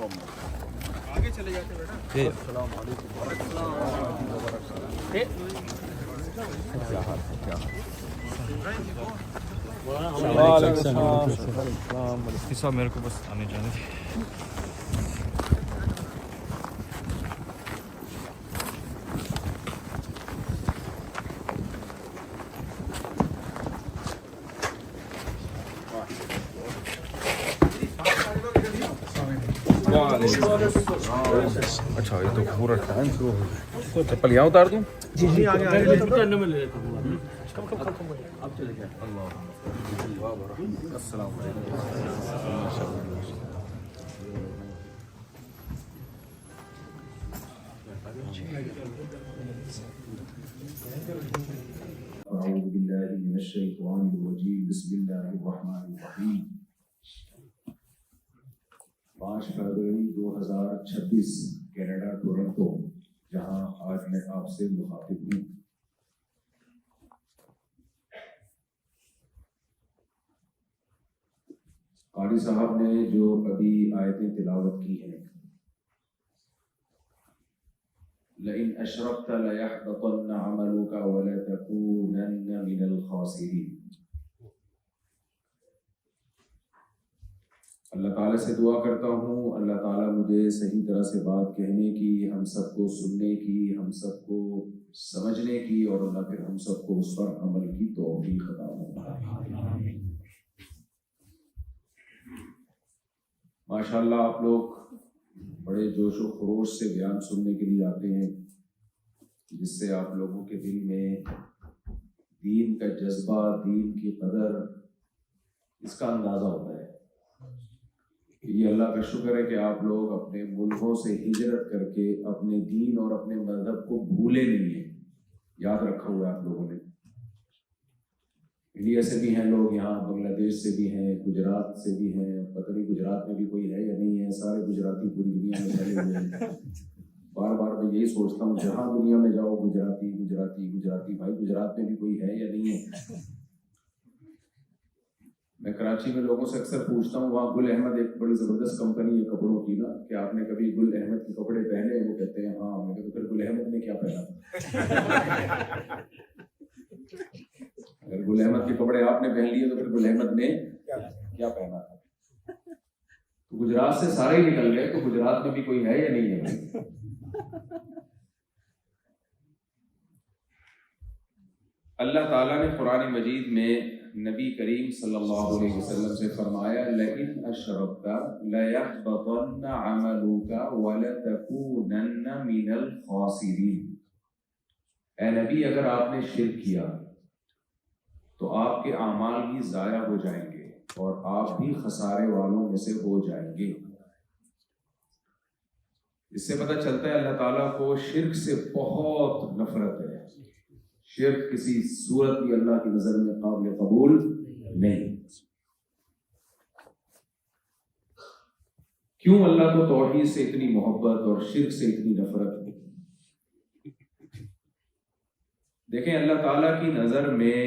آگے چلے جاتے بیٹا. السلام علیکم. کیا حال ہے؟ کیا حال ہے؟ صاحب میرے کو بس آنے جانے تھے. اچھا یہ تو پورا ٹائم شروع ہو گیا. چپل یہاں اتار دوں؟ جی جی آگے آگے السلام علیکم. أعوذ بالله من الشيطان الرجيم بسم الله الرحمن الرحيم. 5 فروری 2026 کینیڈا ٹورنٹو، جہاں آج میں آپ سے مخاطب ہوں. قاری صاحب نے جو ابھی آیتیں تلاوت کی ہیں، لئن اشرکت لیحبطن عملک ولتکونن من الخاسرین. اللہ تعالیٰ سے دعا کرتا ہوں اللہ تعالیٰ مجھے صحیح طرح سے بات کہنے کی، ہم سب کو سننے کی، ہم سب کو سمجھنے کی، اور اللہ پھر ہم سب کو اس پر عمل کی توفیق عطا فرمائے. ماشاءاللہ آپ لوگ بڑے جوش و خروش سے بیان سننے کے لیے آتے ہیں، جس سے آپ لوگوں کے دل میں دین کا جذبہ، دین کی قدر، اس کا اندازہ ہوتا ہے. یہ اللہ کا شکر ہے کہ آپ لوگ اپنے ملکوں سے ہجرت کر کے اپنے دین اور اپنے مذہب کو بھولے نہیں ہیں. یاد رکھا ہوا ہے آپ لوگوں نے. انڈیا سے بھی ہیں لوگ یہاں، بنگلہ دیش سے بھی ہیں، گجرات سے بھی ہیں، پتہ نہیں گجرات میں بھی کوئی ہے یا نہیں ہے. سارے گجراتی پوری دنیا میں پھیلے ہوئے ہیں. بار بار میں یہی سوچتا ہوں جہاں دنیا میں جاؤ گجراتی گجراتی گجراتی. بھائی گجرات میں بھی کوئی ہے یا نہیں ہے؟ میں کراچی میں لوگوں سے اکثر پوچھتا ہوں، وہاں گل احمد ایک بڑی زبردست کمپنی ہے کپڑوں کی نا، کہ آپ نے کبھی گل احمد کے کپڑے پہنے ہیں؟ وہ کہتے ہیں ہاں. میں کہتا ہوں پھر گل احمد نے کیا پہنا تھا؟ اگر گل احمد کے کپڑے آپ نے پہن لیے تو پھر گل احمد نے کیا پہنا تھا؟ تو گجرات سے سارے ہی نکل گئے، تو گجرات میں بھی کوئی ہے یا نہیں ہے؟ اللہ تعالیٰ نے قرآن مجید میں نبی کریم صلی اللہ علیہ وسلم سے فرمایا لئن اشرکت لیحبطن عملک ولتکونن من الخاسرین. اے نبی اگر آپ نے شرک کیا تو آپ کے اعمال بھی ضائع ہو جائیں گے اور آپ بھی خسارے والوں میں سے ہو جائیں گے. اس سے پتہ چلتا ہے اللہ تعالیٰ کو شرک سے بہت نفرت ہے. شرک کسی صورت بھی اللہ کی نظر میں قابل قبول نہیں. کیوں اللہ کو توحید سے اتنی محبت اور شرک سے اتنی نفرت؟ دیکھیں اللہ تعالیٰ کی نظر میں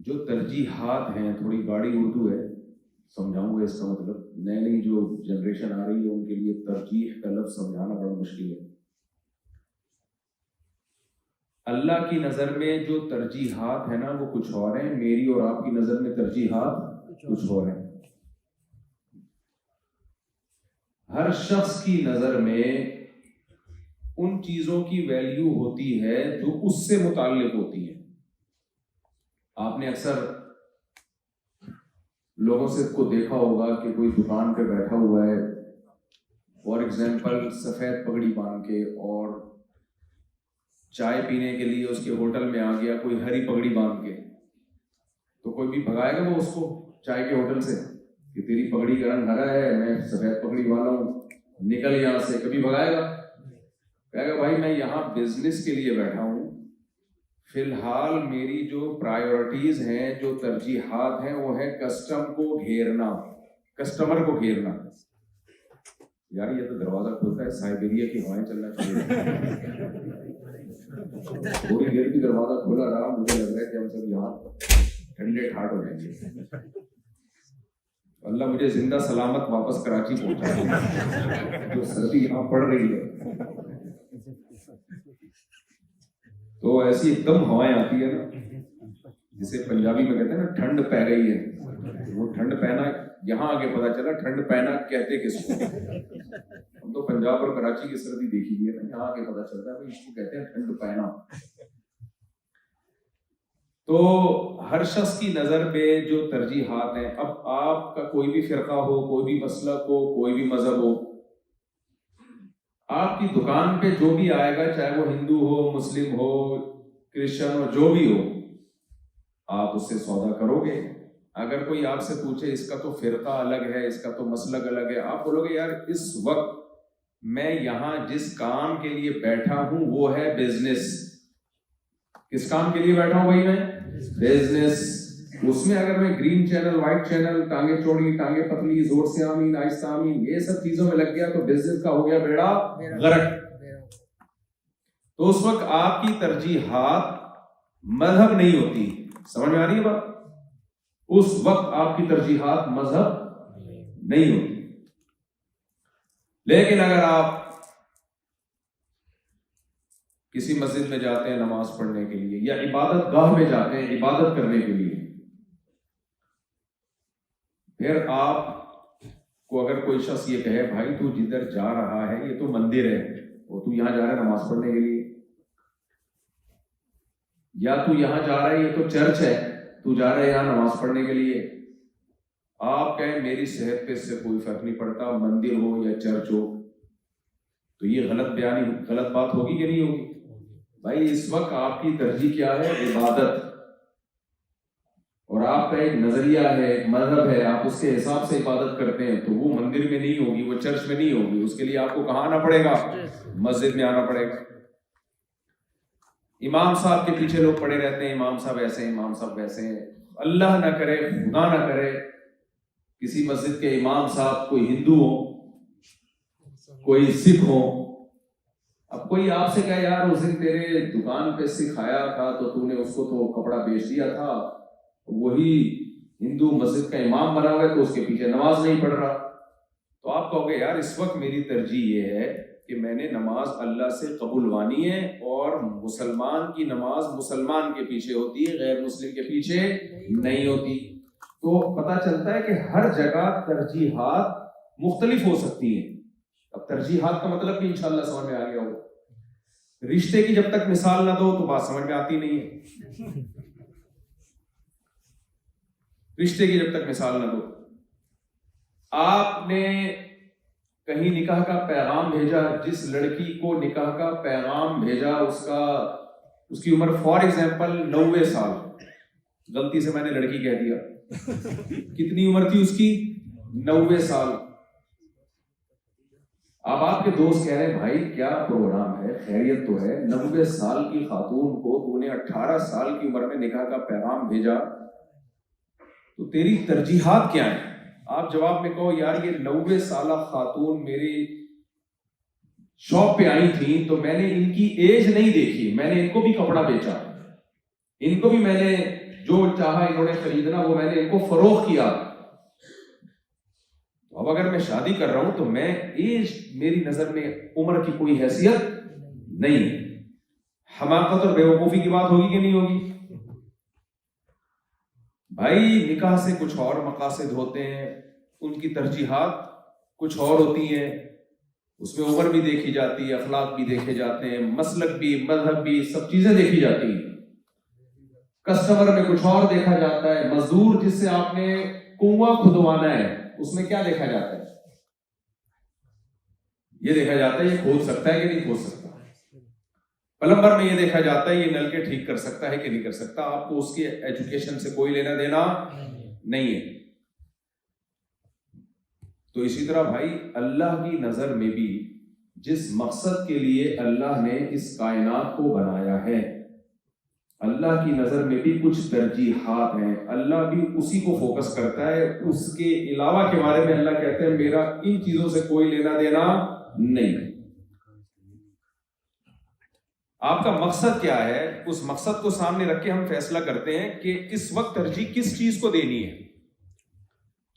جو ترجیحات ہیں، تھوڑی گاڑی اردو ہے سمجھاؤں گا اس کا مطلب. نئی نئی جو جنریشن آ رہی ہے ان کے لیے ترجیح کا لفظ سمجھانا بڑا مشکل ہے. اللہ کی نظر میں جو ترجیحات ہیں نا وہ کچھ اور ہیں، میری اور آپ کی نظر میں ترجیحات کچھ اور ہیں. ہر شخص کی نظر میں ان چیزوں کی ویلیو ہوتی ہے جو اس سے متعلق ہوتی ہیں. آپ نے اکثر لوگوں سے کو دیکھا ہوگا کہ کوئی دکان پہ بیٹھا ہوا ہے، فار ایگزامپل سفید پگڑی باندھ کے، اور چائے پینے کے لیے اس کے ہوٹل میں آ گیا کوئی ہری پگڑی باندھ کے، تو کوئی بھی بھگائے گا وہ اس کو چائے کے ہوٹل سے کہ تیری پگڑی کا رنگ ہرا ہے، میں سفید پگڑی والا ہوں، نکل یہاں سے؟ کبھی بھگائے گا؟ کہے گا بھائی میں یہاں بزنس کے لیے بیٹھا ہوں، فی الحال میری جو پرائیورٹیز ہیں، جو ترجیحات ہیں، وہ ہے کسٹمر کو گھیرنا. یار یہ تو دروازہ کھلتا ہے، سائبیریا کی ہوائیں چلنا چاہیے. تھوڑی دیر بھی دروازہ کھلا رہا، مجھے لگ رہا ہے کہ ہم سب یہاں ٹھنڈے ٹھاٹ ہو جائیں گے. اللہ مجھے زندہ سلامت واپس کراچی پہنچا، جو سردی یہاں پڑ رہی ہے تو ایسی ایک دم ہوائیں آتی ہے نا، جسے پنجابی میں کہتے ہیں نا ٹھنڈ پہ گئی ہے، وہ ٹھنڈ پہنا یہاں آگے پتا چلا ٹھنڈ پہنا کہتے کس کو، ہم تو پنجاب اور کراچی کی سردی دیکھی ہوئی ہے نا، یہاں آگے پتا چلتا ہے اس کو کہتے ہیں ٹھنڈ پہنا۔ تو ہر شخص کی نظر پہ جو ترجیحات ہیں، اب آپ کا کوئی بھی فرقہ ہو، کوئی بھی مسلک ہو، کوئی بھی مذہب ہو، آپ کی دکان پہ جو بھی آئے گا، چاہے وہ ہندو ہو، مسلم ہو، کرسچن ہو، جو بھی ہو، آپ اس سے سودا کرو گے۔ اگر کوئی آپ سے پوچھے اس کا تو فرقہ الگ ہے، اس کا تو مسلک الگ ہے، آپ بولو گے یار اس وقت میں یہاں جس کام کے لیے بیٹھا ہوں وہ ہے بزنس۔ کس کام کے لیے بیٹھا ہوں بھائی میں؟ بزنس۔ اس میں اگر میں گرین چینل، وائٹ چینل، ٹانگیں چوڑی، ٹانگیں پتلی، زور سے آمین، آہستہ آمین، یہ سب چیزوں میں لگ گیا تو بزنس کا ہو گیا بیڑا غرق۔ تو اس وقت آپ کی ترجیحات مذہب نہیں ہوتی، سمجھ میں آ رہی ہے بات؟ اس وقت آپ کی ترجیحات مذہب نہیں ہوتی۔ لیکن اگر آپ کسی مسجد میں جاتے ہیں نماز پڑھنے کے لیے، یا عبادت گاہ میں جاتے ہیں عبادت کرنے کے لیے، پھر آپ کو اگر کوئی شخص یہ کہے بھائی تو جدھر جا رہا ہے یہ تو مندر ہے، وہ تو یہاں جا رہا ہے نماز پڑھنے کے لیے، یا تو یہاں جا رہا ہے یہ تو چرچ ہے، تو جا رہا ہے یہاں نماز پڑھنے کے لیے، آپ کہیں میری صحت پہ اس سے کوئی فرق نہیں پڑتا، مندر ہو یا چرچ ہو، تو یہ غلط بات ہوگی کہ نہیں ہوگی؟ بھائی اس وقت آپ کی ترجیح کیا ہے؟ عبادت، اور آپ کا ایک نظریہ ہے، ایک مذہب ہے، آپ اس کے حساب سے عبادت کرتے ہیں، تو وہ مندر میں نہیں ہوگی، وہ چرچ میں نہیں ہوگی، اس کے لیے آپ کو کہاں آنا پڑے گا؟ مسجد میں آنا پڑے گا۔ امام صاحب کے پیچھے لوگ پڑے رہتے ہیں، امام صاحب ایسے ہیں، امام صاحب ویسے ہیں، اللہ نہ کرے، خدا نہ کرے کسی مسجد کے امام صاحب کوئی ہندو ہو، کوئی سکھ ہو، اب کوئی آپ سے کہا یار اس دن تیرے دکان پہ سکھ آیا تھا تو تو نے اس کو تو کپڑا بیچ دیا تھا، وہی ہندو مسجد کا امام بنا ہوا ہے تو اس کے پیچھے نماز نہیں پڑھ رہا، تو آپ کہو گے یار اس وقت میری ترجیح یہ ہے کہ میں نے نماز اللہ سے قبولوانی ہے، اور مسلمان کی نماز مسلمان کے پیچھے ہوتی ہے، غیر مسلم کے پیچھے نہیں ہوتی۔ تو پتہ چلتا ہے کہ ہر جگہ ترجیحات مختلف ہو سکتی ہیں۔ اب ترجیحات کا مطلب بھی انشاءاللہ سمجھ میں آ گیا ہو۔ رشتے کی جب تک مثال نہ دو تو بات سمجھ میں آتی نہیں ہے، رشتے کی جب تک مثال نہ دو۔ آپ نے کہیں نکاح کا پیغام بھیجا، جس لڑکی کو نکاح کا پیغام بھیجا اس کی عمر فار ایگزامپل 90 سال، غلطی سے میں نے لڑکی کہہ دیا، کتنی عمر تھی اس کی؟ 90 سال۔ اب آپ کے دوست کہہ رہے ہیں بھائی کیا پروگرام ہے، خیریت تو ہے، 90 سال کی خاتون کو تو نے 18 سال کی عمر میں نکاح کا پیغام بھیجا، تو تیری ترجیحات کیا ہیں؟ آپ جواب میں کہو یار یہ 90 سالہ خاتون میری شاپ پہ آئی تھی تو میں نے ان کی ایج نہیں دیکھی، میں نے ان کو بھی کپڑا بیچا، ان کو بھی میں نے جو چاہا انہوں نے خریدنا وہ میں نے ان کو فروخت کیا۔ اب اگر میں شادی کر رہا ہوں تو میں ایج میری نظر میں عمر کی کوئی حیثیت نہیں ہے۔ حماقت اور بیوقوفی کی بات ہوگی کہ نہیں ہوگی؟ بھائی نکاح سے کچھ اور مقاصد ہوتے ہیں، ان کی ترجیحات کچھ اور ہوتی ہیں، اس میں عمر بھی دیکھی جاتی ہے، اخلاق بھی دیکھے جاتے ہیں، مسلک بھی، مذہب بھی، سب چیزیں دیکھی جاتی ہیں۔ کسٹمر میں کچھ اور دیکھا جاتا ہے، مزدور جس سے آپ نے کنواں کھدوانا ہے اس میں کیا دیکھا جاتا ہے؟ یہ دیکھا جاتا ہے یہ کھود سکتا ہے کہ نہیں کھود سکتا۔ پلمبر میں یہ دیکھا جاتا ہے یہ نل کے ٹھیک کر سکتا ہے کہ نہیں کر سکتا۔ آپ کو اس کی ایجوکیشن سے کوئی لینا دینا نہیں ہے۔ تو اسی طرح بھائی اللہ کی نظر میں بھی جس مقصد کے لیے اللہ نے اس کائنات کو بنایا ہے، اللہ کی نظر میں بھی کچھ ترجیحات ہیں، اللہ بھی اسی کو فوکس کرتا ہے، اس کے علاوہ کے بارے میں اللہ کہتے ہیں میرا ان چیزوں سے کوئی لینا دینا نہیں۔ آپ کا مقصد کیا ہے، اس مقصد کو سامنے رکھ کے ہم فیصلہ کرتے ہیں کہ کس وقت ترجیح کس چیز کو دینی ہے۔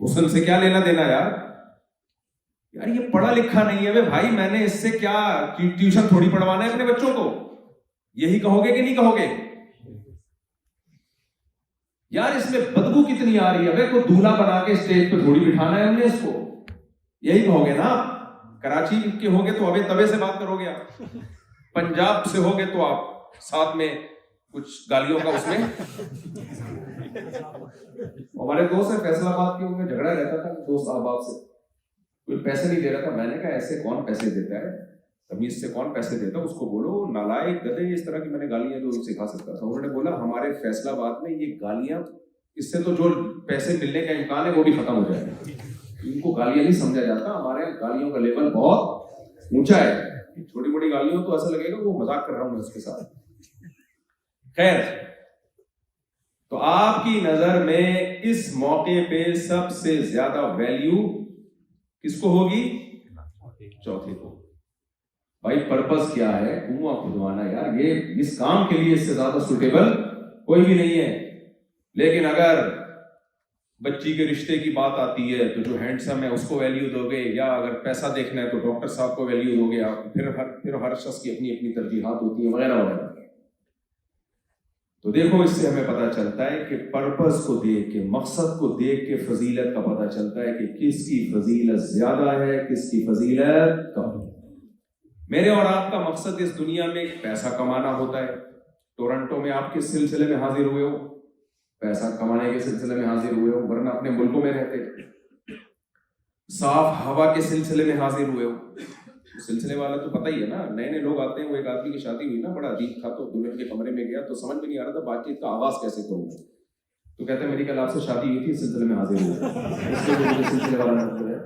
حسن سے کیا لینا دینا یار یہ پڑھا لکھا نہیں ہے بھائی، میں نے اس سے کیا ٹیوشن تھوڑی پڑھوانا ہے اپنے بچوں کو؟ یہی کہو گے کہ نہیں کہو گے؟ یار اس میں بدبو کتنی آ رہی ہے، کوئی دولہا بنا کے اسٹیج پہ تھوڑی بٹھانا ہے ہم نے اس کو، یہی کہو گے نا؟ کراچی کے ہوگے تو ابے تبے سے بات کرو گے، آپ پنجاب سے ہوگے تو آپ ساتھ میں کچھ گالیوں کا اس میں. ہمارے دوست ہیں فیصل آباد کے، ان میں جھگڑا رہتا تھا دوست احباب سے، کوئی پیسے نہیں دے رہا تھا. میں نے کہا ایسے کون پیسے دیتا ہے، تمیز سے کون پیسے دیتا ہے، اس کو بولو نالائق گدھے، اس طرح کی میں نے گالیاں جو سکھا سکتا تھا. انہوں نے بولا ہمارے فیصل آباد میں یہ گالیاں، اس سے تو جو پیسے ملنے کا امکان ہے وہ بھی ختم ہو جائے گا. ان کو گالیاں نہیں سمجھا جاتا، ہمارے گالیوں کا لیول بہت اونچا ہے. چھوٹی موٹی گالیوں تو ایسا لگے گا وہ مذاق کر رہا ہوں میں اس کے ساتھ. خیر، تو آپ کی نظر میں اس موقع پہ سب سے زیادہ ویلیو کس کو ہوگی؟ چوتھے کو. بھائی پرپس کیا ہے؟ کنواں کھدوانا یار، یہ اس کام کے لیے اس سے زیادہ سوٹیبل کوئی بھی نہیں ہے. لیکن اگر بچی کے رشتے کی بات آتی ہے تو جو ہینڈسم ہے اس کو ویلیو دو گے، یا اگر پیسہ دیکھنا ہے تو ڈاکٹر صاحب کو ویلیو دو گے. پھر ہر شخص کی اپنی اپنی ترجیحات ہوتی ہیں وغیرہ وغیرہ. تو دیکھو اس سے ہمیں پتہ چلتا ہے کہ پرپس کو دیکھ کے، مقصد کو دیکھ کے فضیلت کا پتہ چلتا ہے کہ کس کی فضیلت زیادہ ہے، کس کی فضیلت کم. میرے اور آپ کا مقصد اس دنیا میں پیسہ کمانا ہوتا ہے. ٹورنٹو میں آپ کس سلسلے میں حاضر ہوئے ہو؟ پیسہ کمانے کے سلسلے میں حاضر ہوئے ہو، ورنہ اپنے ملکوں میں رہتے. صاف ہوا کے سلسلے میں حاضر ہوئے ہو. سلسلے والا تو پتہ ہی ہے نا، نئے نئے لوگ آتے ہیں. وہ ایک آدمی کی شادی ہوئی نا، بڑا عجیب تھا، تو دلہن کے کمرے میں گیا تو سمجھ میں نہیں آ رہا تھا بات چیت کا آغاز کیسے کروں. تو کہتے ہیں میری کل آپ سے شادی ہوئی تھی، اس سلسلے میں حاضر ہوئے. اس لیے مجھے سلسلے والا مطلب ہے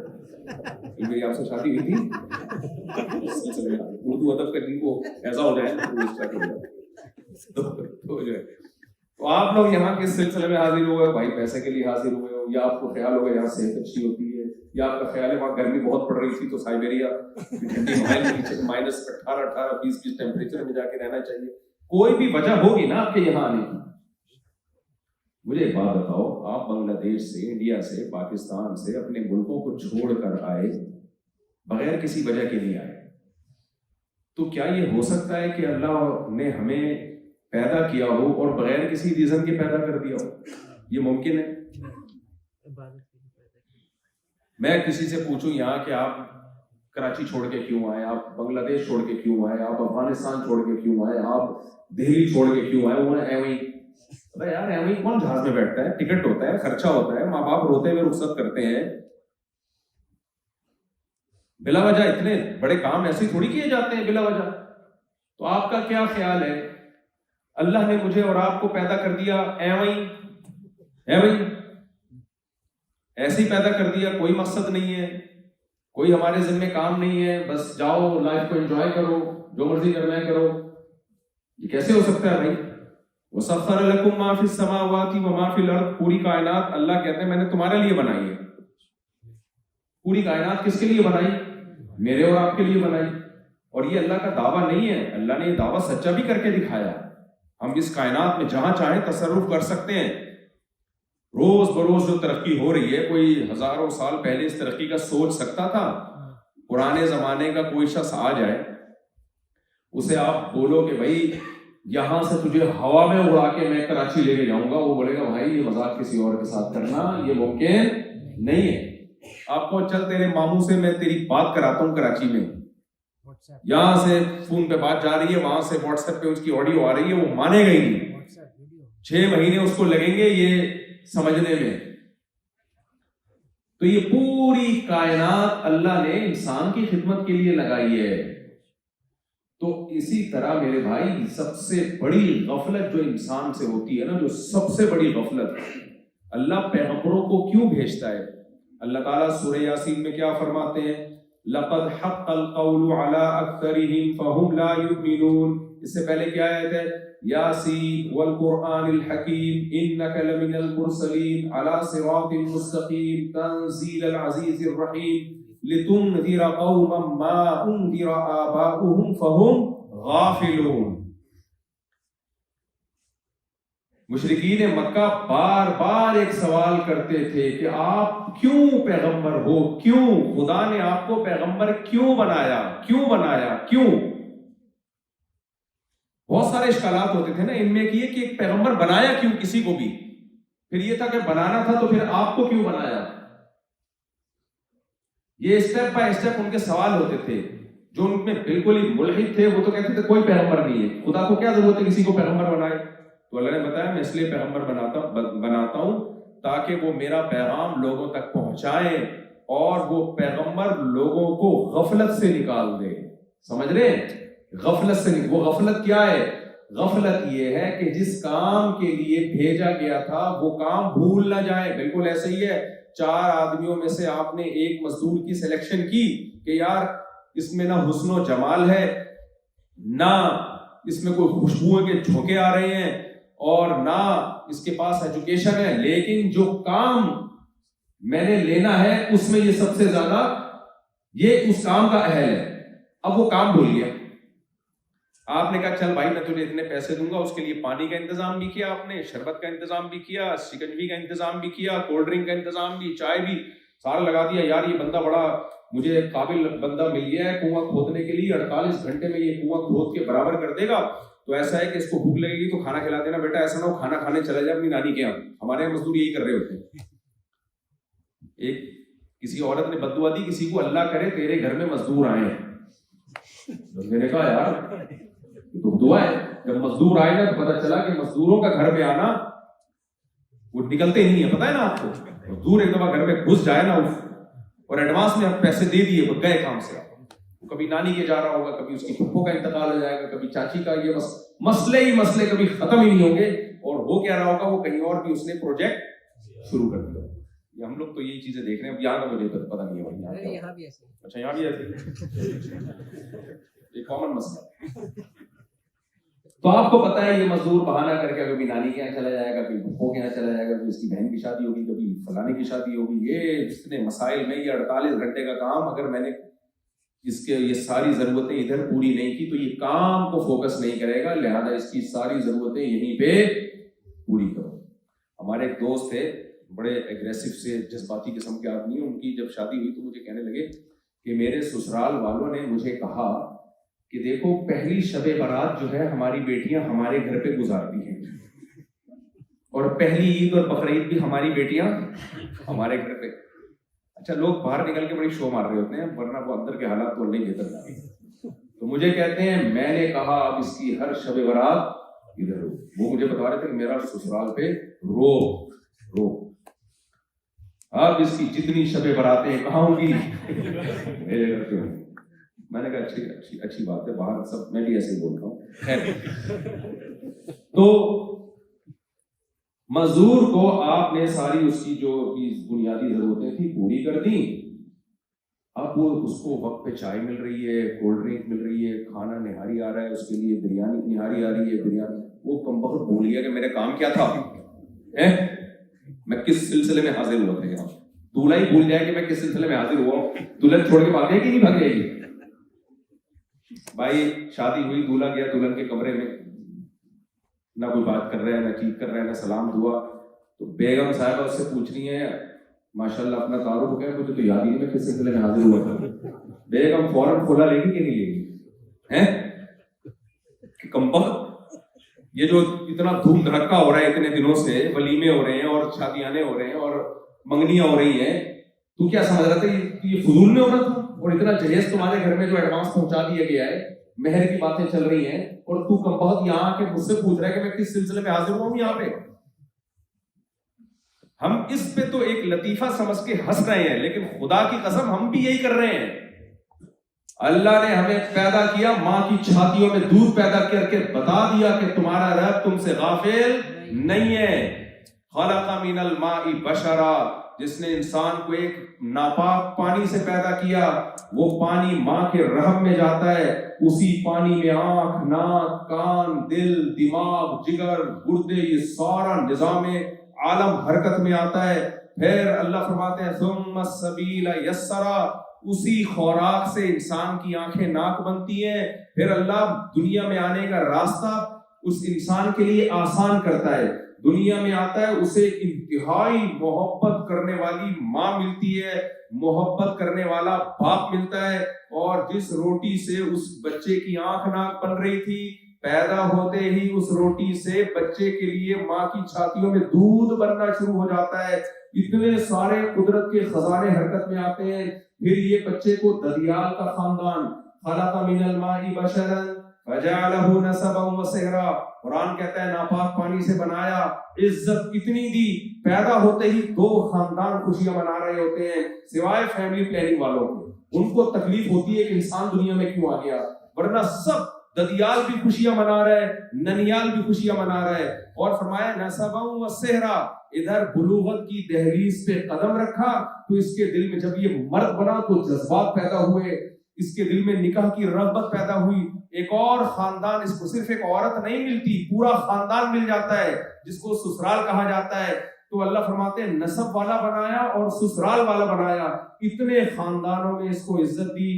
میری آپ سے شادی ہوئی تھی اس سلسلے میں. اردو ادب کا جن کو ایسا ہو جائے تو جو ہے، تو آپ لوگ یہاں کس سلسلے میں حاضر ہوئے؟ بھائی پیسے کے لیے حاضر ہوئے ہو، یا آپ کو خیال ہوگا یہاں صحت اچھی ہوتی ہے، یا آپ کا خیال ہے وہاں گرمی بہت پڑ رہی تھی تو سائبیریا -18-20 ٹیمپریچر میں جا کے رہنا چاہیے. کوئی بھی وجہ ہوگی نا آپ کے یہاں آنے کی. مجھے ایک بات بتاؤ، آپ بنگلہ دیش سے، انڈیا سے، پاکستان سے اپنے ملکوں کو چھوڑ کر آئے، بغیر کسی وجہ کے نہیں آئے. تو کیا یہ ہو سکتا ہے کہ اللہ نے ہمیں پیدا کیا ہو اور بغیر کسی ریزن کے پیدا کر دیا ہو؟ یہ ممکن ہے؟ میں کسی سے پوچھوں یہاں کہ آپ کراچی چھوڑ کے کیوں آئے، آپ بنگلہ دیش چھوڑ کے کیوں آئے، آپ افغانستان چھوڑ کے کیوں آئے، آپ دہلی چھوڑ کے کیوں آئے، وہ ایویں یار ایویں کون جہاز میں بیٹھتا ہے؟ ٹکٹ ہوتا ہے، خرچہ ہوتا ہے، ماں باپ روتے ہوئے رخصت کرتے ہیں. بلا وجہ اتنے بڑے کام ایسے تھوڑی کیے جاتے ہیں بلا وجہ. تو آپ کا کیا خیال ہے؟ اللہ نے مجھے اور آپ کو پیدا کر دیا ایویں ایسے ہی پیدا کر دیا، کوئی مقصد نہیں ہے، کوئی ہمارے ذمہ کام نہیں ہے، بس جاؤ لائف کو انجوائے کرو، جو مرضی کرنا ہے کرو. یہ کیسے ہو سکتا ہے بھائی؟ وَسَخَّرَ لَكُم مَا فِي السَّمَاوَاتِ وَمَا فِي الْأَرْضِ. پوری کائنات اللہ کہتے ہیں میں نے تمہارے لیے بنائی ہے. پوری کائنات کس کے لیے بنائی؟ میرے اور آپ کے لیے بنائی. اور یہ اللہ کا دعویٰ نہیں ہے، اللہ نے یہ دعویٰ سچا بھی کر کے دکھایا. ہم اس کائنات میں جہاں چاہیں تصرف کر سکتے ہیں. روز بروز جو ترقی ہو رہی ہے، کوئی ہزاروں سال پہلے اس ترقی کا سوچ سکتا تھا؟ پرانے زمانے کا کوئی شخص آ جائے، اسے آپ بولو کہ بھائی یہاں سے تجھے ہوا میں اڑا کے میں کراچی لے کے جاؤں گا، وہ بولے گا بھائی یہ مذاق کسی اور کے ساتھ کرنا یہ ممکن نہیں ہے. آپ کو چل تیرے ماموں سے میں تیری بات کراتا ہوں کراچی میں، یہاں سے فون پہ بات جا رہی ہے، وہاں سے واٹس ایپ پہ اس کی آڈیو آ رہی ہے، وہ مانے گا ہی نہیں. 6 مہینے اس کو لگیں گے یہ سمجھنے میں. تو یہ پوری کائنات اللہ نے انسان کی خدمت کے لیے لگائی ہے. تو اسی طرح میرے بھائی سب سے بڑی غفلت جو انسان سے ہوتی ہے نا، جو سب سے بڑی غفلت، اللہ پیغمبروں کو کیوں بھیجتا ہے؟ اللہ تعالیٰ سورہ یاسین میں کیا فرماتے ہیں؟ لَقَدْ حَقَّ الْقَوْلُ عَلَىٰ أَكْثَرِهِمْ فَهُمْ لَا يُؤْمِنُونَ. اس سے پہلے کیا آیت ہے؟ یاسین والقرآن الحکیم انک لمن المرسلین علی صراط مستقیم تنزیل العزیز الرحیم لتنذر قوما ما انذر آباؤهم فهم غافلون. مشرکین مکہ بار بار ایک سوال کرتے تھے کہ آپ کیوں پیغمبر ہو، کیوں خدا نے آپ کو پیغمبر کیوں بنایا، کیوں؟ بہت سارے اشکالات ہوتے تھے نا ان میں کہ ایک پیغمبر بنایا کیوں کسی کو بھی، پھر یہ تھا کہ بنانا تھا تو پھر آپ کو کیوں بنایا. یہ اسٹیپ بائی اسٹیپ ان کے سوال ہوتے تھے. جو ان میں بالکل ہی ملحد تھے وہ تو کہتے تھے کوئی پیغمبر نہیں ہے، خدا کو کیا ضرورت ہے کسی کو پیغمبر بنائے. تو اللہ نے بتایا میں اس لیے پیغمبر بناتا ہوں تاکہ وہ میرا پیغام لوگوں تک پہنچائیں اور وہ پیغمبر لوگوں کو غفلت سے نکال دے. سمجھ رہے ہیں؟ غفلت سے وہ غفلت کیا ہے؟ غفلت یہ ہے کہ جس کام کے لیے بھیجا گیا تھا وہ کام بھول نہ جائے. بالکل ایسے ہی ہے، 4 آدمیوں میں سے آپ نے ایک مزدور کی سلیکشن کی کہ یار اس میں نہ حسن و جمال ہے، نہ اس میں کوئی خوشبوؤں کے جھونکے آ رہے ہیں، اور نہ اس کے پاس ایجوکیشن ہے، لیکن جو کام میں نے لینا ہے اس میں یہ سب سے زیادہ یہ اس کام کا اہل ہے. اب وہ کام بھول گیا. آپ نے کہا چل بھائی میں تجھے اتنے پیسے دوں گا، اس کے لیے پانی کا انتظام بھی کیا، آپ نے شربت کا انتظام بھی کیا، شکنجی کا انتظام بھی کیا، کولڈ ڈرنک کا انتظام بھی، چائے بھی سارا لگا دیا. یار یہ بندہ بڑا مجھے قابل بندہ مل گیا ہے کنواں کھودنے کے لیے، 48 گھنٹے میں یہ کنواں کھود کے برابر کر دے گا. تو ایسا ہے کہ اس کو بھوک لگے گی تو کھانا کھلا دینا بیٹا، ایسا نہ ہو کھانا کھانے چلا جائے اپنی نانی کے یہاں. ہمارے یہاں مزدور یہی کر رہے ہوتے ہیں. ایک کسی عورت نے بد دعا دی کسی کو، اللہ کرے تیرے گھر میں مزدور آئے ہیں. بندے نے کہا یار یہ تو دعا ہے، جب مزدور آئے نا تو پتا چلا کہ مزدوروں کا گھر میں آنا وہ نکلتے نہیں ہے. پتا ہے نا آپ کو، مزدور ایک دفعہ گھر میں گھس جائے نا اور ایڈوانس میں پیسے دے دیے وہ گئے کام سے. کبھی نانی کے جا رہا ہوگا، کبھی اس کی پھپھو کا انتقال ہو جائے گا، کبھی چاچی کا. یہ مسئلے کبھی ختم ہی نہیں ہوں گے. اور ہو کیا رہا ہوگا وہ کہیں اور بھی اس نے پروجیکٹ شروع کر دیا. یہ ہم لوگ تو یہی چیزیں دیکھ رہے ہیں. یہاں کا مجھے پتا نہیں ہے یہاں بھی ایسے. اچھا یہاں بھی ایسے یہ کامن مسئلہ. تو آپ کو پتا ہے یہ مزدور بہانہ کر کے کبھی نانی کے یہاں چلا جائے گا، کبھی پھپھو کے یہاں چلا جائے گا، کبھی اس کی بہن کی شادی ہوگی، کبھی فلانے کی شادی ہوگی. یہ جتنے مسائل میں یہ 48 گھنٹے کا کام اگر میں نے اس کے یہ ساری ضرورتیں ادھر پوری نہیں کی تو یہ کام کو فوکس نہیں کرے گا. لہذا اس کی ساری ضرورتیں یہیں پہ پوری کرو. ہمارے ایک دوست تھے بڑے ایگریسو سے جذباتی قسم کے آدمی ہیں. ان کی جب شادی ہوئی تو مجھے کہنے لگے کہ میرے سسرال والوں نے مجھے کہا کہ دیکھو پہلی شب برات جو ہے ہماری بیٹیاں ہمارے گھر پہ گزارتی ہیں، اور پہلی عید اور بقرعید بھی ہماری بیٹیاں ہمارے گھر پہ. اچھا لوگ باہر نکل کے بڑی شو مار رہے ہوتے ہیں ورنہ وہ اندر کے حالات تو نہیں بہتر جاتے. تو مجھے کہتے ہیں میں نے کہا اب اس کی ہر شب برات ادھر ہو. وہ مجھے بتا رہے تھے کہ میرا سسرال پہ رو اب اس کی جتنی شب براتیں کہاں ہوں گی میرے گھر پہ ہوں. میں نے کہا اچھی بات ہے، باہر سب میں بھی ایسے ہی بولتا ہوں. خیر تو مزدور کو آپ نے ساری اس کی جو بنیادی ضرورتیں تھی پوری کر دی. اب وہ اس کو وقت پہ چائے مل رہی ہے، کولڈ ڈرنک مل رہی ہے، کھانا نہاری آ رہا ہے، اس کے لیے بریانی نہاری آ رہی ہے بریانی. وہ کمبخت بھول گیا کہ میرے کام کیا تھا، میں کس سلسلے میں حاضر ہوا تھا. یہاں دولہا ہی بھول جائے کہ میں کس سلسلے میں حاضر ہوا ہوں. دلہن چھوڑ کے بھاگ جائے گی نہیں بھاگ جائے گی. بھائی شادی ہوئی، دولہا گیا دلہن کے کمرے میں، نہ کوئی بات کر رہا ہے، نہ چیت کر رہا ہے، نہ سلام دعا. تو بیگم صاحبہ اس سے پوچھ رہی ہیں ماشاءاللہ اپنا تعارف ہو گیا، مجھے تو یاد ہی نہیں میں کس سلسلے میں حاضر ہوا تھا. بیگم فوراً کھولا لے گی کہ نہیں لے گی؟ کمبخت یہ جو اتنا دھوم دھڑکا ہو رہا ہے اتنے دنوں سے، ولیمے ہو رہے ہیں اور شادیانے ہو رہے ہیں اور منگنیاں ہو رہی ہیں، تو کیا سمجھ رہا تھا یہ فضول میں ہو رہا تھا؟ اور اتنا جہیز تمہارے گھر میں جو ایڈوانس پہنچا دیا گیا ہے، مہر کی باتیں چل رہی ہیں، اور تو کمبخت یہاں آ کے مجھ سے پوچھ رہا ہے کہ میں کس سلسلے میں حاضر ہوں یہاں پہ. ہم اس پہ تو ایک لطیفہ سمجھ کے ہنس رہے ہیں، لیکن خدا کی قسم ہم بھی یہی کر رہے ہیں. اللہ نے ہمیں پیدا کیا، ماں کی چھاتیوں میں دودھ پیدا کر کے بتا دیا کہ تمہارا رب تم سے غافل نہیں ہے. خلق من الماء بشرا، جس نے انسان کو ایک ناپاک پانی سے پیدا کیا، وہ پانی ماں کے رحم میں جاتا ہے، اسی پانی میں آنکھ، ناک، کان، دل، دماغ، جگر، گردے، یہ سارا نظام عالم حرکت میں آتا ہے. پھر اللہ فرماتے ہیں ثم السبیل یسرا، اسی خوراک سے انسان کی آنکھیں ناک بنتی ہیں. پھر اللہ دنیا میں آنے کا راستہ اس انسان کے لیے آسان کرتا ہے. دنیا میں آتا ہے اسے انتہائی محبت کرنے والی ماں ملتی ہے، محبت کرنے والا باپ ملتا ہے، اور جس روٹی سے اس بچے کی آنکھ ناک بن رہی تھی، پیدا ہوتے ہی اس روٹی سے بچے کے لیے ماں کی چھاتیوں میں دودھ بننا شروع ہو جاتا ہے۔ اتنے سارے قدرت کے خزانے حرکت میں آتے ہیں۔ پھر یہ بچے کو ددیال کا خاندان، خلق من الماء بشرا فجعلہ نسبا وصہرا، قرآن کہتا ہے ناپاک پانی سے بنایا، عزت اتنی دی، پیدا ہوتے ہی 2 خاندان خوشیاں منا رہے ہوتے ہیں، سوائے فیملی پلاننگ والوں کے۔ ان کو تکلیف ہوتی ہے کہ انسان دنیا میں کیوں آ گیا، ورنہ سب ددیال بھی خوشیاں منا رہا ہے، ننیال بھی خوشیاں منا رہا ہے۔ اور فرمایا نسبا وصہرا، ادھر بلوغت کی دہلیز پہ قدم رکھا تو اس کے دل میں جب یہ مرد بنا تو جذبات پیدا ہوئے، اس کے دل میں نکاح کی رغبت پیدا ہوئی۔ ایک اور خاندان، اس کو صرف ایک عورت نہیں ملتی، پورا خاندان مل جاتا ہے جس کو سسرال کہا جاتا ہے۔ تو اللہ فرماتے ہیں نسب والا بنایا اور سسرال والا بنایا، اتنے خاندانوں میں اس کو عزت دی۔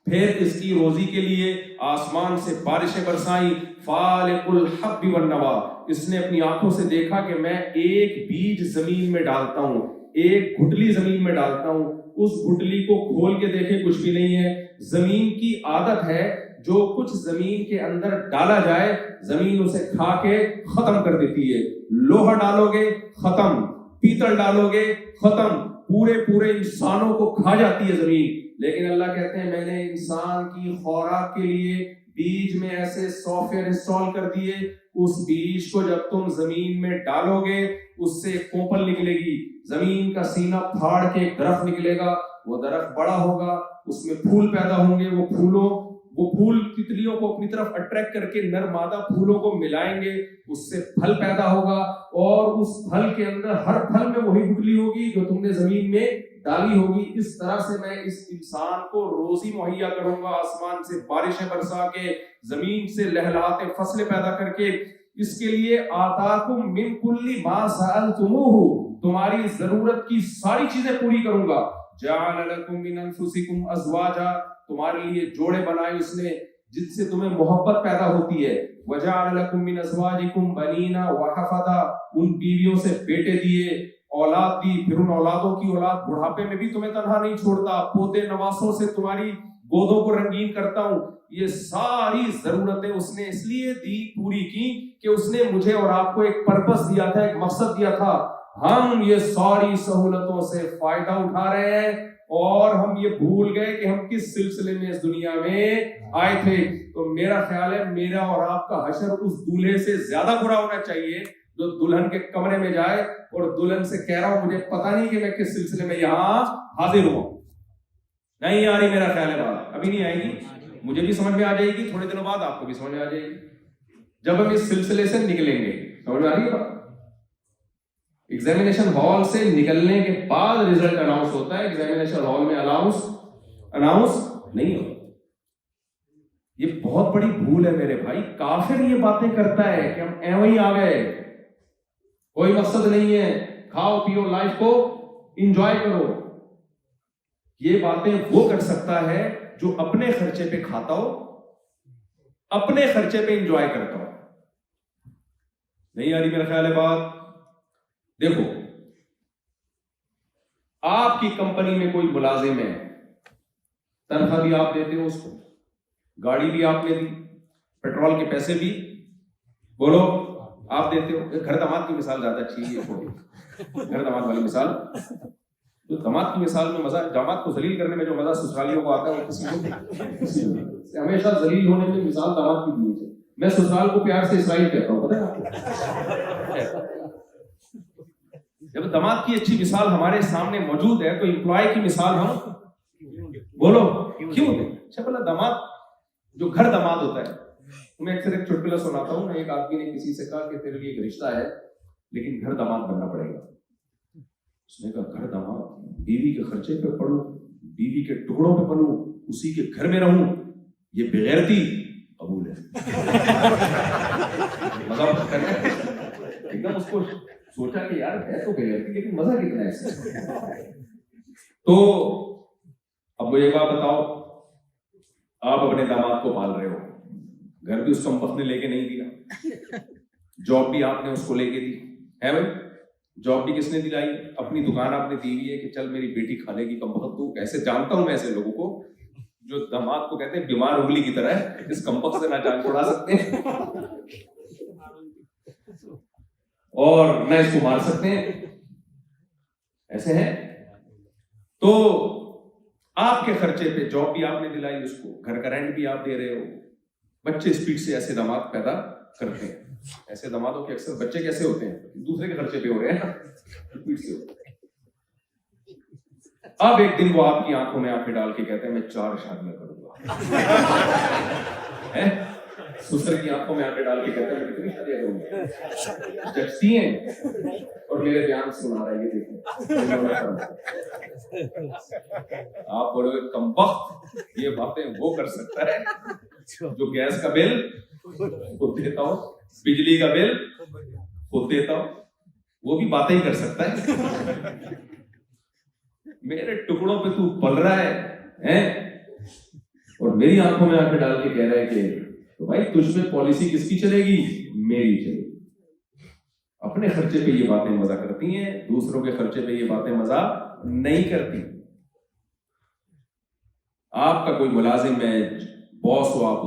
پھر اس کی روزی کے لیے آسمان سے بارشیں برسائیں، فالق الحب والنوا، اس نے اپنی آنکھوں سے دیکھا کہ میں ایک بیج زمین میں ڈالتا ہوں، ایک گھٹلی زمین میں ڈالتا ہوں، اس گھٹلی کو کھول کے دیکھے کچھ بھی نہیں ہے۔ زمین کی عادت ہے جو کچھ زمین کے اندر ڈالا جائے زمین اسے کھا کے ختم کر دیتی ہے۔ لوہا ڈالو گے ختم، پیتل ڈالو گے ختم، پورے انسانوں کو کھا جاتی ہے زمین۔ لیکن اللہ کہتے ہیں میں نے انسان کی خوراک کے لیے بیج میں ایسے سافٹ ویئر انسٹال کر دیے، اس بیج کو جب تم زمین میں ڈالو گے اس سے ایک کوپل نکلے گی، زمین کا سینہ پھاڑ کے ایک درخت نکلے گا، وہ درخت بڑا ہوگا، اس میں پھول پیدا ہوں گے، وہ پھول تتلیوں کو اپنی طرف اٹریکٹ کر کے نر مادہ پھولوں کو ملائیں گے، اس سے پھل پیدا ہوگا، اور اس پھل کے اندر ہر پھل میں وہی گٹلی ہوگی جو تم نے زمین میں ڈالی ہوگی۔ اس طرح سے میں اس انسان کو روزی مہیا کروں گا، آسمان سے بارشیں برسا کے، زمین سے لہلاتے فصلیں پیدا کر کے، اس کے لیے آتاکم من کل ما سألتموہ، تمہاری ضرورت کی ساری چیزیں پوری کروں گا۔ جعل لکم من انفسکم ازواجا، تمہارے لیے جوڑے بنائے اس نے جن سے تمہیں محبت پیدا ہوتی ہے۔ وجعل لکم من ازواجکم بنینا وحفدا، ان بیویوں سے بیٹے دیے، اولاد دی، پھر ان اولادوں کی اولاد، بڑھاپے میں بھی تمہیں تنہا نہیں چھوڑتا، پوتے نواسوں سے تمہاری گودوں کو رنگین کرتا ہوں۔ یہ ساری ضرورتیں اس نے اس لیے دی، پوری کی کہ اس نے مجھے اور آپ کو ایک پرپس دیا تھا، ایک مقصد دیا تھا۔ ہم یہ ساری سہولتوں سے فائدہ اٹھا رہے ہیں اور ہم یہ بھول گئے کہ ہم کس سلسلے میں اس دنیا میں آئے تھے۔ تو میرا خیال ہے میرا اور آپ کا حشر اس دولہے سے زیادہ برا ہونا چاہیے جو دلہن کے کمرے میں جائے اور دلہن سے کہہ رہا ہوں مجھے پتا نہیں کہ میں کس سلسلے میں یہاں حاضر ہوں۔ نہیں آ رہی میرا خیال ہے بات، ابھی نہیں آئے گی، مجھے بھی سمجھ میں آ جائے گی، تھوڑے دنوں بعد آپ کو بھی سمجھ میں آ جائے گی جب ہم اس سلسلے سے نکلیں گے۔ سمجھ میں آ رہی ہے بات؟ ایگزامینیشن ہال سے نکلنے کے بعد رزلٹ اناؤنس ہوتا ہے، ایگزامینیشن ہال میں اناؤنس نہیں ہوتا۔ یہ بہت بڑی بھول ہے میرے بھائی، کافر یہ باتیں کرتا ہے کہ ہم ایویں ہی آ گئے، کوئی مقصد نہیں ہے، کھاؤ پیو لائف کو انجوائے کرو۔ یہ باتیں وہ کر سکتا ہے جو اپنے خرچے پہ کھاتا ہو، اپنے خرچے پہ انجوائے کرتا ہو۔ نہیں آ رہی میرا خیال ہے بات؟ دیکھو آپ کی کمپنی میں کوئی ملازم ہے، تنخواہ بھی آپ دیتے ہو اس کو، گاڑی بھی آپ نے دی، پیٹرول کے پیسے بھی بولو آپ دیتے ہو۔ گھر داماد کی مثال زیادہ اچھی ہے، گھر داماد والی مثال، تو داماد کی مثال میں مزہ، داماد کو ذلیل کرنے میں جو مزہ سسرالیوں کو آتا ہے وہ کسی کو ہمیشہ ذلیل ہونے میں مثال داماد کی دی ہے۔ میں سسرال کو پیار سے اسرائیل کہتا ہوں، پتہ ہے جب داماد کی اچھی مثال ہمارے سامنے موجود ہے تو امپلائی کی مثال ہم بولو کیوں دیں؟ اچھا بلا داماد جو گھر داماد ہوتا ہے، میں اکثر ایک چٹکلا سناتا ہوں، ایک آدمی نے کسی سے کہا کہ تیرے لیے ایک رشتہ ہے لیکن گھر داماد بننا پڑے گا۔ اس نے کہا گھر داماد، بیوی کے خرچے پہ پڑھوں، بیوی کے ٹکڑوں پہ پلوں، اسی کے گھر میں رہوں، یہ بغیرتی قبول ہے۔ مزہ کرنا ہے ایک دم، اس کو سوچا کہ یار ہے تو بغیرتی لیکن مزہ کتنا ہے اس سے۔ تو اب وہ یہ بات بتاؤ، آپ اپنے داماد کو پال رہے ہو، گھر بھی اس کو وقت نے لے کے نہیں دیا، جاب بھی آپ نے اس کو لے کے دی ہے بھائی, جاب بھی کس نے دلائی, اپنی دکان آپ نے دی ہوئی ہے کہ چل میری بیٹی کھا لے گی کم وقت. تو ایسے جانتا ہوں میں ایسے لوگوں کو جو دماغ کو کہتے ہیں بیمار انگلی کی طرح ہے, اس کم وقت سے نہ جان چھڑا سکتے ہیں اور نہ اس کو مار سکتے ہیں, ایسے ہیں. تو آپ کے خرچے پہ جاب بھی آپ نے دلائی اس کو, گھر کا رینٹ بھی آپ دے رہے ہو. بچے اسپیڈ سے ایسے داماد پیدا کرتے ہیں. ایسے دامادوں کے اکثر بچے کیسے ہوتے ہیں, دوسرے کے خرچے پہ ہو رہے ہیں, اسپیڈ سے ہوتے ہیں. اب ایک دن وہ آپ کی آنکھوں میں آنکھیں ڈال کے کہتے ہیں میں 4 شادیاں کروں گا. سسر کی آنکھوں میں آنکھیں ڈال کے کہتے ہیں میں کتنی شادیاں کروں گا, جچتی ہیں اور میرے بیان سنا رہا ہے یہ دیکھیں. آپ بولو گے کم وقت, یہ باتیں وہ کر سکتا ہے جو گیس کا بل خود دیتا ہو, بجلی کا بل خود دیتا ہو, وہ بھی باتیں ہی کر سکتا ہے. میرے ٹکڑوں پہ تو پل رہا ہے اور میری آنکھوں میں آنکھیں ڈال کے کہہ رہا ہے کہ تو بھائی تجھ میں پالیسی کس کی چلے گی, میری چلے گی. اپنے خرچے پہ یہ باتیں مزہ کرتی ہیں, دوسروں کے خرچے پہ یہ باتیں مزہ نہیں کرتی. آپ کا کوئی ملازم ہے, باس ہو آپ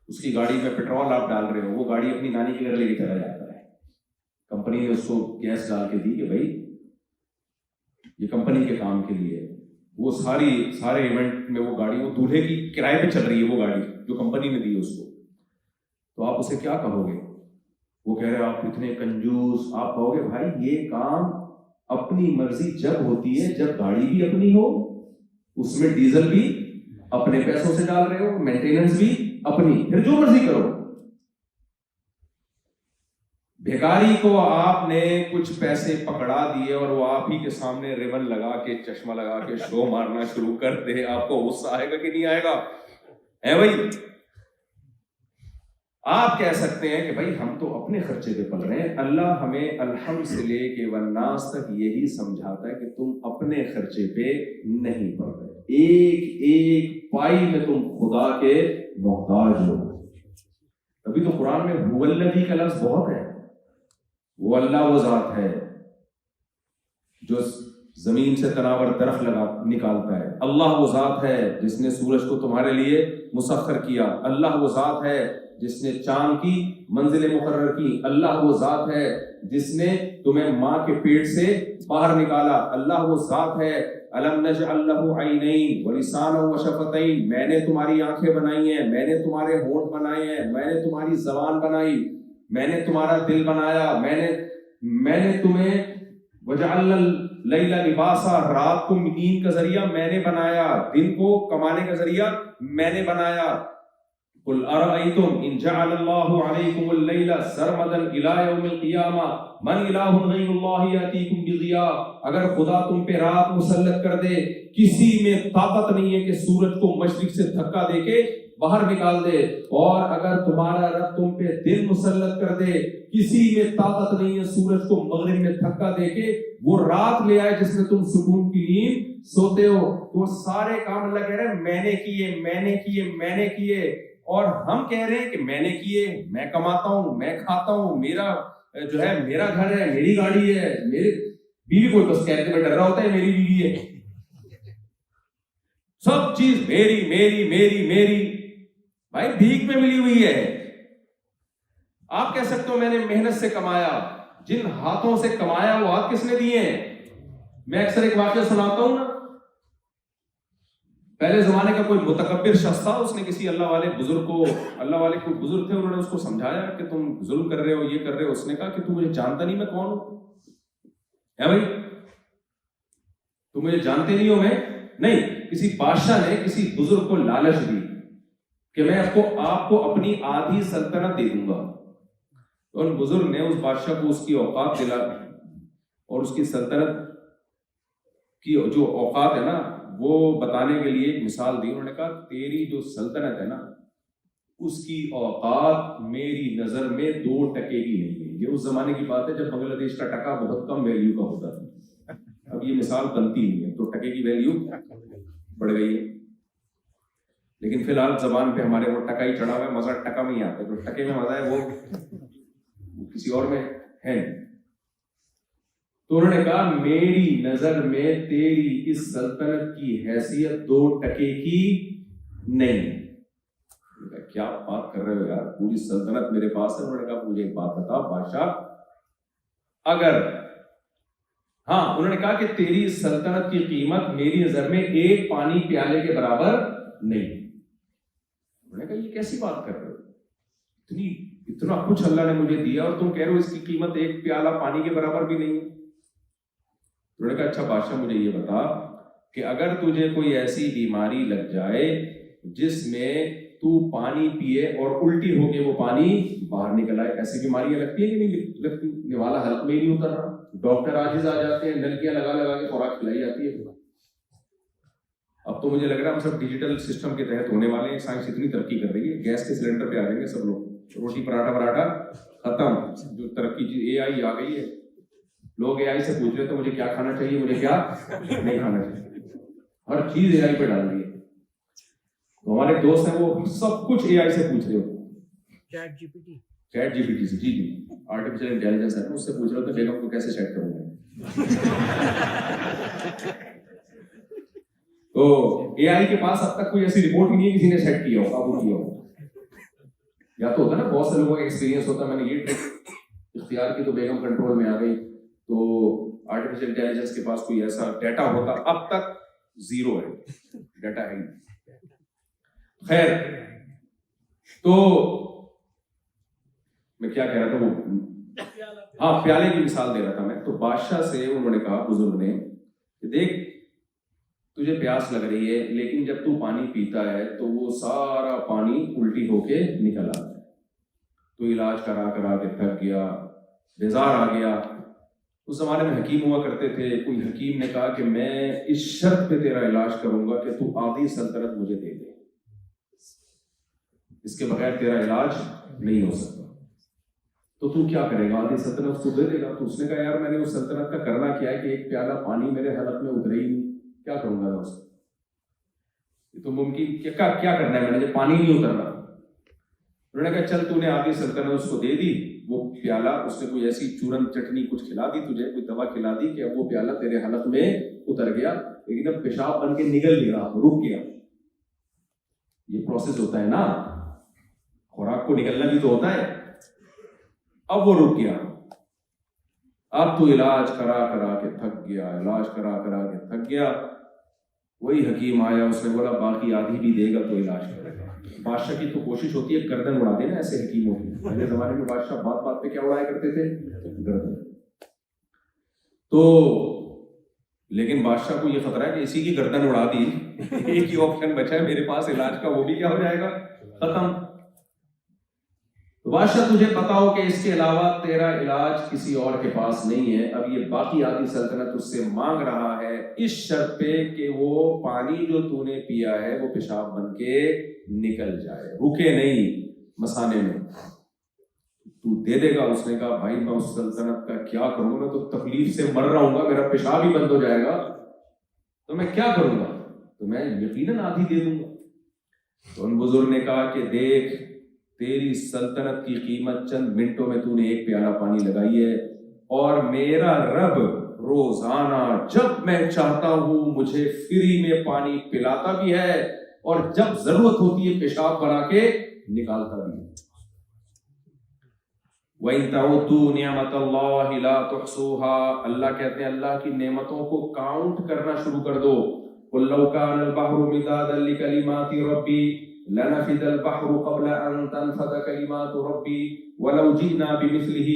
اس کی گاڑی میں پیٹرول آپ ڈال رہے ہو, وہ گاڑی اپنی نانی کے گھر لے کے چلا جاتا ہے. کمپنی نے اس کو گیس ڈال کے دی کہ بھائی یہ کمپنی کے کام کے لیے, وہ سارے ایونٹ میں وہ گاڑی, وہ دولہے کی کرائے پہ چل رہی ہے وہ گاڑی جو کمپنی نے دی اس کو. تو آپ اسے کیا کہو گے, وہ کہہ رہے آپ اتنے کنجوس. آپ کہو گے بھائی یہ کام اپنی مرضی جب ہوتی ہے جب گاڑی بھی اپنی ہو, اس میں ڈیزل بھی اپنے پیسوں سے ڈال رہے ہو, مینٹیننس بھی اپنی, پھر جو مرضی کرو. بھیکاری کو آپ نے کچھ پیسے پکڑا دیے اور وہ آپ ہی کے سامنے ریبن لگا کے چشمہ لگا کے شو مارنا شروع کر دے, آپ کو غصہ آئے گا کہ نہیں آئے گا؟ ہے بھائی, آپ کہہ سکتے ہیں کہ بھائی ہم تو اپنے خرچے پہ پل رہے ہیں. اللہ ہمیں الحمد سے لے کے والناس تک یہی سمجھاتا ہے کہ تم اپنے خرچے پہ نہیں پل رہے, ایک ایک پائی میں تم خدا کے محتاج ہو. ابھی تو قرآن میں هو الذی کا لفظ بہت ہے. وہ اللہ وہ ذات ہے جو زمین سے تناور درخت نکالتا ہے. اللہ وہ ذات ہے جس نے سورج کو تمہارے لیے مسخر کیا. اللہ وہ ذات ہے جس نے چاند کی منزل مقرر کی. اللہ وہ ذات ہے جس نے تمہیں ماں کے پیٹ سے باہر نکالا. اللہ وہ ذات ہے الم نجعل له عینین ولسانا وشفتین, میں نے تمہاری آنکھیں بنائی ہیں, میں نے تمہارے ہونٹ بنائے ہیں, میں نے تمہاری زبان بنائی, میں نے تمہارا دل بنایا, میں نے تمہیں وجعلنا اللیل لباسا, رات کو نیند کا ذریعہ میں نے بنایا, دن کو کمانے کا ذریعہ میں نے بنایا. قل ارأیتم ان جعل اللہ علیکم اللیل سرمدا الی یوم القیامہ من الہ غیر اللہ یاتیکم بضیاء, اگر خدا تم پہ رات مسلط کر دے, کسی میں طاقت نہیں ہے کہ سورج کو مشرق سے دھکا دے کے باہر نکال دے, اور اگر تمہارا رب تم پہ دن مسلط کر دے, کسی میں طاقت نہیں ہے سورج کو مغرب میں دھکا دے کے وہ رات لے آئے جس میں تم سکون کی نیند سوتے ہو. تو سارے کام اللہ کہہ رہے ہیں میں نے کیے, میں نے کیے, میں نے کیے. اور ہم کہہ رہے ہیں کہ میں نے کیے, میں کماتا ہوں, میں کھاتا ہوں, میرا جو ہے میرا گھر ہے, میری گاڑی ہے, میری بیوی, کوئی بس کہتے ہوئے ڈر رہا ہوتا ہے میری بیوی ہے, سب چیز میری میری میری میری. بھائی بھیک میں ملی ہوئی ہے. آپ کہہ سکتے ہو میں نے محنت سے کمایا, جن ہاتھوں سے کمایا وہ ہاتھ کس نے دیے ہیں؟ میں اکثر ایک واقعہ سناتا ہوں نا, پہلے زمانے کا کوئی متکبر شخص تھا, اس نے کسی اللہ والے بزرگ کو, اللہ والے کوئی بزرگ تھے, انہوں نے اس کو سمجھایا کہ تم ظلم کر رہے ہو, یہ کر رہے ہو. اس نے کہا کہ تم مجھے جانتا نہیں میں کون ہوں, ہے بھائی, تم مجھے جانتے نہیں ہو میں نہیں. کسی بادشاہ نے کسی بزرگ کو لالچ دی کہ میں آپ کو اپنی آدھی سلطنت دے دوں گا. تو ان بزرگ نے اس بادشاہ کو اس کی اوقات دلا اور اس کی سلطنت کی جو اوقات ہے نا وہ بتانے کے لیے ایک مثال دی. انہوں نے کہا تیری جو سلطنت ہے نا اس کی اوقات میری نظر میں 2 ٹکے کی نہیں ہے. یہ اس زمانے کی بات ہے جب بنگلہ دیش کا ٹکا بہت کم ویلیو کا ہوتا تھا. اب یہ مثال بنتی نہیں ہے تو ٹکے کی ویلیو بڑھ گئی ہے. لیکن فی الحال زبان پہ ہمارے وہ ٹکا ہی چڑھا ہوا ہے, مزہ ٹکا میں ہی آتا ہے, جو ٹکے میں مزہ ہے وہ کسی اور میں ہے نہیں. تو انہوں نے کہا میری نظر میں تیری اس سلطنت کی حیثیت 2 ٹکے کی نہیں. کیا بات کر رہے ہو یار, پوری سلطنت میرے پاس ہے. انہوں نے کہا مجھے ایک بات بتا بادشاہ, اگر ہاں انہوں نے کہا کہ تیری سلطنت کی قیمت میری نظر میں 1 پانی پیالے کے برابر نہیں. انہوں نے کہا یہ کیسی بات کر رہے ہو, اتنا کچھ اللہ نے مجھے دیا اور تم کہہ رہے ہو اس کی قیمت 1 پیالہ پانی کے برابر بھی نہیں. انہوں نے کہا اچھا بادشاہ مجھے یہ بتا کہ اگر تجھے کوئی ایسی بیماری لگ جائے جس میں تو پانی پیے اور الٹی ہو کے وہ پانی باہر نکل آئے, ایسی بیماریاں لگتی ہیں کہ نہیں لگتی؟ نوالا حلق میں ہی نہیں اتر رہا, ڈاکٹر عاجز آ جاتے ہیں, نلکیاں لگا کے خوراک کھلائی جاتی ہے. اب تو مجھے لگ رہا ہے ہم سب ڈیجیٹل سسٹم کے تحت ہونے والے ہیں. سائنس اتنی ترقی کر رہی ہے, گیس کے سلنڈر پہ آ جائیں گے سب لوگ, روٹی پراٹھا ختم. جو ترقی اے آئی آ گئی ہے, لوگ اے آئی سے پوچھ رہے تھے مجھے کیا کھانا چاہیے, مجھے کیا نہیں کھانا چاہیے, ہر چیز اے آئی پہ ڈال دی ہے. تو ہمارے دوست ہیں وہ سب کچھ اے آئی سے پوچھ رہے ہوتے ہیں, چیٹ جی پی ٹی سے. جی آرٹیفیشل انٹیلیجنس ہے, اس سے پوچھ رہے ہوتے ہیں بیگم کو کیسے سیٹ کروں گا. تو اے آئی کے پاس اب تک کوئی ایسی رپورٹ ہی نہیں ہے کسی نے سیٹ کیا ہو, قابو کیا ہو. یا تو ہوتا ہے نا بہت سے لوگوں کا ایکسپیرینس ہوتا ہے, میں نے یہ ٹرک اختیار کی تو بیگم کنٹرول میں آ گئی. تو آرٹیفیشل انٹیلیجنس کے پاس کوئی ایسا ڈیٹا ہوتا, اب تک 0 ہے, ڈیٹا ہے. خیر, تو میں کیا کہہ رہا تھا, وہ ہاں پیالے کی مثال دے رہا تھا میں. تو بادشاہ سے انہوں نے کہا, بزرگ نے, کہ دیکھ تجھے پیاس لگ رہی ہے لیکن جب تو پانی پیتا ہے تو وہ سارا پانی الٹی ہو کے نکل آتا ہے. تو علاج کرا کے تھک گیا, بیزار آ گیا. اس زمانے میں حکیم ہوا کرتے تھے. کوئی حکیم نے کہا کہ میں اس شرط پہ تیرا علاج کروں گا کہ تو آدھی سلطنت مجھے دے دے, اس کے بغیر تیرا علاج نہیں ہو سکتا. تو کیا کرے گا, آدھی سلطنت اس کو دے دے گا. تو اس نے کہا یار میں نے اس سلطنت کا کرنا کیا ہے کہ 1 پیالہ پانی میرے حلق میں اترے ہی نہیں, کیا کروں گا میں اس کو, یہ تو ممکن کیا کرنا ہے, میں نے جب پانی نہیں اترنا. انہوں نے کہا چل تو نے آدھی سلطنت اس کو دے دی, وہ پیالہ اس نے کوئی ایسی چورن چٹنی کچھ کھلا دی تجھے, کوئی دوا کھلا دی کہ اب وہ پیالہ تیرے حلق میں اتر گیا, لیکن اب پیشاب بن کے نکل نہیں رہا, رک گیا. یہ پروسیس ہوتا ہے نا, خوراک کو نکلنا بھی تو ہوتا ہے. اب وہ رک گیا. اب تو علاج کرا کے تھک گیا, وہی حکیم آیا, اس نے بولا باقی آدھی بھی دے گا تو علاج کرے گا. بادشاہ کی تو کوشش ہوتی ہے گردن اڑا دینا ایسے حکیموں کی. پہلے زمانے میں بادشاہ بات پہ کیا اڑایا کرتے تھے, گردن. تو لیکن بادشاہ کو یہ خطرہ ہے کہ اسی کی گردن اڑا دی, ایک ہی آپشن بچا ہے میرے پاس علاج کا, وہ بھی کیا ہو جائے گا, ختم. بادشاہ تجھے پتا ہو کہ اس کے علاوہ تیرا علاج کسی اور کے پاس نہیں ہے. اب یہ باقی آدھی سلطنت اس سے مانگ رہا ہے اس شرط پہ کہ وہ پانی جو تو نے پیا ہے وہ پیشاب بن کے نکل جائے, رکے نہیں مسانے میں. تو دے دے گا. اس نے کہا بھائی میں اس سلطنت کا کیا کروں گا, میں تو تکلیف سے مر رہا ہوں گا, میرا پیشاب ہی بند ہو جائے گا, تو میں کیا کروں گا, تو میں یقیناً آدھی دے دوں گا. تو ان بزرگ نے کہا کہ دیکھ تیری سلطنت کی قیمت چند منٹوں میں تو نے 1 پیالہ پانی لگائی ہے, اور میرا رب روزانہ جب میں چاہتا ہوں مجھے فری میں پانی پلاتا بھی ہے, اور جب ضرورت ہوتی ہے پیشاب بنا کے نکالتا بھی ہے. وَإِن تَعُدُّوا نِعْمَةَ اللَّهِ لَا تُحْصُوهَا, اللہ کہتے ہیں اللہ کی نعمتوں کو کاؤنٹ کرنا شروع کر دو. قُلْ لَوْ كَانَ الْبَحْرُ مِدَادًا لِكَلِمَاتِ رَبِّي لَنَفِدَ الْبَحْرُ قَبْلَ أَن تَنْفَدَ كَلِمَاتُ رَبِّي وَلَوْ جِئْنَا بِمِثْلِهِ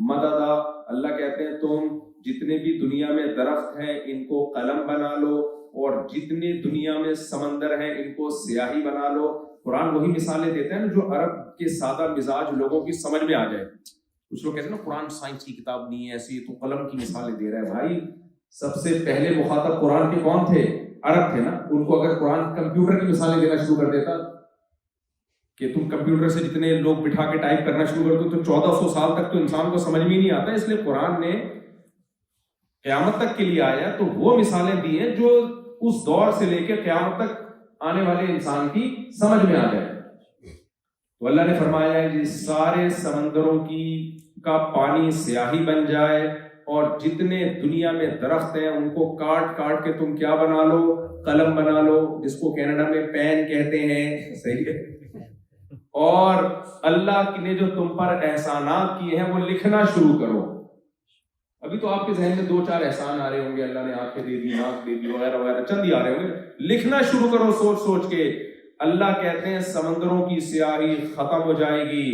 مَدَدًا. اللہ کہتے ہیں تم جتنے بھی دنیا میں درخت ہیں ان کو قلم بنا لو, اور جتنے دنیا میں سمندر ہیں ان کو سیاہی بنا لو. قرآن وہی مثالیں دیتا ہے نا جو عرب کے سادہ مزاج لوگوں کی سمجھ میں آ جائے. کچھ لوگ کہتے ہیں نا قرآن سائنس کی کتاب نہیں ہے ایسی, تو قلم کی مثالیں دے رہا ہے. بھائی سب سے پہلے مخاطب قرآن کے کون تھے, عرب تھے نا. ان کو اگر قرآن کمپیوٹر کی مثالیں دینا شروع کر دیتا کہ تم کمپیوٹر سے جتنے لوگ بٹھا کے ٹائپ کرنا شروع کر دو تو 1400 سال تک تو انسان کو سمجھ میں نہیں آتا. اس لیے قرآن نے قیامت تک کے لیے آیا تو وہ مثالیں دی ہیں جو اس دور سے لے کے قیامت تک آنے والے انسان کی سمجھ میں آ جائے. تو اللہ نے فرمایا ہے کہ سارے سمندروں کی کا پانی سیاہی بن جائے اور جتنے دنیا میں درخت ہیں ان کو کاٹ کاٹ کے تم کیا بنا لو؟ قلم بنا لو، جس کو کینیڈا میں پین کہتے ہیں، صحیح ہے؟ اور اللہ نے جو تم پر احسانات کیے ہیں وہ لکھنا شروع کرو. ابھی تو آپ کے ذہن میں 2-4 احسان آ رہے ہوں گے، اللہ نے آنکھیں دے دی، ناک دے دی، وغیرہ وغیرہ چند ہی آ رہے ہوں گے. لکھنا شروع کرو سوچ سوچ کے. اللہ کہتے ہیں سمندروں کی سیاہی ختم ہو جائے گی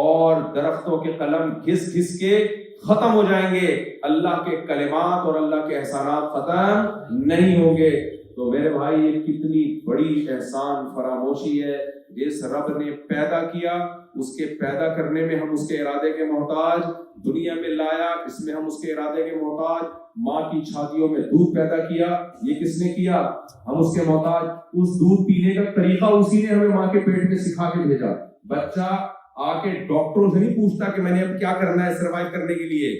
اور درختوں کے قلم گھس گھس کے ختم ہو جائیں گے. اللہ کے کلمات اور اللہ کے احسانات ختم نہیں ہوں گے. تو میرے بھائی یہ کتنی بڑی احسان فراموشی ہے. جس رب نے پیدا کیا اس کے پیدا کرنے میں ہم اس کے ارادے کے محتاج، دنیا میں لایا اس میں ہم اس کے ارادے کے محتاج، ماں کی چھاتیوں میں دودھ پیدا کیا یہ کس نے کیا؟ ہم اس کے محتاج. اس دودھ پینے کا طریقہ اسی نے ہمیں ماں کے پیٹ میں سکھا کے بھیجا. بچہ آ کے ڈاکٹروں سے نہیں پوچھتا کہ میں نے اب کیا کرنا ہے سروائیو کرنے کے لیے.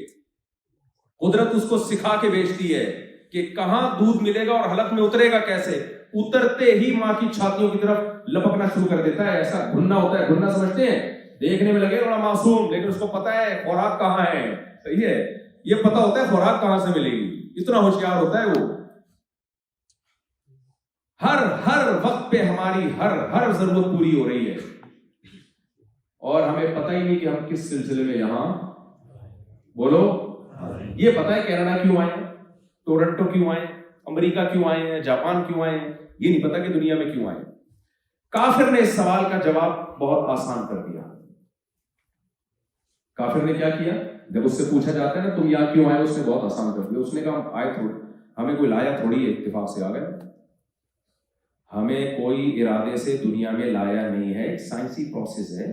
قدرت اس کو سکھا کے بھیجتی ہے کہ کہاں دودھ ملے گا اور حلق میں اترے گا کیسے. اترتے ہی ماں کی چھاتیوں کی طرف لپکنا شروع کر دیتا ہے. ایسا گھننا ہوتا ہے، گھننا سمجھتے ہیں؟ دیکھنے میں لگے بڑا معصوم، لیکن اس کو پتا ہے خوراک کہاں ہے. صحیح ہے، یہ پتا ہوتا ہے خوراک کہاں سے ملے گی. اتنا ہوشیار ہوتا ہے وہ. ہر وقت پہ ہماری ہر ضرورت پوری ہو رہی ہے اور ہمیں پتہ ہی نہیں کہ ہم کس سلسلے میں یہاں. بولو. یہ پتا ہے کینیڈا کیوں آئے ہیں، ٹورنٹو کیوں آئے ہیں، امریکہ کیوں آئے ہیں، جاپان کیوں آئے ہیں. یہ نہیں پتا کہ دنیا میں کیوں آئے ہیں. کافر نے اس سوال کا جواب بہت آسان کر دیا. کافر نے کیا کیا؟ جب اس سے پوچھا جاتا ہے نا تم یہاں کیوں آئے، اس نے بہت آسان کر دیا. اس نے کہا ہم آئے تھوڑی، ہمیں کوئی لایا تھوڑی ہے اتفاق سے آ گئے. ہمیں کوئی ارادے سے دنیا میں لایا نہیں ہے. ایک سائنسی پروسیس ہے،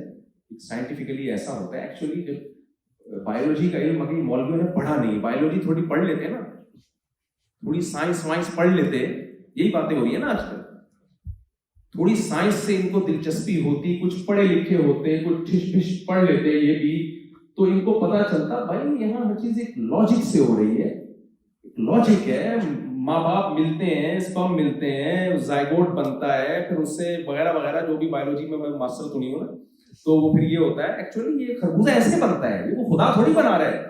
سائنٹیفکلی ایسا ہوتا ہے. ایکچولی جب بایولوجی کا علم ابھی مولویوں نے پڑھا نہیں، بایولوجی تھوڑی پڑھ لیتے ہیں نا، تھوڑی سائنس وائنس پڑھ لیتے، یہی باتیں ہو رہی ہیں نا آج کل. تھوڑی سائنس سے ان کو دلچسپی ہوتی، کچھ پڑھے لکھے ہوتے، کچھ ٹھش پھش پڑھ لیتے یہ بھی، تو ان کو پتا چلتا بھائی یہاں ہر چیز ایک لاجک سے ہو رہی ہے. لاجک ہے، ماں باپ ملتے ہیں، اسپرم ملتے ہیں، زائگوٹ بنتا ہے، پھر اس سے وغیرہ وغیرہ جو بھی بایولوجی میں ماسٹر تو نہیں ہوں نا، تو وہ پھر یہ ہوتا ہے. ایکچولی یہ خربوزہ ایسے بنتا ہے، یہ وہ خدا تھوڑی بنا رہا ہے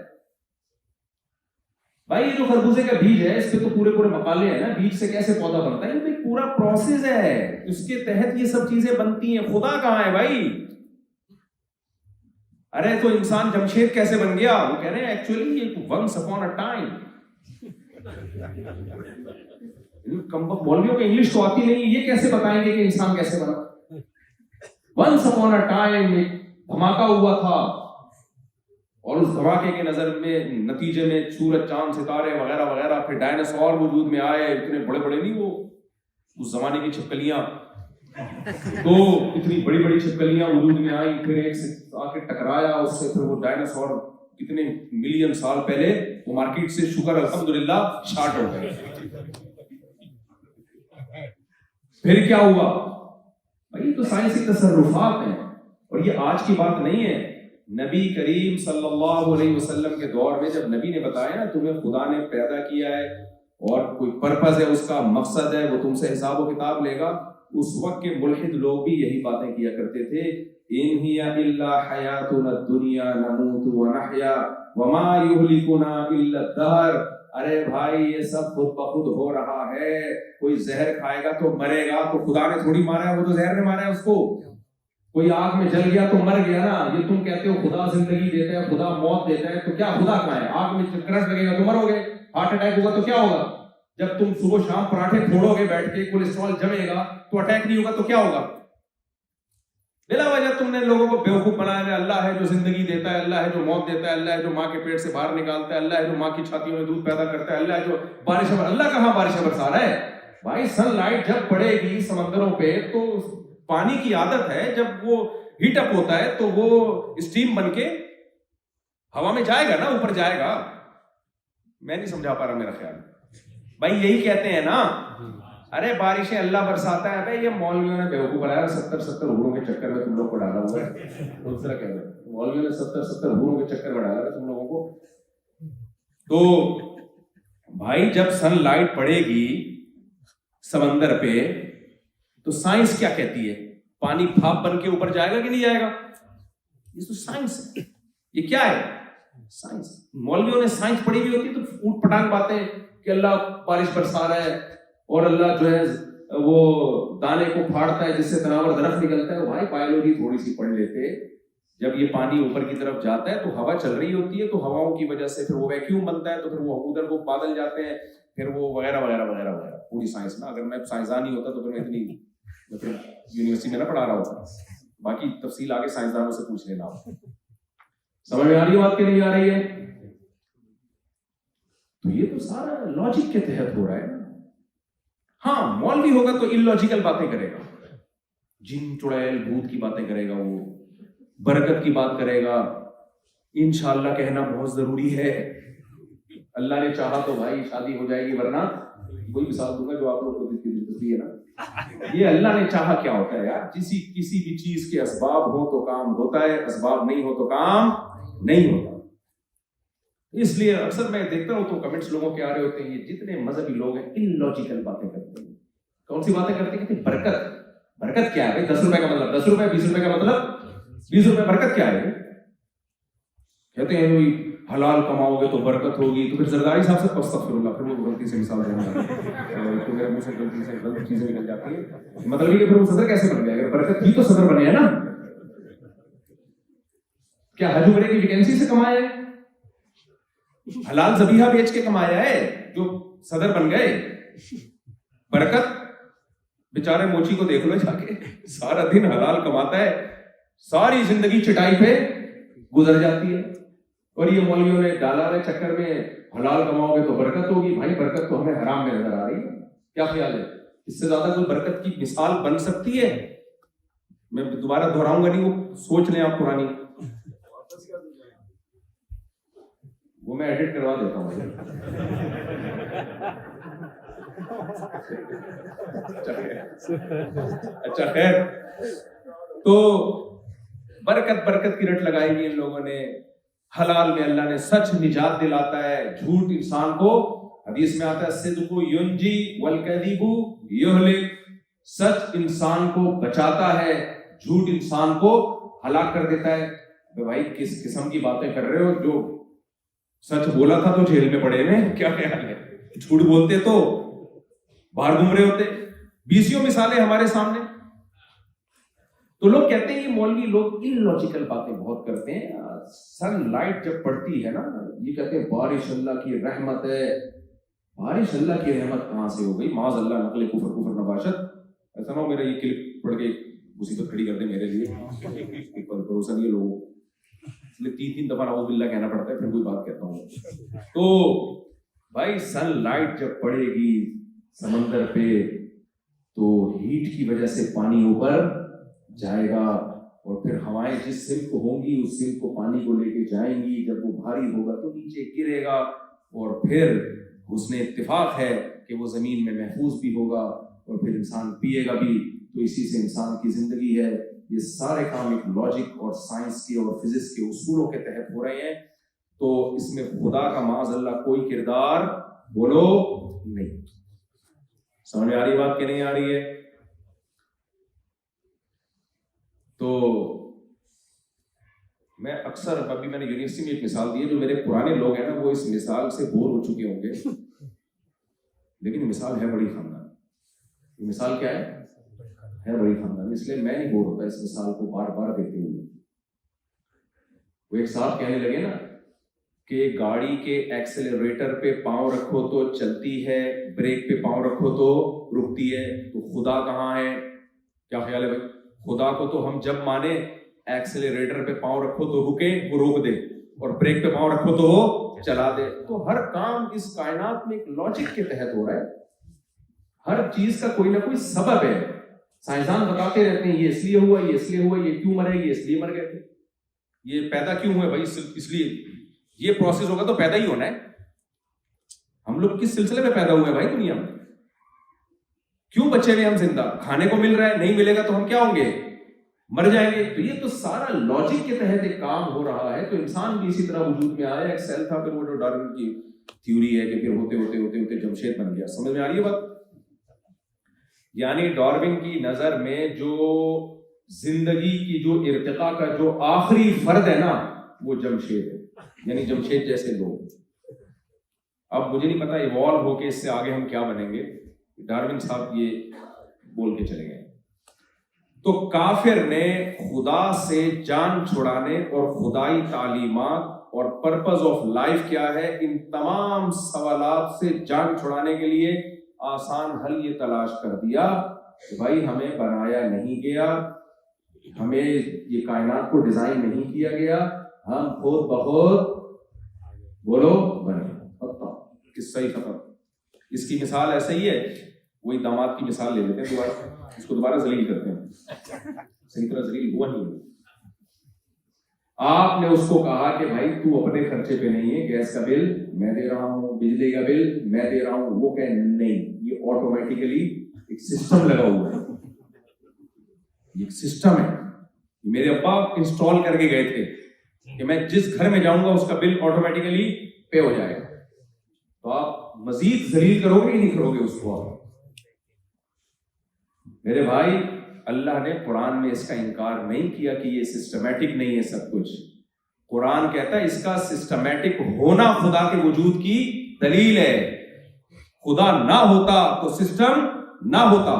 بھائی. یہ جو خربوزے کا بیج ہے اس پہ تو پورے مقالے ہیں نا، بیج سے کیسے پودا بنتا ہے، یہ تو ایک پورا پروسیس ہے، اس کے تحت یہ سب چیزیں بنتی ہیں. خدا کہاں ہے بھائی؟ ارے تو انسان جمشید کیسے بن گیا؟ وہ کہہ رہے ہیں ایکچولی یہ ونس اپون اے ٹائم. مولویوں کو انگلش تو آتی نہیں، یہ کیسے بتائیں گے کہ انسان کیسے بنا؟ ونس اپون اے ٹائم ایک دھماکہ ہوا تھا اور اس دھماکے کے نظر میں نتیجے میں سورج چاند ستارے وغیرہ وغیرہ، پھر ڈائناسور وجود میں آئے. اتنے بڑے بڑے نہیں، وہ اس زمانے کی چھپکلیاں، تو اتنی بڑی بڑی چھپکلیاں وجود میں آئی، پھر ایک سے آ کے ٹکرایا اس سے، پھر وہ ڈائناسور کتنے ملین سال پہلے وہ مارکیٹ سے شکر الحمدللہ شارٹ ہو گئے. پھر کیا ہوا بھائی؟ تو سائنسی تصرفات ہیں اور یہ آج کی بات نہیں ہے. نبی کریم صلی اللہ علیہ وسلم کے دور میں جب نبی نے بتایا نا تمہیں خدا نے پیدا کیا ہے اور کوئی پرپز ہے، اس کا مقصد ہے، وہ تم سے حساب و کتاب لے گا، اس وقت کے ملحد لوگ بھی یہی باتیں کیا کرتے تھے. ان ہی الا حیاتنا الدنیا نموت ونحیا وما یہلکنا الا الدہر. ارے بھائی یہ سب خود بخود ہو رہا ہے. کوئی زہر کھائے گا تو مرے گا، تو خدا نے تھوڑی مارا ہے، وہ تو زہر نے مارا ہے اس کو. کوئی آگ میں جل گیا تو مر گیا نا. یہ تم کہتے ہو خدا زندگی دیتا ہے، خدا موت دیتا ہے، تو کیا خدا کہاں ہے؟ آگ میں کرنٹ لگے گا تو مرو گے، ہارٹ اٹیک ہوگا تو کیا ہوگا؟ جب تم صبح شام پراٹھے پھوڑو گے بیٹھ کے، کولیسٹرول جمے گا تو اٹیک نہیں ہوگا تو کیا ہوگا؟ بلا وجہ تم نے لوگوں کو بیوقوف بنایا ہے. اللہ ہے جو زندگی دیتا ہے، اللہ ہے جو موت دیتا ہے، اللہ ہے جو ماں کے پیٹ سے باہر نکالتا ہے، اللہ ہے جو ماں کی چھاتیوں میں دودھ پیدا کرتا ہے، اللہ ہے جو بارش. اللہ کہاں بارش برسا رہا ہے بھائی؟ سن لائٹ جب پڑے گی سمندروں پہ تو پانی کی عادت ہے، جب وہ ہیٹ اپ ہوتا ہے تو وہ اسٹیم بن کے ہوا میں جائے گا نا، اوپر جائے گا. میں نہیں سمجھا پا رہا میرا خیال بھائی. یہی کہتے ہیں نا ارے بارشیں اللہ برساتا ہے. بھائی یہ مولویوں نے بیوقوف بنایا، 70 حوروں کے چکر میں تم لوگ کو ڈالا ہوا ہے. دوسرا کہہ رہے ہیں مولویوں نے 70 حوروں کے چکر میں ڈالا ہے تم لوگوں کو. تو بھائی جب سن لائٹ پڑے گی سمندر پہ تو سائنس کیا کہتی ہے؟ پانی بھاپ بن کے اوپر جائے گا کہ نہیں جائے گا؟ یہ تو سائنس ہے. یہ کیا ہے؟ سائنس. مولویوں نے سائنس پڑھی ہوئی ہوتی ہے تو اوٹ پٹانگ باتیں کہ اللہ بارش برسا رہا ہے اور اللہ جو ہے وہ دانے کو پھاڑتا ہے جس سے تناور درخت نکلتا ہے. بھائی بایولوجی تھوڑی سی پڑھ لیتے. جب یہ پانی اوپر کی طرف جاتا ہے تو ہوا چل رہی ہوتی ہے تو ہواؤں کی وجہ سے پھر وہ ویکیوم بنتا ہے تو پھر وہ ادھر کو بادل جاتے ہیں پھر وہ وغیرہ وغیرہ وغیرہ وغیرہ. پوری سائنس نا, اگر میں سائنسدان ہی ہوتا تو پھر میں اتنی یونیورسٹی میں نہ پڑھا رہا ہوتا. باقی تفصیل آگے سائنسدانوں سے پوچھ لینا. سمجھ میں آ رہی ہے بات کہ نہیں آ رہی ہے؟ تو یہ تو سارا لاجک کے تحت ہو رہا ہے. ہاں مولوی ہوگا تو ان لاجیکل باتیں کرے گا, جن چڑیل بھوت کی باتیں کرے گا, وہ برکت کی بات کرے گا. انشاءاللہ کہنا بہت ضروری ہے. اللہ نے چاہا تو بھائی شادی ہو جائے گی, ورنہ وہی مثال دوں گا جو آپ لوگ کو دلچسپی ہے نا. یہ اللہ نے چاہا کیا ہوتا ہے یار, کسی بھی چیز کے اسباب ہو تو کام ہوتا ہے, اسباب نہیں ہو تو کام نہیں ہوتا. اس لیے اکثر میں دیکھتا ہوں تو کمنٹس لوگوں کے آ رہے ہوتے ہیں, یہ جتنے مذہبی لوگ ہیں ان لاجیکل باتیں کرتے ہیں. کون سی باتیں کرتے ہیں؟ کہتے ہیں برکت کیا ہے؟ 10 روپے کا مطلب 10 روپے, 20 روپے کا مطلب 20 روپے. برکت کیا ہے؟ کہتے ہیں حلال کماؤ گے تو برکت ہوگی. تو پھر زرداری صاحب سے استغفر اللہ, پھر وہ غلطی سے مثال دینا تو میرے منہ سے غلطی سے غلط چیزیں نکل جاتی ہیں. مطلب یہ کہ پھر وہ صدر کیسے بن گیا؟ اگر برکت تھی تو صدر بنے ہے نا. کیا حج عمرے کی ویکینسی سے کمایا ہے؟ حلال ذبیحہ بیچ کے کمایا ہے جو صدر بن گئے؟ برکت بیچارے موچی کو دیکھ لو جا کے, سارا دن حلال کماتا ہے, ساری زندگی چٹائی پہ گزر جاتی ہے. اور یہ مولویوں نے ڈالا ہے چکر میں حلال کماؤ گے تو برکت ہوگی. بھائی برکت تو ہمیں حرام میں نظر آ رہی ہے. کیا خیال ہے, اس سے زیادہ کوئی برکت کی مثال بن سکتی ہے؟ میں دوبارہ دہراؤں گا نہیں, وہ سوچ لیں آپ پرانی. وہ میں ایڈٹ کروا دیتا ہوں. اچھا خیر, تو برکت کی رٹ لگائی گئی ان لوگوں نے. حلال میں اللہ نے سچ نجات دلاتا ہے, جھوٹ انسان کو, حدیث میں آتا ہے صدق ینجی والکذب یہلک. سچ انسان کو بچاتا ہے, جھوٹ انسان کو ہلاک کر دیتا ہے. بھائی کس قسم کی باتیں کر رہے ہو؟ جو سچ بولا تھا تو جیل میں پڑے ہوئے, کیا خیال ہے؟ جھوٹ بولتے تو باہر گھوم رہے ہوتے. 20 مثالیں ہمارے سامنے. تو لوگ کہتے ہیں یہ مولوی لوگ ان لاجیکل باتیں بہت کرتے ہیں. سن لائٹ جب پڑتی ہے نا, یہ کہتے ہیں بارش اللہ کی رحمت ہے. بارش اللہ کی رحمت کہاں سے ہو گئی؟ معاذ اللہ نقل کفر نباشت. ایسا نہ ہو میرا یہ کلپ پڑھ کے مصیبت کھڑی کر دے میرے لیے. بھروسہ نہیں ہے لوگوں کو, اس لیے 3 دفعہ نعوذ باللہ کہنا پڑتا ہے, پھر کوئی بات کہتا ہوں. تو بھائی سن لائٹ جب پڑے گی سمندر پہ تو ہیٹ کی وجہ سے پانی اوپر جائے گا, اور پھر ہوائیں جس سمت کو ہوں گی اس سمت کو پانی کو لے کے جائیں گی. جب وہ بھاری ہوگا تو نیچے گرے گا, اور پھر حسن اتفاق ہے کہ وہ زمین میں محفوظ بھی ہوگا, اور پھر انسان پیے گا بھی. تو اسی سے انسان کی زندگی ہے. یہ سارے کام ایک لاجک اور سائنس کے اور فزکس کے اصولوں کے تحت ہو رہے ہیں. تو اس میں خدا کا معاذ اللہ کوئی کردار بولو نہیں. سمجھ میں آ رہی بات کہ نہیں آ رہی ہے؟ تو میں اکثر, ابھی میں نے یونیورسٹی میں ایک مثال دی ہے, جو میرے پرانے لوگ ہیں نا وہ اس مثال سے بور ہو چکے ہوں گے, لیکن مثال ہے بڑی خاندان. یہ مثال کیا ہے بڑی خاندان. اس لیے میں نہیں بور ہوتا اس مثال کو بار بار دیکھتے ہوئے. وہ ایک صاحب کہنے لگے نا کہ گاڑی کے ایکسلریٹر پہ پاؤں رکھو تو چلتی ہے, بریک پہ پاؤں رکھو تو رکتی ہے. تو خدا کہاں ہے؟ کیا خیال ہے بھائی؟ خدا کو تو ہم جب مانے ایکسلریٹر پہ پاؤں رکھو تو رکے, وہ روک دے, اور بریک پہ پاؤں رکھو تو وہ چلا دے. تو ہر کام اس کائنات میں ایک لاجک کے تحت ہو رہا ہے. ہر چیز کا کوئی نہ کوئی سبب ہے. سائنسدان بتاتے رہتے ہیں یہ اس لیے ہوا, یہ اس لیے ہوا, یہ کیوں مرے, یہ اس لیے مر گئے تھے, یہ پیدا کیوں ہوئے بھائی اس لیے, یہ پروسیس ہوگا تو پیدا ہی ہونا ہے. ہم لوگ کس سلسلے میں پیدا ہوئے بھائی دنیا میں؟ کیوں بچے ہوئے ہم زندہ؟ کھانے کو مل رہا ہے, نہیں ملے گا تو ہم کیا ہوں گے؟ مر جائیں گے. تو یہ تو سارا لاجک کے تحت ایک کام ہو رہا ہے. تو انسان بھی اسی طرح وجود میں آیا. ایک سیل تھا, پھر وہ جو ڈارون کی تھیوری ہے کہ پھر ہوتے ہوتے ہوتے ہوتے جمشید بن گیا. سمجھ میں آ رہی ہے بات؟ یعنی ڈارون کی نظر میں جو زندگی کی جو ارتقاء کا جو آخری فرد ہے نا وہ جمشید ہے. یعنی جمشید جیسے لوگ. اب مجھے نہیں پتا ایوالو ہو کے اس سے آگے ہم کیا بنیں گے. ڈارون صاحب یہ بول کے چلے گئے. تو کافر نے خدا سے جان چھڑانے اور خدائی تعلیمات اور پرپز آف لائف کیا ہے، ان تمام سوالات سے جان چھڑانے کے لیے آسان حل یہ تلاش کر دیا کہ بھائی ہمیں بنایا نہیں گیا، ہمیں یہ کائنات کو ڈیزائن نہیں کیا گیا، ہم خود بخود بولو بنے. قصہ ہی ختم. اس کی مثال ایسے ہی ہے، وہی داماد کی مثال لے لیتے ہیں دوبارہ، اس کو دوبارہ ذلیل کرتے ہیں. صحیح طرح ذلیل ہوا نہیں. آپ نے اس کو کہا کہ بھائی تو اپنے خرچے پہ نہیں ہے، گیس کا بل میں دے رہا ہوں، بجلی کا بل میں دے رہا ہوں. وہ کہے نہیں، یہ آٹومیٹیکلی ایک سسٹم لگا ہوا ہے، یہ ایک سسٹم ہے. میرے ابا انسٹال کر کے گئے تھے کہ میں جس گھر میں جاؤں گا اس کا بل آٹومیٹیکلی پے ہو جائے گا. تو آپ مزید ذلیل کرو گے کہ نہیں کرو گے اس کو؟ میرے بھائی اللہ نے قرآن میں اس کا انکار نہیں کیا کہ یہ سسٹمیٹک نہیں ہے سب کچھ. قرآن کہتا ہے اس کا سسٹمیٹک ہونا خدا کے وجود کی دلیل ہے. خدا نہ ہوتا تو سسٹم نہ ہوتا.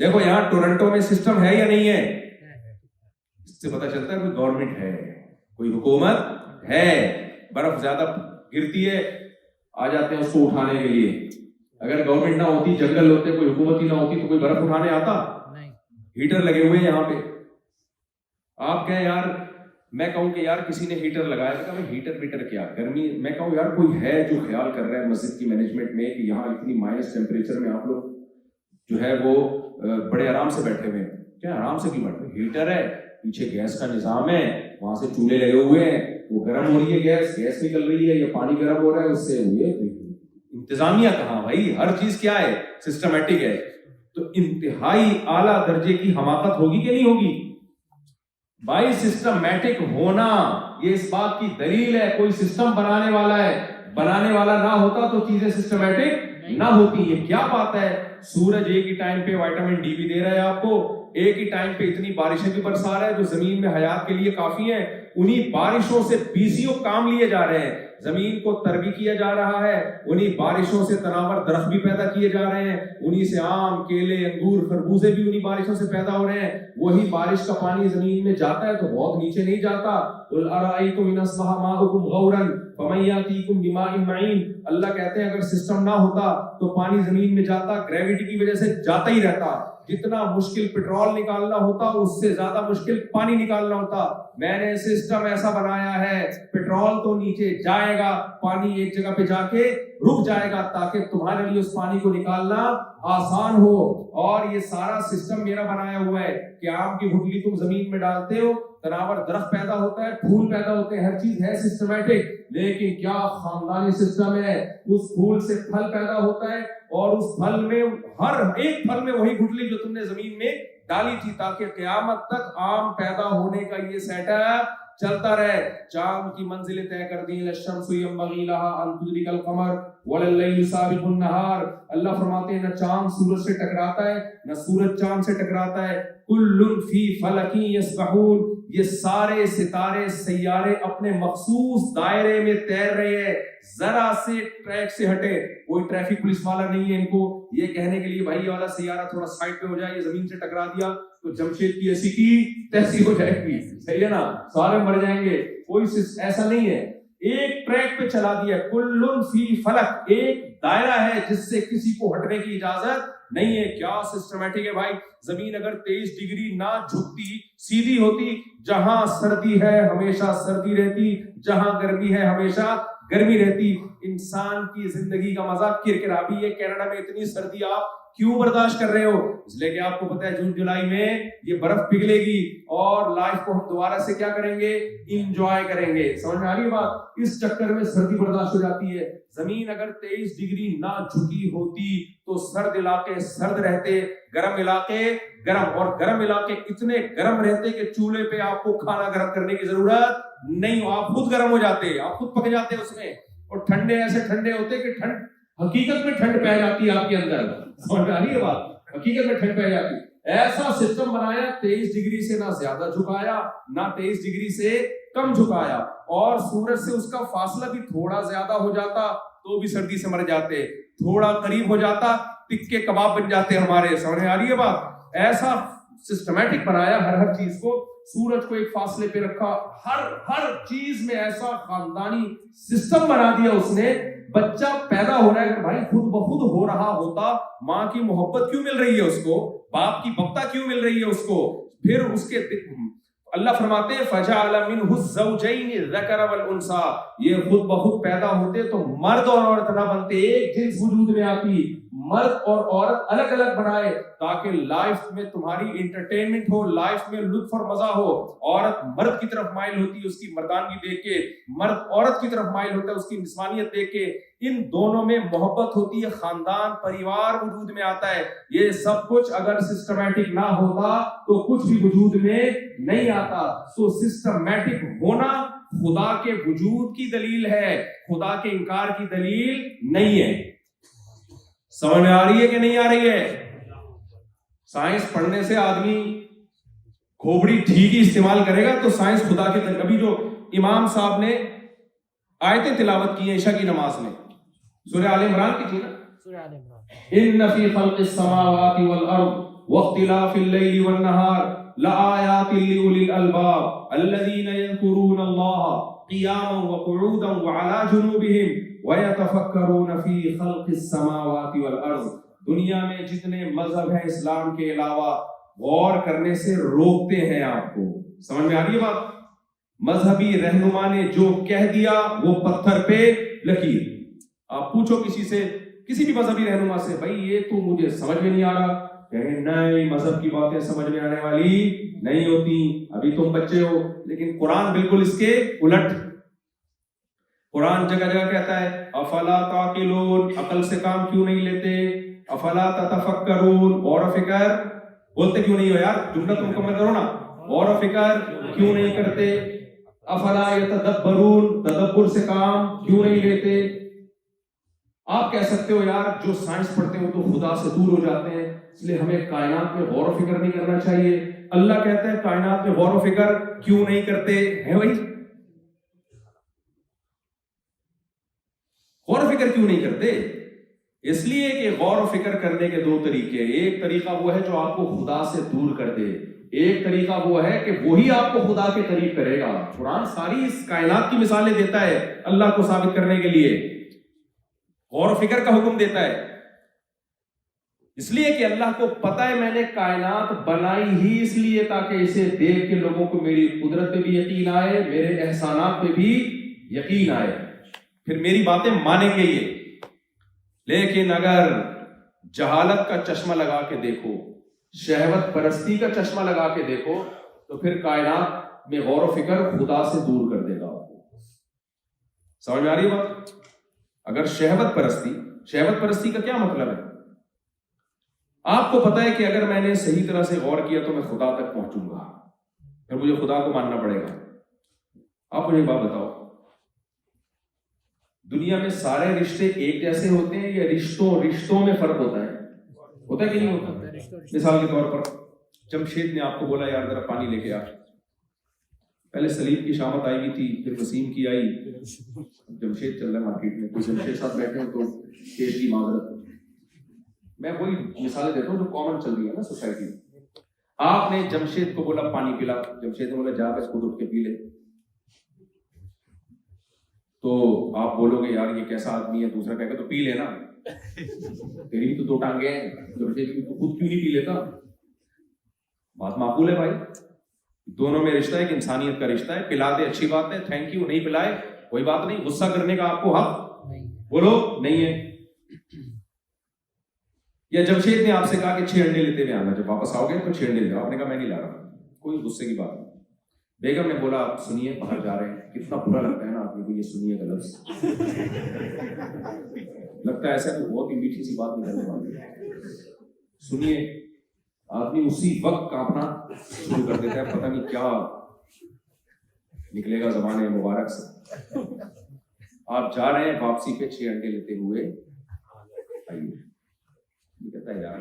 دیکھو یہاں ٹورنٹو میں سسٹم ہے یا نہیں ہے؟ اس سے پتہ چلتا ہے کوئی گورنمنٹ ہے، کوئی حکومت ہے. برف زیادہ گرتی ہے، آ جاتے ہیں اس کو اٹھانے کے لیے. اگر گورنمنٹ نہ ہوتی، جنگل ہوتے، کوئی حکومت ہی نہ ہوتی تو کوئی برف اٹھانے آتا؟ ہیٹر لگے ہوئے ہیں یہاں پہ. آپ کہیں یار، میں کہوں کہ یار کسی نے ہیٹر لگایا تھا، کہ ہیٹر ویٹر کیا گرمی. میں کہوں یار کوئی ہے جو خیال کر رہا ہے مسجد کی مینجمنٹ میں کہ یہاں اتنی مائنس ٹیمپریچر میں آپ لوگ جو ہے وہ بڑے آرام سے بیٹھے ہوئے ہیں. کیا آرام سے کیوں بیٹھے؟ ہیٹر ہے، پیچھے گیس کا نظام ہے، وہاں سے چولہے لگے ہوئے ہیں، وہ گرم ہو رہی ہے، گیس نکل رہی ہے یا پانی گرم ہو رہا ہے اس سے. انتظامیہ کہاں بھائی؟ ہر چیز کیا ہے؟ سسٹمیٹک ہے. تو انتہائی اعلیٰ درجے کی حماقت ہوگی کہ نہیں ہوگی بھائی؟ سسٹمیٹک ہونا یہ اس بات کی دلیل ہے کوئی سسٹم بنانے والا ہے. بنانے والا نہ ہوتا تو چیزیں سسٹمیٹک نہ ہوتی. یہ کیا بات ہے؟ سورج ایک ہی ٹائم پہ وائٹامن ڈی بھی دے رہا ہے آپ کو، ایک ہی ٹائم پہ اتنی بارشیں بھی برسا رہا ہے جو زمین میں حیات کے لیے کافی ہیں. انہی بارشوں سے بیسیوں کام لیے جا رہے ہیں، زمین کو تربی کیا جا رہا ہے. انہی بارشوں سے تناور درخت بھی پیدا کیے جا رہے ہیں، انہی سے آم، کیلے، انگور، خربوزے بھی انہی بارشوں سے پیدا ہو رہے ہیں. وہی بارش کا پانی زمین میں جاتا ہے تو بہت نیچے نہیں جاتا. قل ارأیتم ان اصبح ماؤکم غورا فمن یأتیکم بماء معین. اللہ کہتے ہیں اگر سسٹم نہ ہوتا تو پانی زمین میں جاتا، گریوٹی کی وجہ سے جاتا ہی رہتا. جتنا مشکل پیٹرول نکالنا ہوتا اس سے زیادہ مشکل پانی نکالنا ہوتا. میں نے سسٹم ایسا بنایا ہے پیٹرول تو نیچے جائے گا، پانی ایک جگہ پہ جا کے رک جائے گا تاکہ تمہارے لیے اس پانی کو نکالنا آسان ہو. اور یہ سارا سسٹم میرا بنایا ہوا ہے کہ آم کی گٹلی تم زمین میں ڈالتے ہو، تناور درخت پیدا ہوتا ہے، پھول پیدا ہوتے ہیں، ہر چیز ہے سسٹمیٹک. لیکن کیا خاندانی سسٹم ہے؟ اس پھول سے پھل پیدا ہوتا ہے اور اس پھل میں ہر ایک پھل میں وہی گٹلی جو تم نے زمین میں ڈالی تھی تاکہ قیامت تک آم پیدا ہونے کا یہ سیٹ اپ چلتا رہے. چاند کی منزلیں طے کر دی. الشمس ينبغي لها ان تدرك القمر ولا الليل سابق النهار. اللہ فرماتے ہیں نہ چاند سورج سے ٹکراتا ہے نہ سورج چاند سے ٹکراتا ہے. کل فی فلک یسبحون. یہ سارے ستارے سیارے اپنے مخصوص دائرے میں تیر رہے ہیں، ذرا سے ٹریک سے ہٹے. کوئی ٹریفک پولیس والا نہیں ہے ان کو یہ کہنے کے لیے بھائی یہ والا سیارہ تھوڑا سائڈ پہ ہو جائے، یہ زمین سے ٹکرا دیا تو جمشید کی ایسی کی تیسی ہو جائے گی. صحیح ہے نا؟ سارے مر جائیں گے. کوئی ایسا نہیں ہے، ایک ٹریک پہ چلا دیا. کل فی فلک، ایک دائرہ ہے جس سے کسی کو ہٹنے کی اجازت نہیں ہے. کیا سسٹمیٹک ہے بھائی. زمین اگر 23 ڈگری نہ جھکتی، سیدھی ہوتی، جہاں سردی ہے ہمیشہ سردی رہتی، جہاں گرمی ہے ہمیشہ گرمی رہتی. انسان کی زندگی کا مزہ کرکرا بھی ہے. کینیڈا میں اتنی سردی آپ کیوں برداشت کر رہے ہو؟ اس لیے کہ آپ کو پتا ہے جون جولائی میں یہ برف پگھلے گی اور لائف کو ہم دوبارہ سے کیا کریں گے؟ انجوائے کریں گے. سمجھ میں آ رہی ہے بات؟ اس چکر میں سردی برداشت ہو جاتی ہے. زمین اگر 23 ڈگری نہ جھکی ہوتی تو سرد علاقے سرد رہتے، گرم علاقے گرم، اور گرم علاقے اتنے گرم رہتے کہ چولہے پہ آپ کو کھانا گرم کرنے کی ضرورت نہیں ہو، آپ خود گرم ہو جاتے، آپ خود پک جاتے اس میں. اور ٹھنڈے ایسے ٹھنڈے ہوتے کہ ٹھنڈ حقیقت میں ٹھنڈ پہ جاتی ہے آپ کے اندر. سمجھ میں آ رہی ہے بات؟ حقیقت میں ٹھنڈ پہ جاتی. ایسا سسٹم بنایا 23 ڈگری سے نہ زیادہ جھکایا نہ 23 ڈگری سے کم جھکایا, اور سورج سے اس کا فاصلہ بھی تھوڑا زیادہ ہو جاتا تو بھی سردی سے مر جاتے, تھوڑا قریب ہو جاتا ٹکے کباب بن جاتے ہمارے. سمجھ آ رہی ہے بات؟ ایسا سسٹمیٹک بنایا ہر چیز کو, سورج کو ایک فاصلے پہ رکھا, ہر چیز میں ایسا خاندانی سسٹم بنا دیا اس نے. بچہ پیدا ہو رہا ہے, اگر بھائی خود بخود ہو رہا ہوتا, ماں کی محبت کیوں مل رہی ہے اس کو, باپ کی ممتا کیوں مل رہی ہے اس کو, پھر اس کے اللہ فرماتے ہیں فَجَعَلَ مِنْهُ الزَّوْجَيْنِ الذَّكَرَ وَالْأُنثَىٰ, یہ خود بخود پیدا ہوتے تو مرد اور عورت نہ بنتے, ایک جنس وجود میں آتی, مرد اور عورت الگ الگ بنائے تاکہ لائف میں تمہاری انٹرٹینمنٹ ہو, لائف میں لطف اور مزہ ہو. عورت مرد کی طرف مائل ہوتی ہے اس کی مردانگی دیکھ کے, مرد عورت کی طرف مائل ہوتا ہے اس کی نسوانیت دیکھ کے, ان دونوں میں محبت ہوتی ہے, خاندان پریوار وجود میں آتا ہے. یہ سب کچھ اگر سسٹمیٹک نہ ہوتا تو کچھ بھی وجود میں نہیں آتا. سو سسٹمیٹک ہونا خدا کے وجود کی دلیل ہے, خدا کے انکار کی دلیل نہیں ہے. سمجھ میں آ رہی ہے کہ نہیں آ رہی ہے؟ سائنس پڑھنے سے آدمی کھوپڑی ٹھیک ہی استعمال کرے گا تو سائنس خدا کے دلیل. ابھی جو امام صاحب نے آیتیں تلاوت کی ہیں عشاء کی نماز میں, سورہ آل عمران کی تھی نا, ان فی خلق السماوات والارض واختلاف اللیل والنہار لآیات لأولی الالباب الذین یذکرون اللہ قیاما وقعودا وعلی جنوبہم وَيَتَفَكَّرُونَ فِي خَلْقِ السَّمَاوَاتِ وَالْأَرْضِ. دنیا میں جتنے مذہب ہیں اسلام کے علاوہ غور کرنے سے روکتے ہیں آپ کو. سمجھ میں آ رہی ہے بات؟ مذہبی رہنما نے جو کہہ دیا وہ پتھر پہ لکیر. آپ پوچھو کسی سے, کسی بھی مذہبی رہنما سے, بھائی یہ تو مجھے سمجھ میں نہیں آ رہا, کہیں نہیں مذہب کی باتیں سمجھ میں آنے والی نہیں ہوتی, ابھی تم بچے ہو. لیکن قرآن بالکل اس کے الٹ. قرآن جگہ جگہ کہتا ہے افلا تعقلون, عقل سے کام کیوں نہیں لیتے, افلا تتفکرون, غور و فکر بولتے کیوں نہیں ہو یار, جملہ تم مکمل کرو نا, غور و فکر کیوں نہیں کرتے, افلا یتدبرون, تدبر سے کام کیوں نہیں لیتے. آپ کہہ سکتے ہو یار جو سائنس پڑھتے ہو تو خدا سے دور ہو جاتے ہیں, اس لیے ہمیں کائنات میں غور و فکر نہیں کرنا چاہیے. اللہ کہتا ہے کائنات میں غور و فکر کیوں نہیں کرتے ہیں بھائی, غور و فکر کیوں نہیں کرتے؟ اس لیے کہ غور و فکر کرنے کے دو طریقے, ایک طریقہ وہ ہے جو آپ کو خدا سے دور کر دے, ایک طریقہ وہ ہے کہ وہی آپ کو خدا کے قریب کرے گا. قرآن ساری اس کائنات کی مثالیں دیتا ہے اللہ کو ثابت کرنے کے لیے, غور و فکر کا حکم دیتا ہے. اس لیے کہ اللہ کو پتہ ہے میں نے کائنات بنائی ہی اس لیے تاکہ اسے دیکھ کے لوگوں کو میری قدرت پہ بھی یقین آئے, میرے احسانات پہ بھی یقین آئے, پھر میری باتیں مانیں گے یہ. لیکن اگر جہالت کا چشمہ لگا کے دیکھو, شہوت پرستی کا چشمہ لگا کے دیکھو, تو پھر کائنات میں غور و فکر خدا سے دور کر دے گا. سمجھ میں آ رہی بات؟ اگر شہوت پرستی کا کیا مطلب ہے؟ آپ کو پتا ہے کہ اگر میں نے صحیح طرح سے غور کیا تو میں خدا تک پہنچوں گا, پھر مجھے خدا کو ماننا پڑے گا. آپ مجھے ایک بات بتاؤ, دنیا میں سارے رشتے ایک جیسے ہوتے ہیں یا رشتوں میں فرق ہوتا ہے کہ نہیں ہوتا؟ مثال کے طور پر جمشید نے آپ کو بولا یار ذرا پانی لے کے آ, پہلے سلیم کی شامت آئی ہوئی تھی, پھر وسیم کی آئی, جمشید چل رہا ہے مارکیٹ میں, کوئی جمشید ساتھ بیٹھے ہیں تو کیس کی معذرت. میں وہی مثالیں دیتا ہوں جو کامن چل رہی ہے نا سوسائٹی میں. آپ نے جمشید کو بولا پانی پلا, جمشید نے بولا جا کے خود اٹھ کے پی لے, تو آپ بولو گے یار یہ کیسا آدمی ہے, دوسرا کہے گا تو پی لینا, تیری بھی تو دو ٹانگیں ہیں, جمشید تو خود کیوں نہیں پی لیتا. بات معقول ہے بھائی, دونوں میں رشتہ ہے کہ انسانیت کا رشتہ ہے. پلا دے اچھی بات ہے, تھینک یو, نہیں پلائے کوئی بات نہیں, غصہ کرنے کا آپ کو حق بولو نہیں ہے. یا جمشید نے آپ سے کہا کہ 6 انڈے لیتے ہوئے آنا, جب واپس آؤ گے تو 6 انڈے لے آؤ, آپ نے کہا میں نہیں لا رہا, کوئی غصے کی بات نہیں. بیگم نے بولا سنیے باہر جا رہے ہیں, کتنا برا لگتا ہے نا آدمی کو یہ سنیے کا لفظ, لگتا ہے ایسا کہ بہت ہی میٹھی سی بات نکلنے والی ہے. سنیے, آدمی اسی وقت کانپنا شروع کر دیتا ہے, پتہ نہیں کیا نکلے گا زبان مبارک سے. آپ جا رہے ہیں واپسی پہ 6 انڈے لیتے ہوئے آئیے, کہتا ہے یار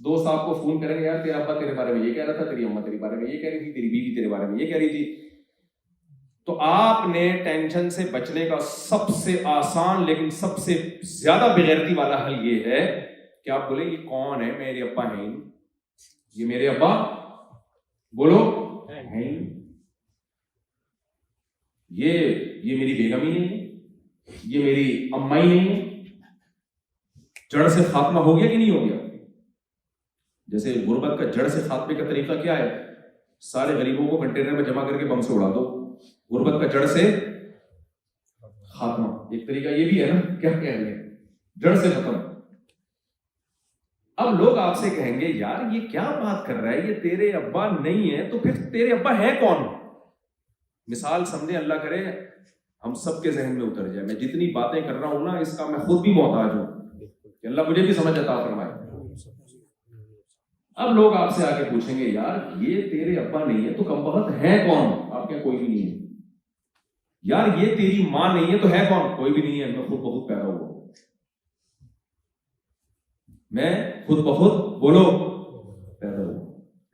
دوست آپ کو فون کریں گے یار تیرا ابا تیرے بارے میں یہ کہہ رہا تھا, تیری اماں تیرے بارے میں یہ کہہ رہی تھی, تیری بیوی تیرے بارے میں یہ کہہ رہی تھی. تو آپ نے ٹینشن سے بچنے کا سب سے آسان لیکن سب سے زیادہ بغیرتی والا حل یہ ہے کہ آپ بولیں یہ کون ہے, میرے ابا ہیں, یہ میرے ابا بولو ہیں, یہ میری بیگم ہی نہیں ہے, یہ میری اماں ہی نہیں ہے. جڑ سے خاتمہ ہو گیا کہ نہیں ہو گیا؟ جیسے غربت کا جڑ سے خاتمے کا طریقہ کیا ہے؟ سارے غریبوں کو کنٹینر میں جمع کر کے بم سے اڑا دو. غربت کا جڑ سے خاتمہ ایک طریقہ یہ بھی ہے نا, کیا کہہ رہے ہیں, جڑ سے ختم. اب لوگ آپ سے کہیں گے یار یہ کیا بات کر رہا ہے, یہ تیرے ابا نہیں ہے تو پھر تیرے ابا ہے کون؟ مثال سمجھے, اللہ کرے ہم سب کے ذہن میں اتر جائے. میں جتنی باتیں کر رہا ہوں نا اس کا میں خود بھی محتاج ہوں کہ اللہ مجھے بھی سمجھ عطا فرمائے. اب لوگ آپ سے آ کے پوچھیں گے یار یہ تیرے ابا نہیں ہے تو کم بخت ہے کون؟ آپ کے کوئی بھی نہیں ہے. یار یہ تیری ماں نہیں ہے تو ہے کون؟ کوئی بھی نہیں ہے, میں خود بخود پیدا ہوا, میں خود بخود بولو پیدا ہوا.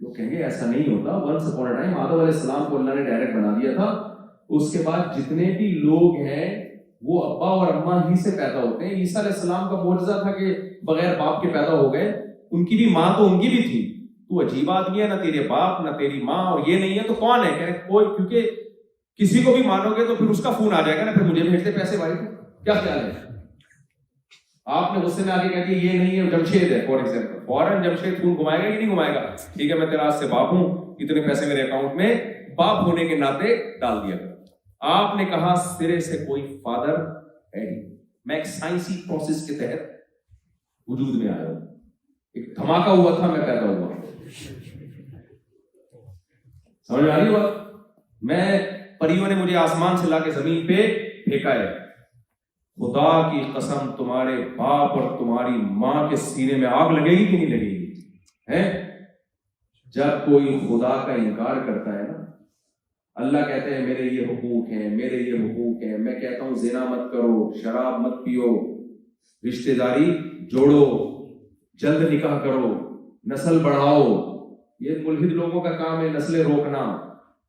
لوگ کہیں گے ایسا نہیں ہوتا. ونس اپون اے ٹائم آدم علیہ السلام کو اللہ نے ڈائریکٹ بنا دیا تھا, اس کے بعد جتنے بھی لوگ ہیں وہ ابا اور اماں ہی سے پیدا ہوتے ہیں. عیسیٰ علیہ السلام کا معجزہ تھا کہ بغیر باپ کے پیدا ہو گئے, ان کی بھی ماں تو ان کی بھی تھی. تو عجیب آدمی ہے, نہ تیرے باپ نہ تیری ماں, اور یہ نہیں ہے تو کون ہے؟ کہہ رہے کوئی, کیونکہ کسی کو بھی مانو گے تو پھر اس کا فون آ جائے گا نا, پھر مجھے بھیج دے پیسے بھائی. کیا خیال ہے؟ آپ نے غصے میں آ کے کہہ دیا یہ نہیں ہے جمشید ہے فار ایگزامپل, فوراً جمشید فون گھمائے گا کہ نہیں گھمائے گا؟ ٹھیک ہے میں تیرا آج سے باپ ہوں, اتنے پیسے میرے اکاؤنٹ میں, باپ ہونے کے ناطے ڈال دیا. آپ نے کہا سرے سے کوئی فادر ہے نہیں, میں ایک سائنسی پروسیس کے تحت وجود میں آیا ہوں, ایک دھماکہ ہوا تھا میں پیدا ہوا. سمجھ میں آ رہی بات؟ میں پریوں نے مجھے آسمان سے لا کے زمین پہ پھینکا ہے. خدا کی قسم تمہارے باپ اور تمہاری ماں کے سینے میں آگ لگے گی کہ نہیں لگے گی؟ ہے جب کوئی خدا کا انکار کرتا ہے نا, اللہ کہتے ہیں میرے یہ حقوق ہیں, میرے یہ حقوق ہیں. میں کہتا ہوں زنا مت کرو, شراب مت پیو, رشتہ داری جوڑو, جلد نکاح کرو, نسل بڑھاؤ. یہ ملحد لوگوں کا کام ہے نسلیں روکنا.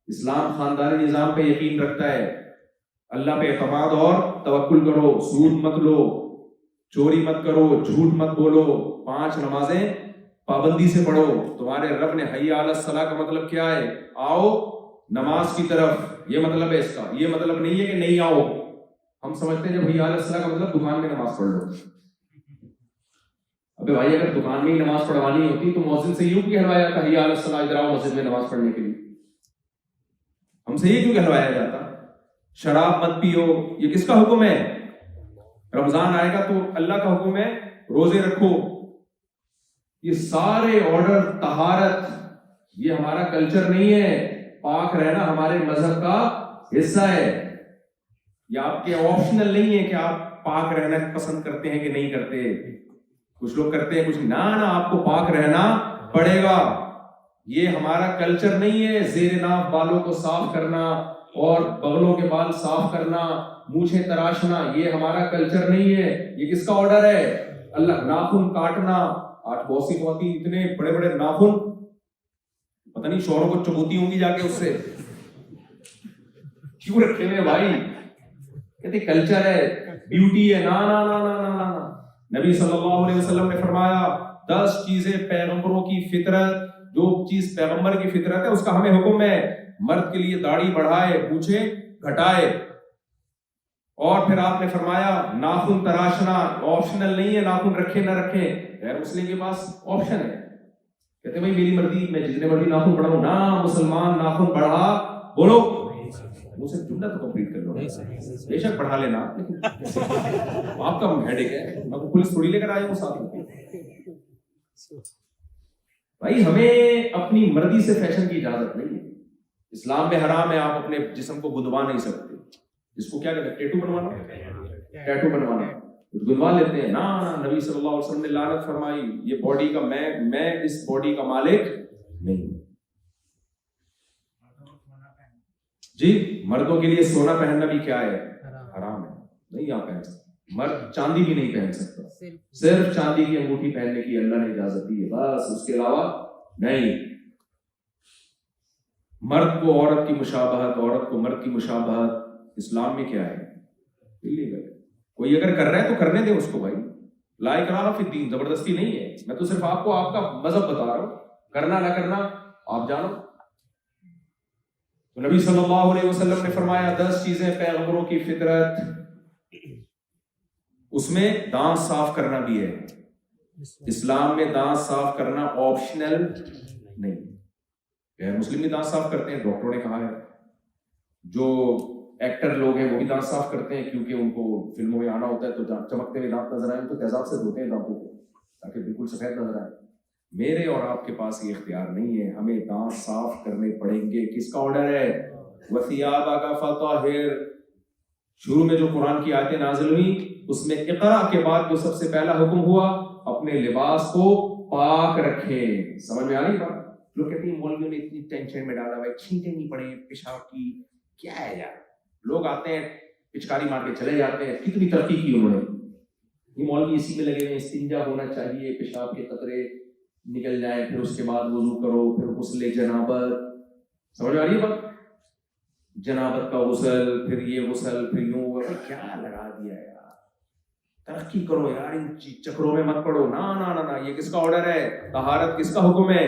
اسلام خاندانی نظام پہ یقین رکھتا ہے, اللہ پہ اعتماد اور توکل کرو, سود مت لو, چوری مت کرو, جھوٹ مت بولو, 5 نمازیں پابندی سے پڑھو. تمہارے رب نے حی علی الصلاۃ کا مطلب کیا ہے؟ آؤ نماز کی طرف, یہ مطلب ہے اس کا. یہ مطلب نہیں ہے کہ نہیں آؤ. ہم سمجھتے ہیں جب حی علی الصلاۃ کا مطلب دکان میں نماز پڑھ لو. ابے بھائی اگر دکان میں ہی نماز پڑھوانی ہوتی تو مؤذن سے یوں کہلوایا جاتا حی علی الصلاۃ, ادھر آؤ مسجد میں نماز پڑھنے کے لیے. ہم سے یہ کیوں کہلوایا جاتا؟ شراب مت پیو, یہ کس کا حکم ہے؟ رمضان آئے گا تو اللہ کا حکم ہے روزے رکھو. یہ سارے آرڈر, طہارت, یہ ہمارا کلچر نہیں ہے. پاک رہنا ہمارے مذہب کا حصہ ہے. یہ آپ کے آپشنل نہیں ہے کہ آپ پاک رہنا پسند کرتے ہیں کہ نہیں کرتے. کچھ لوگ کرتے ہیں کچھ نہ, آپ کو پاک رہنا پڑے گا. یہ ہمارا کلچر نہیں ہے زیر ناف بالوں کو صاف کرنا اور بغلوں کے بال صاف کرنا, مونچھیں تراشنا. یہ ہمارا کلچر نہیں ہے. یہ کس کا آرڈر ہے؟ اللہ. ناخن کاٹنا, آج بہت سی خواتین اتنے بڑے بڑے ناخن, پتہ نہیں شوہروں کو چبوتی ہوں گی جا کے اس سے, کیوں رکھے ہوئے بھائی؟ کہتے کلچر ہے, بیوٹی ہے. نا نا نا نا نا نا. نبی صلی اللہ علیہ وسلم نے فرمایا 10 چیزیں پیغمبروں کی فطرت, جو چیز پیغمبر کی فطرت ہے اس کا ہمیں حکم ہے. مرد کے لیے داڑھی بڑھائے, پوچھے گھٹائے. اور پھر آپ نے فرمایا ناخن تراشنا آپشنل نہیں ہے, ناخن رکھے نہ رکھے. غیر مسلم کے پاس آپشن ہے, کہتے بھائی میری مرضی, میں جتنے مرضی ناخن بڑھاؤں. نہ مسلمان ناخن بڑھا, بولو مجھے جملہ تو کمپلیٹ کر لو. بے شک بڑھا لینا, آپ کا ہیڈک ہے, میں کو پولیس تھوڑی لے کر آیا ہوں ساتھ میں. بھائی ہمیں اپنی مرضی سے فیشن کی اجازت نہیں ہے. اسلام میں حرام ہے, آپ اپنے جسم کو گدوا نہیں سکتے. اس کو کیا کہتے ہیں؟ ٹیٹو بنوانا, ٹیٹو بنوانا, گدوا لیتے ہیں. نا نبی صلی اللہ علیہ وسلم نے لعنت فرمائی, یہ باڈی کا میں اس باڈی کا مالک نہیں ہوں. جی مردوں کے لیے سونا پہننا بھی کیا ہے؟ حرام ہے, نہیں آپ پہن سکتے. مرد چاندی بھی نہیں پہن سکتا, صرف چاندی کی انگوٹھی پہننے کی اللہ نے اجازت دی ہے بس, اس کے علاوہ نہیں. مرد کو عورت کی مشابہت, عورت کو مرد کی مشابہت اسلام میں کیا ہے؟ کوئی اگر کر رہا ہے تو کرنے دیں اس کو بھائی, لا اکراہ فی الدین, زبردستی نہیں ہے. میں تو صرف آپ کو آپ کا مذہب بتا رہا ہوں, کرنا نہ کرنا آپ جانو. تو نبی صلی اللہ علیہ وسلم نے فرمایا 10 چیزیں پیغمبروں کی فطرت, اس میں دانت صاف کرنا بھی ہے. اسلام میں دانت صاف کرنا آپشنل نہیں. غیر مسلم بھی دانت صاف کرتے ہیں, ڈاکٹروں نے کہا ہے. جو ایکٹر لوگ ہیں وہ بھی دانت صاف کرتے ہیں کیونکہ ان کو فلموں میں آنا ہوتا ہے, تو چمکتے ہوئے دانت نظر آئیں تو تیزاب سے دھوتے ہیں دانتوں کو تاکہ بالکل سفید نظر آئے. میرے اور آپ کے پاس یہ اختیار نہیں ہے, ہمیں دانت صاف کرنے پڑیں گے. کس کا آرڈر ہے؟ وَثِيَابَكَ فَطَهِّرْ. شروع میں جو قرآن کی آیتیں نازل ہوئی اس میں اقرا کے بعد جو سب سے پہلا حکم ہوا, اپنے لباس کو پاک رکھیں. سمجھ میں آ رہی بات؟ لوگ کہتے ہیں مولویوں نے اتنی ٹینشن میں ڈالا ہے, چھینٹیں نہیں پڑے پیشاب کی, کیا ہے یار. لوگ آتے ہیں پچکاری مار کے چلے جاتے ہیں, کتنی ترقی کی انہوں نے. یہ مولوی اسی میں لگے ہوئے, استنجا ہونا چاہیے, پیشاب کے قطرے نکل جائیں, پھر اس کے بعد وضو کرو, پھر غسل جنابت. سمجھ آ رہی ہے بات؟ جنابت کا غسل, پھر یہ غسل, پھر یوں, کیا لگا دیا ہے یار. ترقی کرو یار, ان چکروں میں مت پڑو. نا نا نا نا, یہ کس کا آرڈر ہے؟ طہارت کس کا حکم ہے؟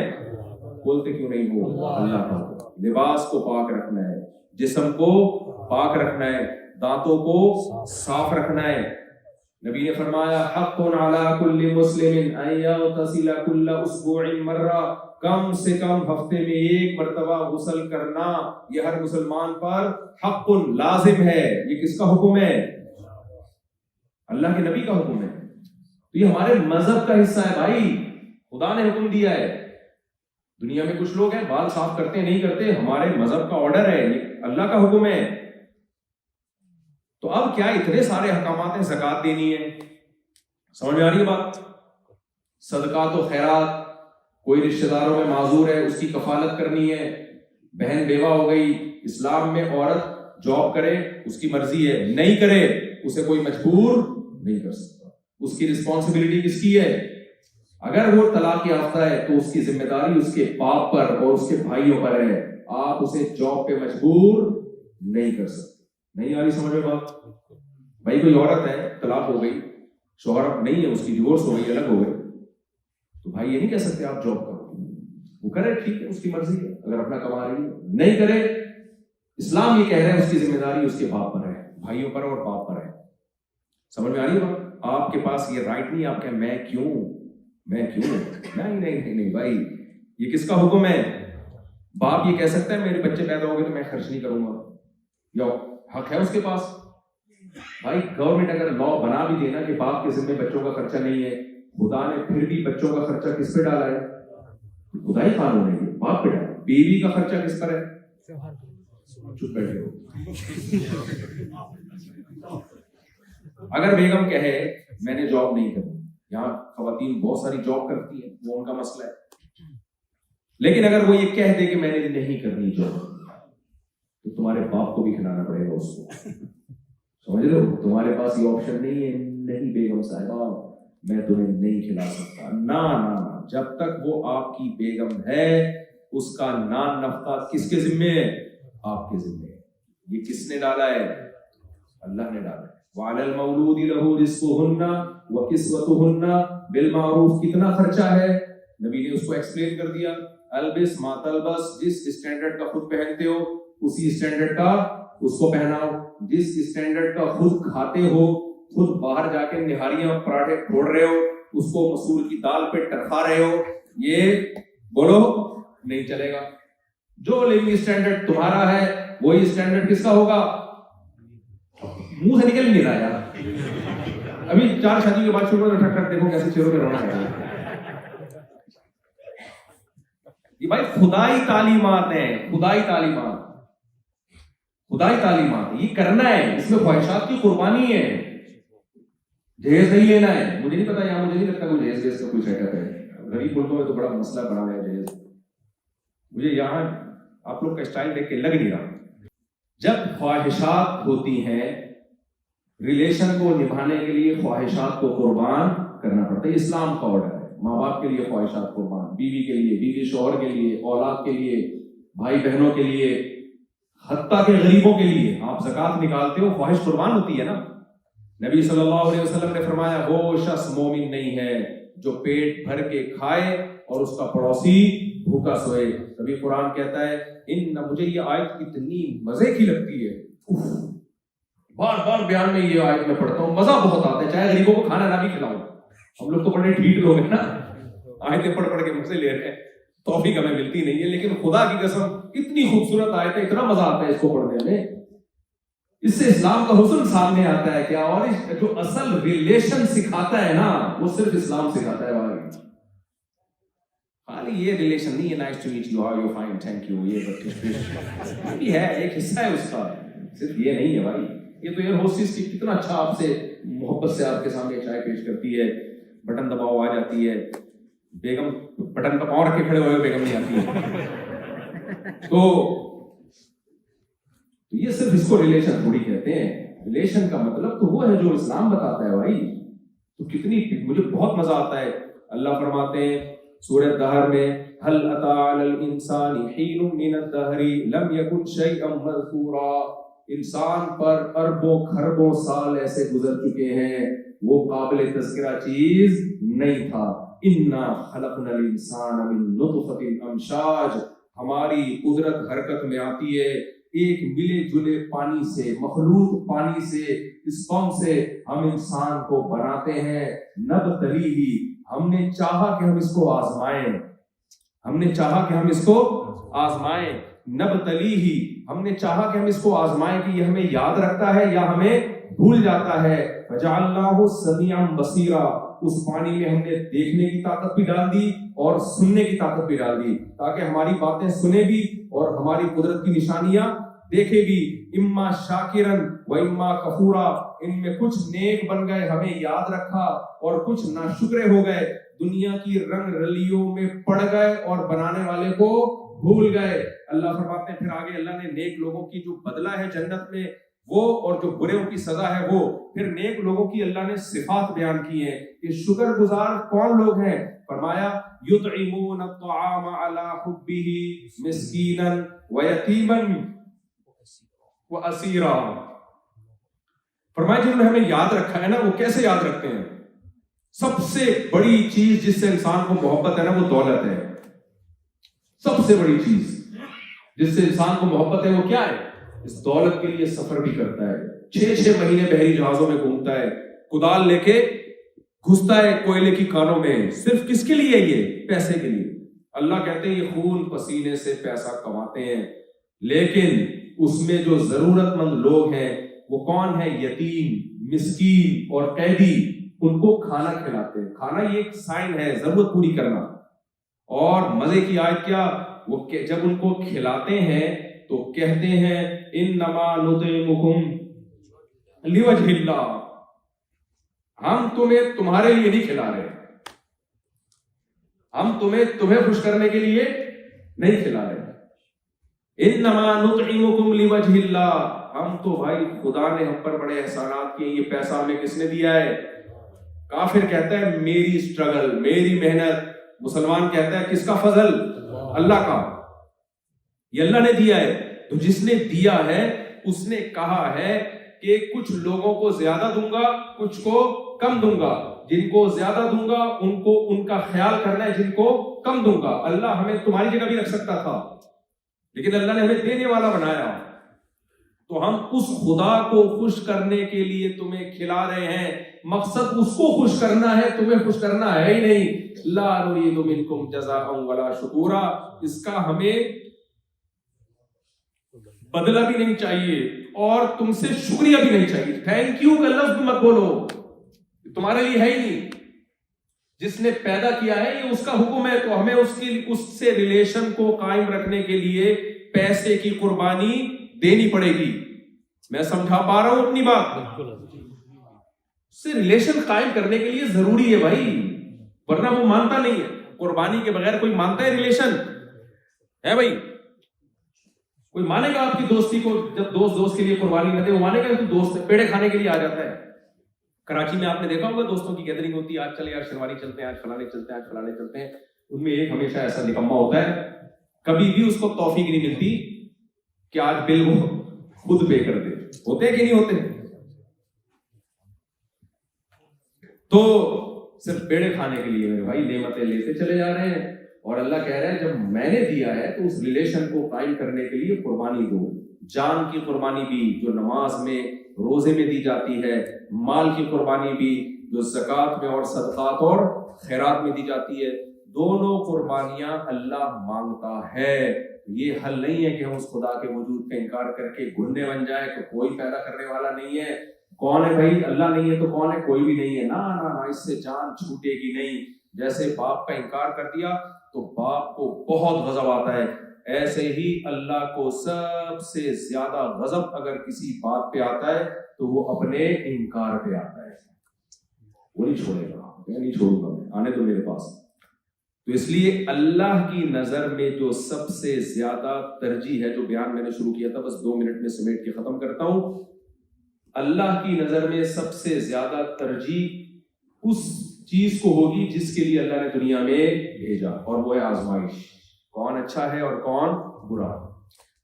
بولتے کیوں نہیں وہ؟ اللہ کا. لباس کو پاک رکھنا ہے, جسم کو پاک رکھنا ہے, دانتوں کو صاف رکھنا ہے. نبی نے فرمایا حق علی کل مسلم ان یغتسل کل اسبوع مرہ, کم سے کم ہفتے میں ایک مرتبہ غسل کرنا یہ ہر مسلمان پر حق لازم ہے. یہ کس کا حکم ہے؟ اللہ کے نبی کا حکم ہے. تو یہ ہمارے مذہب کا حصہ ہے بھائی, خدا نے حکم دیا ہے. دنیا میں کچھ لوگ ہیں بال صاف کرتے ہیں نہیں کرتے, ہمارے مذہب کا آرڈر ہے, یہ اللہ کا حکم ہے. تو اب کیا اتنے سارے احکامات ہیں, زکوٰۃ دینی ہے, سمجھ میں آ رہی ہے بات, صدقات و خیرات, کوئی رشتہ داروں میں معذور ہے اس کی کفالت کرنی ہے, بہن بیوہ ہو گئی, اسلام میں عورت جاب کرے اس کی مرضی ہے, نہیں کرے اسے کوئی مجبور نہیں کر سکتا. اس کی رسپانسبلٹی کس کی ہے؟ اگر وہ طلاق یافتہ ہے تو اس کی ذمہ داری اس کے باپ پر اور اس کے بھائیوں پر ہے. آپ اسے جاب پہ مجبور نہیں کر سکتے. نہیں آ رہی سمجھ میں بات؟ بھائی کوئی عورت ہے طلاق ہو گئی, شوہر نہیں ہے, اس کی ڈیورس ہو گئی, الگ ہو گئی, تو بھائی یہ نہیں کہہ سکتے آپ جاب کرو. وہ کرے, ٹھیک ہے, اس کی مرضی ہے, اگر اپنا کما رہی ہے. نہیں کرے, اسلام یہ کہہ رہا ہے اس کی ذمہ داری اس کے باپ پر ہے, بھائیوں پر اور باپ پر ہے. سمجھ میں آ رہی ہے بات؟ آپ کے پاس یہ رائٹ نہیں آپ کہ میں کیوں نہیں نہیں نہیں بھائی, یہ کس کا حکم ہے؟ باپ یہ کہہ سکتا ہے میرے بچے پیدا ہو گئے تو میں خرچ نہیں کروں گا, یا حق ہے اس کے پاس؟ بھائی گورنمنٹ اگر لا بنا بھی دینا کہ باپ کے ذمہ بچوں کا خرچہ نہیں ہے, خدا نے پھر بھی بچوں کا خرچہ کس پہ ڈالا ہے؟ خدا ہی قانون ہے, باپ پہ ڈالا. بیوی کا خرچہ کس پر ہے؟ چپ بیٹھے ہو. اگر بیگم کہے میں نے جاب نہیں کرنی, یہاں خواتین بہت ساری جاب کرتی ہیں, وہ ان کا مسئلہ ہے, لیکن اگر وہ یہ کہہ دے کہ میں نے نہیں کرنی جاب, تو تمہارے باپ کو بھی کھلانا پڑے گا اس کو. سمجھ رہے ہو؟ تمہارے پاس یہ آپشن نہیں ہے, نہیں بیگم صاحبہ میں تمہیں نہیں کھلا سکتا. نہ نہ, جب تک وہ آپ کی بیگم ہے اس کا نان نفقہ کس کے ذمے ہے؟ آپ کے ذمے ہے. یہ کس نے ڈالا ہے؟ اللہ نے ڈالا ہے. وَعَلَى الْمَوْلُودِ لَهُ رِزْقُهُنَّ وَكِسْوَتُهُنَّ بِالْمَعْرُوفِ. کتنا خرچہ ہے نبی نے اس کو ایکسپلین کر دیا. البس ما تلبس, جس اسٹینڈرڈ کا خود پہنتے ہو اسی اسٹینڈرڈ کا اس کو پہناؤ. جس اسٹینڈرڈ کا خود کھاتے ہو, خود باہر جا کے نہاریاں پراٹھے پھوڑ رہے ہو, اس کو مسور کی دال پہ ٹرکھا رہے ہو, یہ بولو نہیں چلے گا. جو لیونگ اسٹینڈرڈ تمہارا ہے وہی اسٹینڈرڈ کس کا ہوگا؟ منہ سے نکل نہیں رہا یار. ابھی 4 شادی کے بعد شروع میں ٹھک ٹھک دیکھو کیسے چہروں پہ رونا ہے. یہ بھائی خدائی تعلیمات ہیں, خدائی تعلیمات یہ کرنا ہے, اس میں خواہشات کی قربانی ہے. جہیز نہیں لینا ہے. مجھے نہیں پتا, یہاں مجھے نہیں لگتا کوئی جہیز کا کوئی سیٹ اپ ہے. غریب ملکوں میں تو بڑا مسئلہ بنا ہوا ہے جہیز. مجھے یہاں آپ لوگ کا اسٹائل دیکھ کے لگ نہیں رہا. جب خواہشات ہوتی ہیں ریلیشن کو نبھانے کے لیے خواہشات کو قربان کرنا پڑتا ہے. اسلام کا آرڈر ہے. ماں باپ کے لیے خواہشات قربان, بیوی کے لیے, بیوی شوہر کے لیے, اولاد کے لیے, بھائی بہنوں کے لیے, حتیٰ کہ غریبوں کے لیے. آپ زکوٰۃ نکالتے ہو, خواہش قربان ہوتی ہے نا. نبی صلی اللہ علیہ وسلم نے فرمایا وہ شخص مومن نہیں ہے جو پیٹ بھر کے کھائے اور اس کا پڑوسی بھوکا سوئے. کبھی قرآن کہتا ہے مجھے یہ آیت اتنی مزے کی لگتی ہے, بار بار بیان میں یہ آیت میں پڑھتا ہوں, مزہ بہت آتا ہے, چاہے غریبوں کو کھانا نہ بھی کھلاؤ. ہم لوگ تو بڑے ڈھیٹ لوگ ہیں نا, آیتیں پڑھ پڑھ کے مجھ سے لے رہے ہیں, توفیق ہمیں ملتی نہیں ہے. لیکن خدا کی قسم اتنی خوبصورت آیت ہے, اتنا مزہ آتا ہے اس کو پڑھنے میں. اس سے اسلام کا حسن سامنے آتا ہے کیا. اور جو اصل ریلیشن سکھاتا ہے نا وہ صرف اسلام سکھاتا ہے بھائی. خالی یہ ریلیشن نہیں ہے nice to meet you, how you fine, thank you, یہ بھی ہے, ایک حصہ ہے اس کا, صرف یہ نہیں ہے بھائی. یہ تو ایئر ہوسٹس کی کتنا اچھا آپ سے محبت سے آپ کے سامنے چائے پیش کرتی ہے, بٹن دباؤ آ جاتی ہے, بیگم بٹن کا پاؤں رکھ کے کھڑے ہوئے بیگم نہیں آتی ہے. تو یہ صرف اس کو ریلیشن تھوڑی کہتے ہیں. ریلیشن کا مطلب تو وہ ہے جو اسلام بتاتا ہے بھائی. تو کتنی مجھے بہت مزہ آتا ہے. اللہ فرماتے ہیں سورہ دہر میں هل اتى على الانسان حين من الدهر لم يكن شيئا مذكورا. انسان پر اربوں خربوں سال ایسے گزر چکے ہیں وہ قابل تذکرہ چیز نہیں تھا. انا خلقنا الانسان من نطفة امشاج. ہماری قدرت حرکت میں آتی ہے ایک ملے جلے پانی سے, مخلوط پانی سے, اسپم سے ہم انسان کو بناتے ہیں. نبتلیہ, ہم نے چاہا کہ ہم اس کو آزمائیں, ہم نے چاہا کہ ہم اس کو آزمائیں. نبتلیہ, ہم نے چاہا کہ ہم اس کو آزمائیں کہ یہ ہمیں یاد رکھتا ہے یا ہمیں بھول جاتا ہے. فجعلناہ سمیعا بصیرا, اس پانی میں ہم نے دیکھنے کی طاقت بھی ڈال دی اور سننے کی طاقت بھی ڈال دی تاکہ ہماری باتیں سنے بھی اور ہماری قدرت کی نشانیاں دیکھے بھی. اما شاکرن و اما کفورا, ان میں کچھ نیک بن گئے ہمیں یاد رکھا اور کچھ ناشکرے ہو گئے, دنیا کی رنگ رلیوں میں پڑ گئے اور بنانے والے کو بھول گئے. اللہ فرماتے ہیں پھر آگے اللہ نے نیک لوگوں کی جو بدلہ ہے جنت میں وہ, اور جو برے کی سزا ہے وہ. پھر نیک لوگوں کی اللہ نے صفات بیان کی ہیں کہ شکر گزار کون لوگ ہیں. فرمایا یطعمون الطعام علی حبہ مسکینا ویتیما واسیرا. فرمایا جنہوں نے ہمیں یاد رکھا ہے نا وہ کیسے یاد رکھتے ہیں. سب سے بڑی چیز جس سے انسان کو محبت ہے نا وہ دولت ہے. سب سے بڑی چیز جس سے انسان کو محبت ہے وہ کیا ہے. اس دولت کے لیے سفر بھی کرتا ہے, 6 مہینے بحری جہازوں میں گھومتا ہے, کدال لے کے گھستا ہے کوئلے کی کانوں میں. صرف کس کے لیے؟ یہ پیسے کے لیے. اللہ کہتے ہیں یہ خون پسینے سے پیسہ کماتے ہیں, لیکن اس میں جو ضرورت مند لوگ ہیں وہ کون ہے؟ یتیم, مسکین اور قیدی. ان کو کھانا کھلاتے ہیں. کھانا یہ ایک سائن ہے ضرورت پوری کرنا. اور مزے کی آیت کیا, وہ جب ان کو کھلاتے ہیں تو کہتے ہیں انما نطعمکم لوجہ اللہ, ہم تمہیں تمہارے لیے نہیں کھلا رہے, ہم تمہیں خوش کرنے کے لیے نہیں کھلا رہے. انما نطعمکم لوجہ اللہ, ہم تو بھائی خدا نے ہم پر بڑے احسانات کیے. یہ پیسہ ہمیں کس نے دیا ہے؟ کافر کہتا ہے میری اسٹرگل, میری محنت. مسلمان کہتا ہے کس کا فضل؟ اللہ کا. یہ اللہ نے دیا ہے. تو جس نے دیا ہے اس نے کہا ہے کہ کچھ لوگوں کو زیادہ دوں گا, کچھ کو کم دوں گا. جن کو زیادہ دوں گا ان کو ان کا خیال کرنا ہے, جن کو کم دوں گا. اللہ ہمیں تمہاری جگہ بھی رکھ سکتا تھا لیکن اللہ نے ہمیں دینے والا بنایا. تو ہم اس خدا کو خوش کرنے کے لیے تمہیں کھلا رہے ہیں. مقصد اس کو خوش کرنا ہے, تمہیں خوش کرنا ہے ہی نہیں. لا نريد منکم جزاء ولا شکورا, اس کا ہمیں بدلہ بھی نہیں چاہیے اور تم سے شکریہ بھی نہیں چاہیے. تھینک یو کا لفظ مت بولو, تمہارے لیے ہے ہی نہیں. جس نے پیدا کیا ہے یہ اس کا حکم ہے, تو ہمیں اس سے ریلیشن کو قائم رکھنے کے لیے پیسے کی قربانی دینی پڑے گی. میں سمجھا پا رہا ہوں اپنی بات؟ اس سے ریلیشن قائم کرنے کے لیے ضروری ہے بھائی, ورنہ وہ مانتا نہیں ہے. قربانی کے بغیر کوئی مانتا ہے ریلیشن ہے بھائی؟ کوئی مانے گا آپ کی دوستی کو؟ جب دوست کے لیے قربانی نہ دے، وہ مانے گا کہ دوست پیڑے کھانے کے لیے آ جاتا ہے؟ کراچی میں آپ نے دیکھا ہوگا دوستوں کی گیدرنگ ہوتی ہے، آج چلے یار شنواری چلتے ہیں، آج فلانے چلتے ہیں، آج فلانے چلتے ہیں. ان میں ایک ہمیشہ ایسا نکما ہوتا ہے، کبھی بھی اس کو توفیق نہیں ملتی کہ آج بل وہ خود پے کر دے. ہوتے کہ نہیں ہوتے؟ تو صرف پیڑے کھانے کے لیے میرے بھائی نعمتیں لیتے چلے جا رہے ہیں. اور اللہ کہہ رہا ہے جب میں نے دیا ہے تو اس ریلیشن کو قائم کرنے کے لیے قربانی دو. جان کی قربانی بھی جو نماز میں روزے میں دی جاتی ہے، مال کی قربانی بھی جو زکوٰۃ میں اور صدقات اور خیرات میں دی جاتی ہے، دونوں قربانیاں اللہ مانگتا ہے. یہ حل نہیں ہے کہ ہم اس خدا کے وجود کا انکار کر کے گھننے بن جائیں کہ کوئی پیدا کرنے والا نہیں ہے. کون ہے بھائی؟ اللہ نہیں ہے تو کون ہے؟ کوئی بھی نہیں ہے. نہ اس سے جان چھوٹے گی نہیں. جیسے باپ کا انکار کر دیا تو باپ کو بہت غضب آتا ہے، ایسے ہی اللہ کو سب سے زیادہ غضب اگر کسی بات پہ آتا ہے تو وہ اپنے انکار پہ آتا ہے. وہ نہیں چھوڑے گا، میں نہیں چھوڑوں گا، میں آنے تو میرے پاس. تو اس لیے اللہ کی نظر میں جو سب سے زیادہ ترجیح ہے، جو بیان میں نے شروع کیا تھا بس 2 منٹ میں سمیٹ کے ختم کرتا ہوں. اللہ کی نظر میں سب سے زیادہ ترجیح اس چیز کو ہوگی جس کے لیے اللہ نے دنیا میں بھیجا، اور وہ ہے آزمائش. کون اچھا ہے اور کون برا.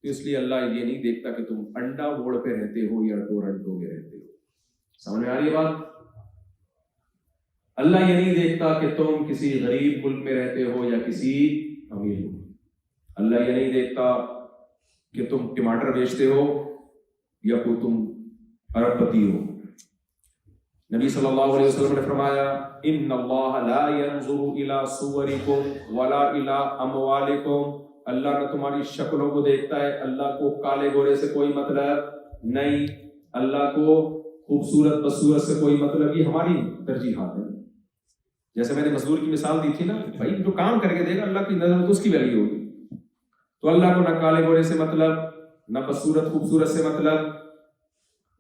تو اس لیے اللہ یہ نہیں دیکھتا کہ تم انڈا موڑ پہ رہتے ہو یا ٹورنٹو میں رہتے ہو. سمجھ میں آ رہی ہے بات؟ اللہ یہ نہیں دیکھتا کہ تم کسی غریب ملک میں رہتے ہو یا کسی امیر ملک. اللہ یہ نہیں دیکھتا کہ تم ٹماٹر بیچتے ہو یا کوئی تم ارب پتی ہو. نبی صلی اللہ علیہ وسلم نے فرمایا ان اللہ لا ينظر الى صورکم ولا الى اموالکم. اللہ نہ تمہاری شکلوں کو دیکھتا ہے، اللہ کو کالے گورے سے کوئی مطلب نہیں، اللہ کو خوبصورت بدصورت سے کوئی مطلب. یہ ہماری ترجیحات ہیں. جیسے میں نے مزدور کی مثال دی تھی نا، بھائی جو کام کر کے دے گا اللہ کی نظر میں تو اس کی ویلیو ہوگی. تو اللہ کو نہ کالے گورے سے مطلب، نہ بدصورت خوبصورت سے مطلب،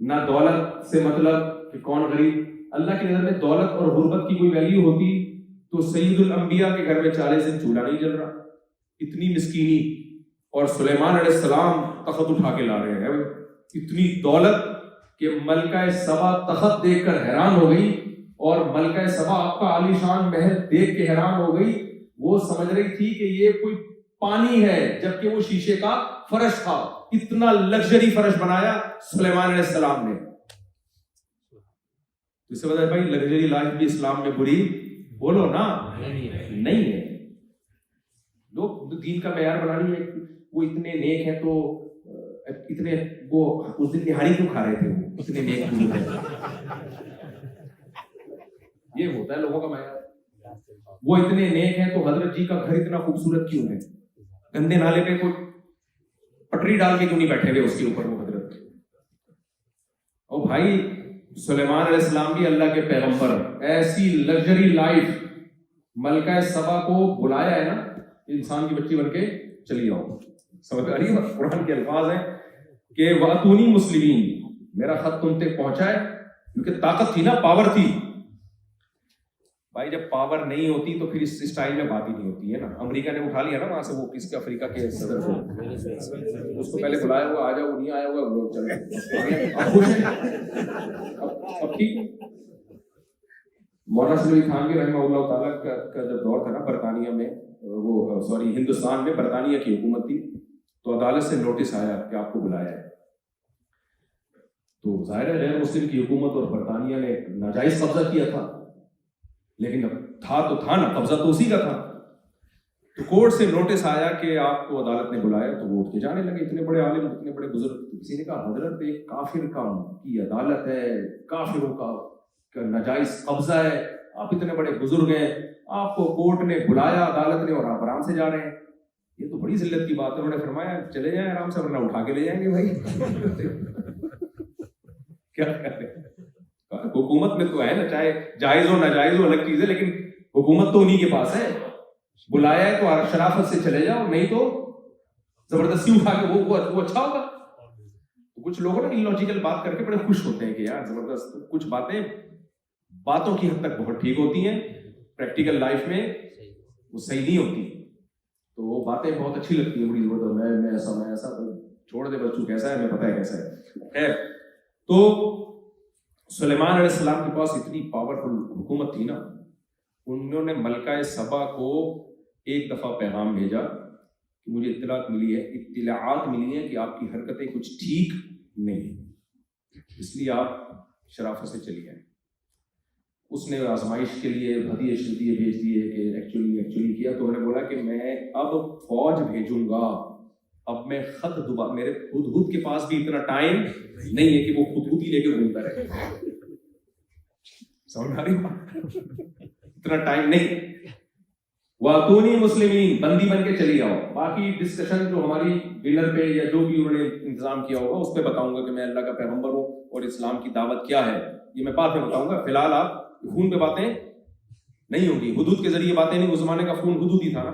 نہ دولت سے مطلب کہ کون غریب. اللہ کی نظر میں دولت اور غربت کی کوئی ویلیو ہوتی تو سید الانبیاء کے گھر میں 40 دن چولہا نہیں جل رہا. اتنی مسکینی. اور سلیمان علیہ السلام تخت اٹھا کے لا رہے ہیں، اتنی دولت کہ ملکہ سبا تخت دیکھ کر حیران ہو گئی، اور ملکہ سبا آپ کا عالی شان محل دیکھ کے حیران ہو گئی. وہ سمجھ رہی تھی کہ یہ کوئی پانی ہے جبکہ وہ شیشے کا فرش تھا. اتنا لگژری فرش بنایا سلیمان علیہ السلام نے. اس سے بتایا بھائی لگژری لائف بھی اسلام میں بری بولو نا نہیں ہے. لوگ دین کا معیار بنانی ہے وہ اتنے نیک ہیں تو اتنے، وہ اس دن نہاری کیوں کھا رہے تھے، وہ اتنے نیک کیوں ہیں. یہ ہوتا ہے لوگوں کا معیار. وہ اتنے نیک ہیں تو حضرت جی کا گھر اتنا خوبصورت کیوں ہے، گندے نالے پہ کوئی پٹری ڈال کے کیوں نہیں بیٹھے ہوئے اس کے اوپر وہ حضرت. اور بھائی سلیمان علیہ السلام بھی اللہ کے پیغمبر، ایسی لگژری لائف. ملکہ سبا کو بلایا ہے نا، انسان کی بچی بن کے چلی جاؤ. سمجھ آ رہی ہے؟ قرآن کے الفاظ ہیں کہ وَأْتُونِي مُسْلِمِينَ، میرا خط تم تک پہنچا ہے. کیونکہ طاقت تھی نا، پاور تھی. بھائی جب پاور نہیں ہوتی تو پھر اس اسٹائل میں بات ہی نہیں ہوتی ہے نا. امریکہ نے اٹھا لیا نا وہاں سے وہ کس کے افریقہ کے صدر کو، اس کو پہلے بلایا ہوا، آ جاؤ، وہ نہیں آیا ہوا، وہ اب ٹھیک. مولانا سلوی خانوی رحمہ اللہ تعالیٰ کا جب دور تھا نا برطانیہ میں، وہ سوری ہندوستان میں برطانیہ کی حکومت تھی، تو عدالت سے نوٹس آیا کہ آپ کو بلایا ہے. تو ظاہر ہے غیر مسلم کی حکومت اور برطانیہ نے ناجائز قبضہ کیا تھا، لیکن اب تھا تو تھا نا، قبضہ تو اسی کا تھا. تو کورٹ سے نوٹس آیا کہ آپ کو عدالت نے بلایا. تو وہ اٹھ کے جانے لگے، اتنے بڑے عالم، اتنے بڑے بزرگ. کسی نے کہا حضرت ایک کافر کی عدالت ہے، کافروں کا ناجائز قبضہ ہے، آپ اتنے بڑے بزرگ ہیں، آپ کو کورٹ نے بلایا عدالت نے، اور آپ آرام سے جا رہے ہیں. یہ تو بڑی ذلت کی بات ہے. انہوں نے فرمایا چلے جائیں آرام سے، ورنہ اٹھا کے لے جائیں گے. بھائی کیا کریں، حکومت میں تو ہے نا، چاہے جائز ہو ناجائز ہو الگ چیز ہے، لیکن حکومت تو انہی کے پاس ہے. بلایا ہے تو شرافت سے چلے جاؤ، نہیں تو زبردستی اٹھا کے وہ اچھا ہوگا. کچھ لوگ نا illogical بات کر کے بڑے خوش ہوتے ہیں کہ یار زبردست. کچھ باتوں کی حد تک بہت ٹھیک ہوتی ہیں، پریکٹیکل لائف میں وہ صحیح نہیں ہوتی. تو وہ باتیں بہت اچھی لگتی ہیں، بڑی زبردست، میں ایسا چھوڑ دے بچوں کیسا ہے ہمیں پتہ ہے کیسا ہے. خیر, تو سلیمان علیہ السلام کے پاس اتنی پاورفل حکومت تھی نا, انہوں نے ملکہ سبا کو ایک دفعہ پیغام بھیجا کہ مجھے اطلاعات ملی ہیں کہ آپ کی حرکتیں کچھ ٹھیک نہیں ہیں, اس لیے آپ شرافت سے چلی جائیں. اس نے آزمائش کے لیے ہدیے شدیے بھیج دیے کہ ایکچولی کیا, تو انہوں نے بولا کہ میں اب فوج بھیجوں گا, اب میں خط دوبارہ, میرے ہدہد کے پاس بھی اتنا ٹائم نہیں ہے کہ وہ ہدہد ہی لے کے گھومتا رہے. سمجھ آ رہی بات؟ اتنا ٹائم نہیں. وَأْتُونِي مُسْلِمِينَ, بندی بن کے چلی آؤ. باقی ڈسکشن جو ہماری ڈنر پہ یا جو بھی انہوں نے انتظام کیا ہوگا اس پہ بتاؤں گا کہ میں اللہ کا پیغمبر ہوں اور اسلام کی دعوت کیا ہے, یہ میں بعد میں بتاؤں گا. فی الحال آپ خون پہ باتیں نہیں ہوگی, حدود کے ذریعے باتیں نہیں, اس زمانے کا خون حدود ہی تھا نا.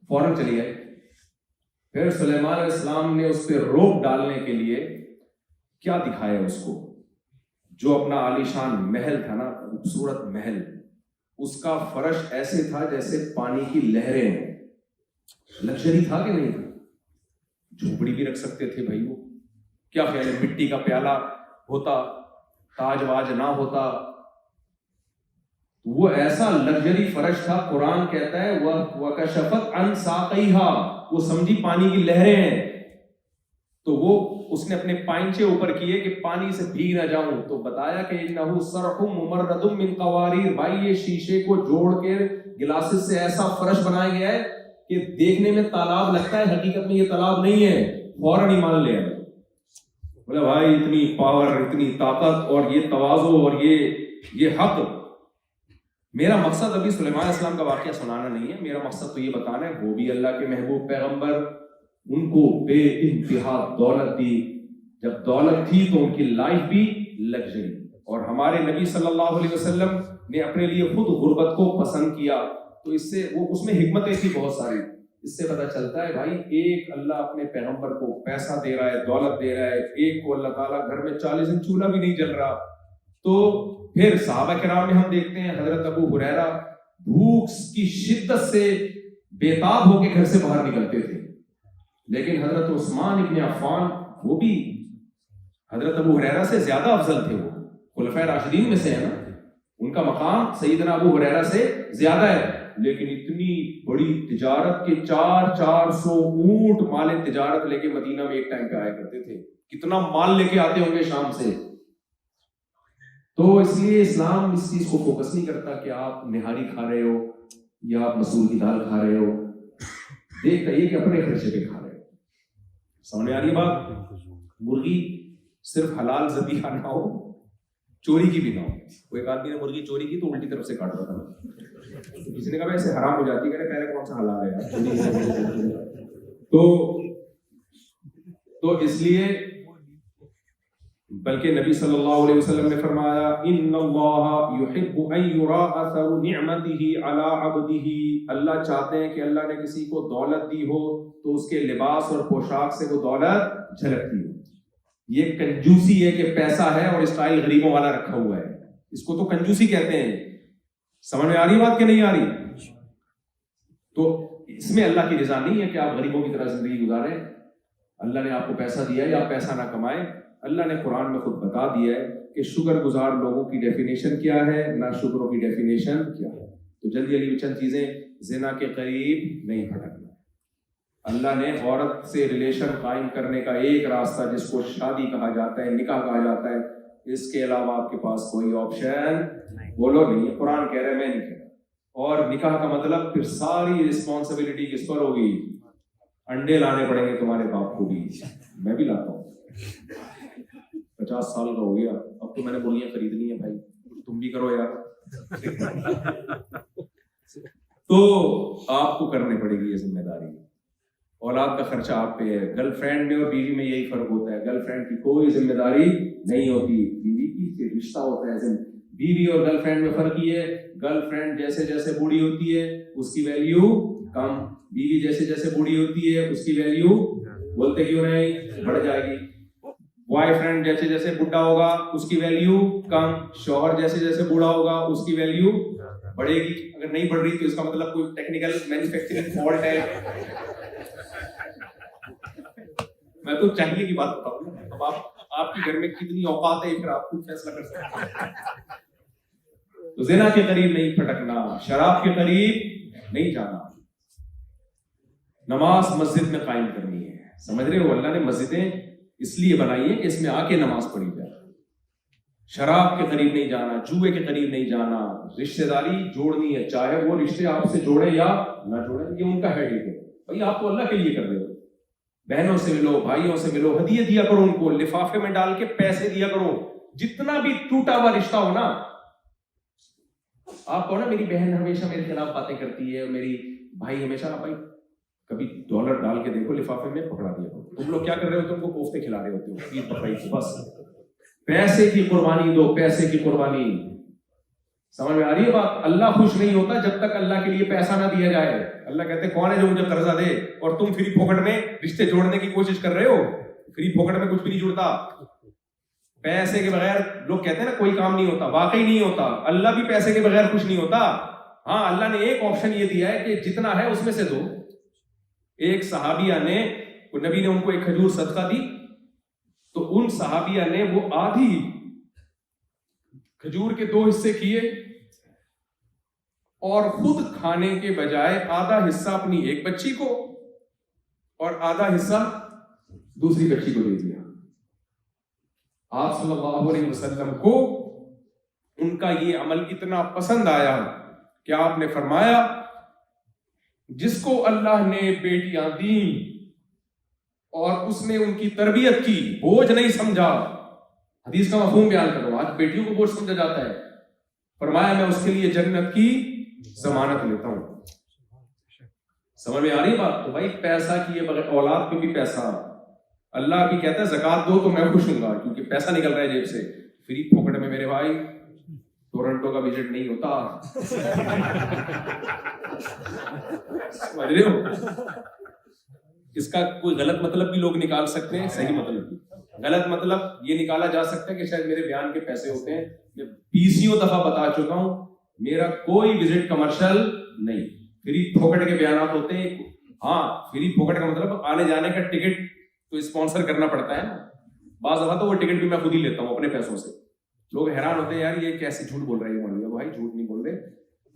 فوراً چلی آئے. پھر سلیمان علیہ السلام نے اس پہ روک ڈالنے کے لیے کیا دکھایا اس کو, جو اپنا عالیشان محل تھا نا, خوبصورت محل, اس کا فرش ایسے تھا جیسے پانی کی لہریں ہوں. لگژری تھا کہ نہیں تھا؟ جھوپڑی بھی رکھ سکتے تھے بھائی. وہ کیا خیال ہے, مٹی کا پیالہ ہوتا, تاج واج نہ ہوتا, وہ ایسا لگژری فرش تھا. قرآن کہتا ہے وَكَشَفَتْ عَنْ سَاقَيْهَا, وہ سمجھی پانی کی لہریں ہیں, تو وہ اس نے اپنے پائنچے اوپر کیے کہ پانی سے بھیگ نہ جاؤں. تو بتایا کہ انه صرح ممرد من قواریر, بھائی یہ شیشے کو جوڑ کے گلاسز سے ایسا فرش بنایا گیا ہے کہ دیکھنے میں تالاب لگتا ہے, حقیقت میں یہ تالاب نہیں ہے. فوراً ایمان لے آئے. بولے بھائی اتنی پاور, اتنی طاقت, اور یہ تواضع اور یہ حق. میرا مقصد ابھی سلیمان علیہ السلام کا واقعہ سنانا نہیں ہے, میرا مقصد تو یہ بتانا ہے وہ بھی اللہ کے محبوب پیغمبر, ان کو بے انتہا دولت دی. جب دولت تھی تو ان کی لائف بھی لگژری, اور ہمارے نبی صلی اللہ علیہ وسلم نے اپنے لیے خود غربت کو پسند کیا. تو اس سے اس میں حکمتیں تھی بہت ساری. اس سے پتہ چلتا ہے بھائی, ایک اللہ اپنے پیغمبر کو پیسہ دے رہا ہے, دولت دے رہا ہے, ایک کو اللہ تعالیٰ گھر میں 40 دن چولہا بھی نہیں جل رہا. تو پھر صحابہ کرام میں ہم دیکھتے ہیں حضرت ابو ہریرہ بھوک کی شدت سے بےتاب ہو کے گھر سے باہر نکلتے تھے, لیکن حضرت عثمان ابن عفان وہ بھی حضرت ابو ہریرہ سے زیادہ افضل تھے. وہ خلفائے راشدین میں سے ہے نا, ان کا مقام سیدنا ابو ہریرہ سے زیادہ ہے, لیکن اتنی بڑی تجارت کے 400 اونٹ مال تجارت لے کے مدینہ میں ایک ٹائم پہ آیا کرتے تھے. کتنا مال لے کے آتے ہوں گے شام سے. تو اس لیے اسلام اس چیز کو فوکس نہیں کرتا کہ آپ نہاری کھا رہے ہو یا آپ مسور کی دال کھا رہے ہو, دیکھتا یہ کہ اپنے خرچے پہ کھا رہے ہو. سامنے آ رہی بات. مرغی صرف حلال ذبیحہ نہ ہو, چوری کی بھی نہ ہو. وہ ایک آدمی نے مرغی چوری کی تو الٹی طرف سے کاٹ رہا تھا, کسی نے کہا ایسے حرام ہو جاتی ہے, پہلے کون سا حلال ہے. تو اس لیے بلکہ نبی صلی اللہ علیہ وسلم نے فرمایا ان اللہ یحب ان یرا اثر نعمته علی عبده, اللہ چاہتے ہیں کہ اللہ نے کسی کو دولت دی ہو تو اس کے لباس اور پوشاک سے وہ دولت جھلکتی ہو. یہ کنجوسی ہے کہ پیسہ ہے اور اسٹائل غریبوں والا رکھا ہوا ہے, اس کو تو کنجوسی کہتے ہیں. سمجھ میں آ رہی بات کہ نہیں آ رہی؟ تو اس میں اللہ کی رضا نہیں ہے کہ آپ غریبوں کی طرح زندگی گزاریں. اللہ نے آپ کو پیسہ دیا ہے, آپ پیسہ نہ کمائیں. اللہ نے قرآن میں خود بتا دیا ہے کہ شکر گزار لوگوں کی ڈیفینیشن کیا ہے, نہ شکروں کی ڈیفینیشن کیا ہے. تو جلدی جلدی چند چیزیں, زنا کے قریب نہیں بھٹکنا. اللہ نے عورت سے ریلیشن قائم کرنے کا ایک راستہ جس کو شادی کہا جاتا ہے, نکاح کہا جاتا ہے, اس کے علاوہ آپ کے پاس کوئی آپشن بولو نہیں ہے. قرآن کہہ رہے ہیں, میں نہیں کہہ رہا. اور نکاح کا مطلب پھر ساری رسپانسبلٹی کس پر ہوگی؟ انڈے لانے پڑیں گے تمہارے باپ کو بھی, میں بھی لاتا ہوں. 50 سال کا ہو گیا, اب تو میں نے بولیاں خریدنی ہے بھائی, تم بھی کرو یار. تو آپ کو کرنے پڑے گی یہ ذمہ داری. اولاد کا خرچہ آپ پہ ہے. گرل فرینڈ میں اور بیوی میں یہی فرق ہوتا ہے, گرل فرینڈ کی کوئی ذمہ داری نہیں ہوتی, بیوی کی رشتہ ہوتا ہے. بیوی اور گرل فرینڈ میں فرق یہ ہے, گرل فرینڈ جیسے جیسے بوڑھی ہوتی ہے اس کی ویلیو کم, بیوی جیسے جیسے بوڑھی ہوتی ہے اس کی ویلیو بولتے کیوں نہیں بڑھ جائے گی. بوائے فرینڈ جیسے جیسے بڈھا ہوگا اس کی ویلیو کم, شوہر جیسے جیسے بوڑھا ہوگا اس کی ویلیو بڑھے گی. اگر نہیں بڑھ رہی تو اس کا مطلب کوئی ٹیکنیکل مینوفیکچرنگ فالٹ ہے. میں تو چاہیے کی بات بتاؤں نا. اب آپ کے گھر میں کتنی اوقات ہے پھر آپ خود فیصلہ کر سکتے ہیں. تو زنا کے قریب نہیں پھٹکنا, شراب کے قریب نہیں جانا, نماز مسجد میں قائم کرنی ہے. سمجھ رہے ہو, اللہ نے مسجدیں اس لیے بنائی ہیں کہ اس میں آ کے نماز پڑھی جائے. شراب کے قریب نہیں جانا, جوئے کے قریب نہیں جانا, رشتہ داری جوڑنی ہے, چاہے وہ رشتے آپ سے جوڑے یا نہ جوڑے, یہ ان کا ہے. بھائی آپ تو اللہ کے لیے کر رہے ہو, بہنوں سے ملو, بھائیوں سے ملو, ہدیے دیا کرو ان کو, لفافے میں ڈال کے پیسے دیا کرو. جتنا بھی ٹوٹا ہوا رشتہ ہو نا, آپ کو نا میری بہن ہمیشہ میرے خلاف باتیں کرتی ہے, میری بھائی ہمیشہ, بھائی کبھی ڈالر ڈال کے دیکھو لفافے میں, پکڑا دیا کرو. تم لوگ کیا کر رہے ہو, تم کو کوفتے کھلا رہے ہوتے ہو عید بقرعید. بس پیسے کی قربانی دو, پیسے کی قربانی. سمجھ میں آ رہی ہے بات؟ اللہ خوش نہیں ہوتا جب تک اللہ کے لیے پیسہ نہ دیا جائے. اللہ کہتے ہیں کون ہے جو مجھے قرضہ دے, اور تم فری پھوکٹ میں رشتے جوڑنے کی کوشش کر رہے ہو. فری پھوکٹ میں کچھ بھی نہیں جڑتا. پیسے کے بغیر لوگ کہتے ہیں نا کوئی کام نہیں ہوتا, واقعی نہیں ہوتا. اللہ بھی پیسے کے بغیر خوش نہیں ہوتا. ہاں, اللہ نے ایک آپشن یہ دیا ہے کہ جتنا ہے اس میں سے دو. ایک صحابیہ نے, نبی نے ان کو ایک کھجور صدقہ دی, تو ان صحابیہ نے وہ آدھی کھجور کے 2 حصے کیے, اور خود کھانے کے بجائے آدھا حصہ اپنی ایک بچی کو اور آدھا حصہ دوسری بچی کو دے دیا. آپ صلی اللہ علیہ وسلم کو ان کا یہ عمل اتنا پسند آیا کہ آپ نے فرمایا جس کو اللہ نے بیٹیاں دیں اور اس نے ان کی تربیت کی, بوجھ نہیں سمجھا. حدیث کا مفہوم بیان کرو, آج بیٹیوں کو بوجھ سمجھا جاتا ہے. فرمایا میں اس کے لیے جنت کی ضمانت لیتا ہوں. سمجھ میں آ رہی بات؟ تو بھائی پیسہ کیے بغیر, اولاد پہ بھی پیسہ, اللہ بھی کہتا ہے زکات دو تو میں خوش ہوں گا کیونکہ پیسہ نکل رہا ہے جیب سے. فری پھوکٹ میں میرے بھائی ٹورنٹو کا وزٹ نہیں ہوتا. سمجھ رہے ہو؟ اس کا کوئی غلط مطلب بھی لوگ نکال سکتے ہیں, صحیح مطلب بھی. غلط مطلب یہ نکالا جا سکتا ہے کہ شاید میرے بیان کے پیسے ہوتے ہیں. میں 20 دفعہ بتا چکا ہوں, میرا کوئی وزٹ کمرشل نہیں, فری پھوکٹ کے بیانات ہوتے ہیں. ہاں, فری پھوکٹ کا مطلب آنے جانے کا ٹکٹ تو اسپانسر کرنا پڑتا ہے نا. بعض دفعہ تو وہ ٹکٹ بھی میں خود ہی لیتا ہوں اپنے پیسوں سے. لوگ حیران ہوتے ہیں یار یہ کیسے جھوٹ بول رہے ہیں مولوی. بھائی جھوٹ نہیں بول رہے.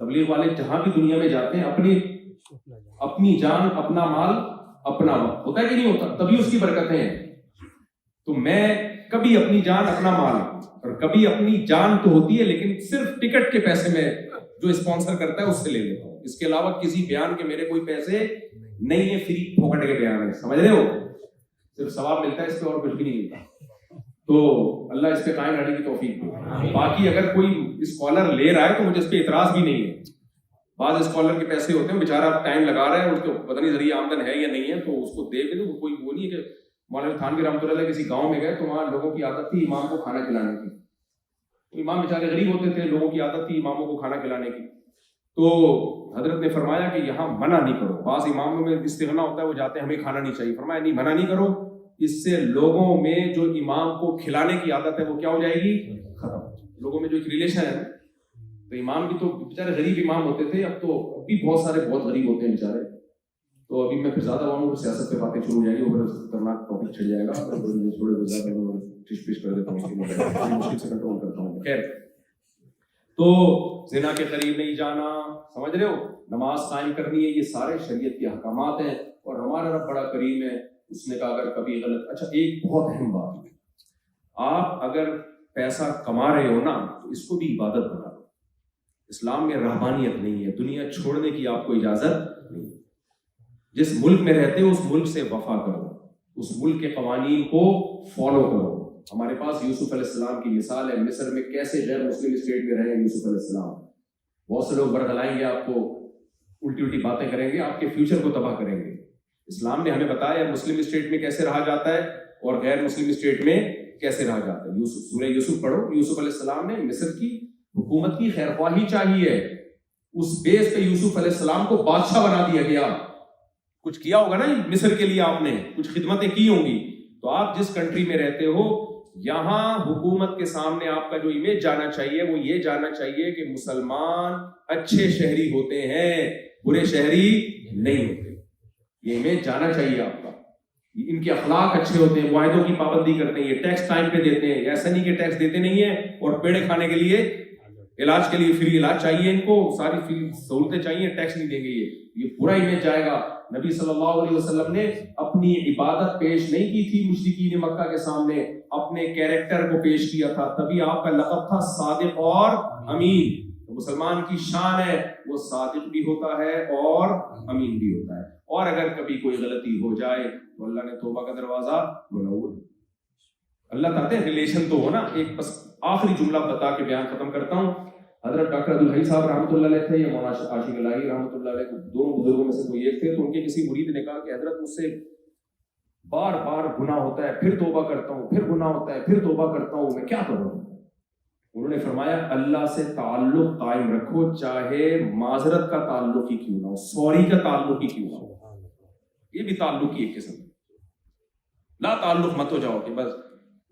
تبلیغ والے جہاں بھی دنیا میں جاتے ہیں اپنی جان, اپنا مال, اپنا وقت, ہوتا ہے کہ نہیں ہوتا, تبھی اس کی برکتیں ہیں. تو میں کبھی اپنی جان, اپنا مال, اور کبھی اپنی جان تو ہوتی ہے لیکن صرف ٹکٹ کے پیسے میں جو اسپانسر کرتا ہے اس سے لے لیتا ہوں. اس کے علاوہ کسی بیان کے میرے کوئی پیسے نہیں ہے, فری پھوکٹ کے بیان ہے. سمجھ رہے ہو؟ صرف ثواب ملتا ہے اس پہ, اور کچھ بھی نہیں ملتا. تو اللہ اس پہ قائم رہنے کی توفیق دے. باقی اگر کوئی اسکالر لے رہا ہے تو مجھے اس پہ اعتراض بھی نہیں ہے. بعض اسکالر کے پیسے ہوتے ہیں, بیچارہ ٹائم لگا رہا ہے, اس کو پتہ نہیں ذریعہ آمدن ہے یا نہیں ہے, تو اس کو دے دے. کوئی وہ نہیں ہے کہ مولانا تھانوی رحمۃ اللہ کسی گاؤں میں گئے تو وہاں لوگوں کی عادت تھی امام کو کھانا کھلانے کی. امام بیچارے غریب ہوتے تھے, لوگوں کی عادت تھی اماموں کو کھانا کھلانے کی. تو حضرت نے فرمایا کہ یہاں منع نہیں کرو. بعض اماموں میں استغنا ہوتا ہے, وہ جاتے ہیں ہمیں کھانا نہیں چاہیے. فرمایا نہیں, منع نہیں کرو, اس سے لوگوں میں جو امام کو کھلانے کی عادت ہے وہ کیا ہو جائے گی, ختم. لوگوں میں جو ایک ریلیشن ہے, تو امام بھی تو بیچارے غریب امام ہوتے تھے, اب تو اب بھی بہت سارے بہت غریب ہوتے ہیں بیچارے. تو ابھی میں پھر زیادہ ہوں, سیاست پہ باتیں شروع ہو جائیں گی, وہ پھر خطرناک ٹاپک چھڑ جائے گا. تھوڑے زیادہ ٹش پش کر دیتا ہوں, مشکل سے کنٹرول کرتا ہوں. خیر, تو زنا کے قریب نہیں جانا, سمجھ رہے ہو, نماز قائم کرنی ہے, یہ سارے شریعت کے احکامات ہیں. اور ہمارا رب بڑا کریم ہے, اس نے کہا اگر کبھی غلط. اچھا, ایک بہت اہم بات, آپ اگر پیسہ کما رہے ہو نا تو اس کو بھی عبادت بنا لو. اسلام میں رہبانیت نہیں ہے, دنیا چھوڑنے کی آپ کو اجازت نہیں. جس ملک میں رہتے ہو اس ملک سے وفا کرو, اس ملک کے قوانین کو فالو کرو. ہمارے پاس یوسف علیہ السلام کی مثال ہے, مصر میں کیسے غیر مسلم اسٹیٹ میں رہے یوسف علیہ السلام. بہت سے لوگ برگلائیں گے آپ کو, الٹی الٹی باتیں کریں گے, آپ کے فیوچر کو تباہ کریں گے. اسلام نے ہمیں بتایا مسلم اسٹیٹ میں کیسے رہا جاتا ہے اور غیر مسلم اسٹیٹ میں کیسے رہا جاتا ہے. سورہ یوسف پڑھو, یوسف علیہ السلام نے مصر کی حکومت کی خیر خواہی چاہیے, اس بیس پہ یوسف علیہ السلام کو بادشاہ بنا دیا گیا. کچھ کیا ہوگا نا مصر کے لیے, آپ نے کچھ خدمتیں کی ہوں گی. تو آپ جس کنٹری میں رہتے ہو, یہاں حکومت کے سامنے آپ کا جو امیج جانا چاہیے وہ یہ جانا چاہیے کہ مسلمان اچھے شہری ہوتے ہیں, برے شہری نہیں ہوتے. یہ امیج جانا چاہیے آپ کا. ان کے اخلاق اچھے ہوتے ہیں, معاہدوں کی پابندی کرتے ہیں, یہ ٹیکس ٹائم پہ دیتے ہیں, ایسا نہیں کہ ٹیکس دیتے نہیں ہیں اور پیڑے کھانے کے لیے, علاج کے لیے فری علاج چاہیے ان کو, ساری فری سہولتیں چاہیے, ٹیکس نہیں دیں گے, یہ پورا امیج جائے گا. نبی صلی اللہ علیہ وسلم نے اپنی عبادت پیش نہیں کی تھی مشرکین مکہ کے سامنے, اپنے کیریکٹر کو پیش کیا تھا, تبھی آپ کا لقب تھا صادق اور امین. مسلمان کی شان ہے وہ صادق بھی ہوتا ہے اور امین بھی ہوتا ہے, اور اگر کبھی کوئی غلطی ہو جائے تو اللہ نے توبہ کا دروازہ کھولا ہوا ہے. اللہ چاہتے ہیں ریلیشن تو ہو نا. ایک بس آخری جملہ بتا کے بیان ختم کرتا ہوں. حضرت ڈاکٹر عبدالحی صاحب رحمۃ اللہ علیہ تھے یا مولانا عاشق الہی رحمۃ اللہ علیہ, دونوں بزرگوں میں سے کوئی ایک تھے. تو ان کے کسی مرید نے کہا کہ حضرت مجھ سے بار بار گناہ ہوتا ہے, پھر توبہ کرتا ہوں, پھر گناہ ہوتا ہے, پھر توبہ کرتا ہوں, میں کیا کروں؟ انہوں نے فرمایا اللہ سے تعلق قائم رکھو, چاہے معذرت کا تعلق ہی کیوں نہ ہو, سوری کا تعلق ہی کیوں نہ ہو. یہ بھی تعلق کی ایک قسم. لا تعلق مت ہو جاؤ کہ بس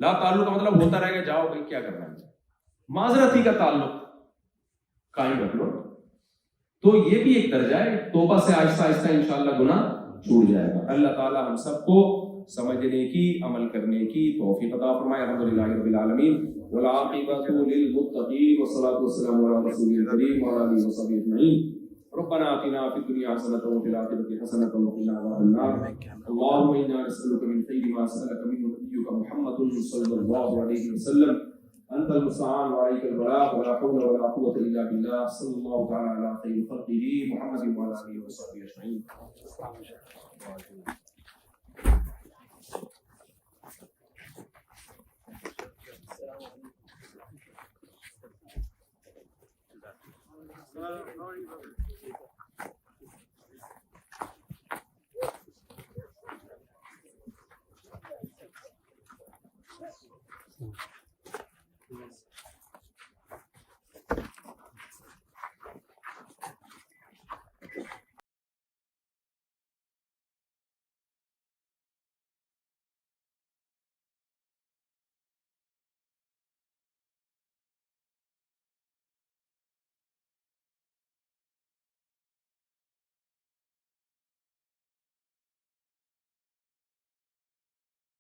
لا تعلق کا مطلب ہوتا رہے گا, جاؤ بھائی کیا کرنا ہے, معذرت ہی کا تعلق قائم رکھ لو. تو یہ بھی ایک درجہ ہے, توبہ سے آہستہ آہستہ انشاءاللہ گناہ چھوٹ جائے گا. اللہ تعالی ہم سب کو سمجھنے کی, عمل کرنے کی توفیق عطا فرمائے. الحمدللہ رب العالمین والعاقبۃ للمتقین والصلاۃ والسلام علی رسول الکریم وعلی آلہ وصحبہ اجمعین. ربنا آتنا فی الدنیا حسنۃ وفی الآخرۃ حسنۃ وقنا عذاب النار. اللهم انا نسألك من خیر ما سألك منه نبیک محمد صلی اللہ علیہ وسلم. انت المستعان وعليك البلاغ ولا حول ولا قوة الا بالله. صلی اللہ تعالی علی خیر خلقه محمد وعلى آله وصحبه اجمعین. Thank you.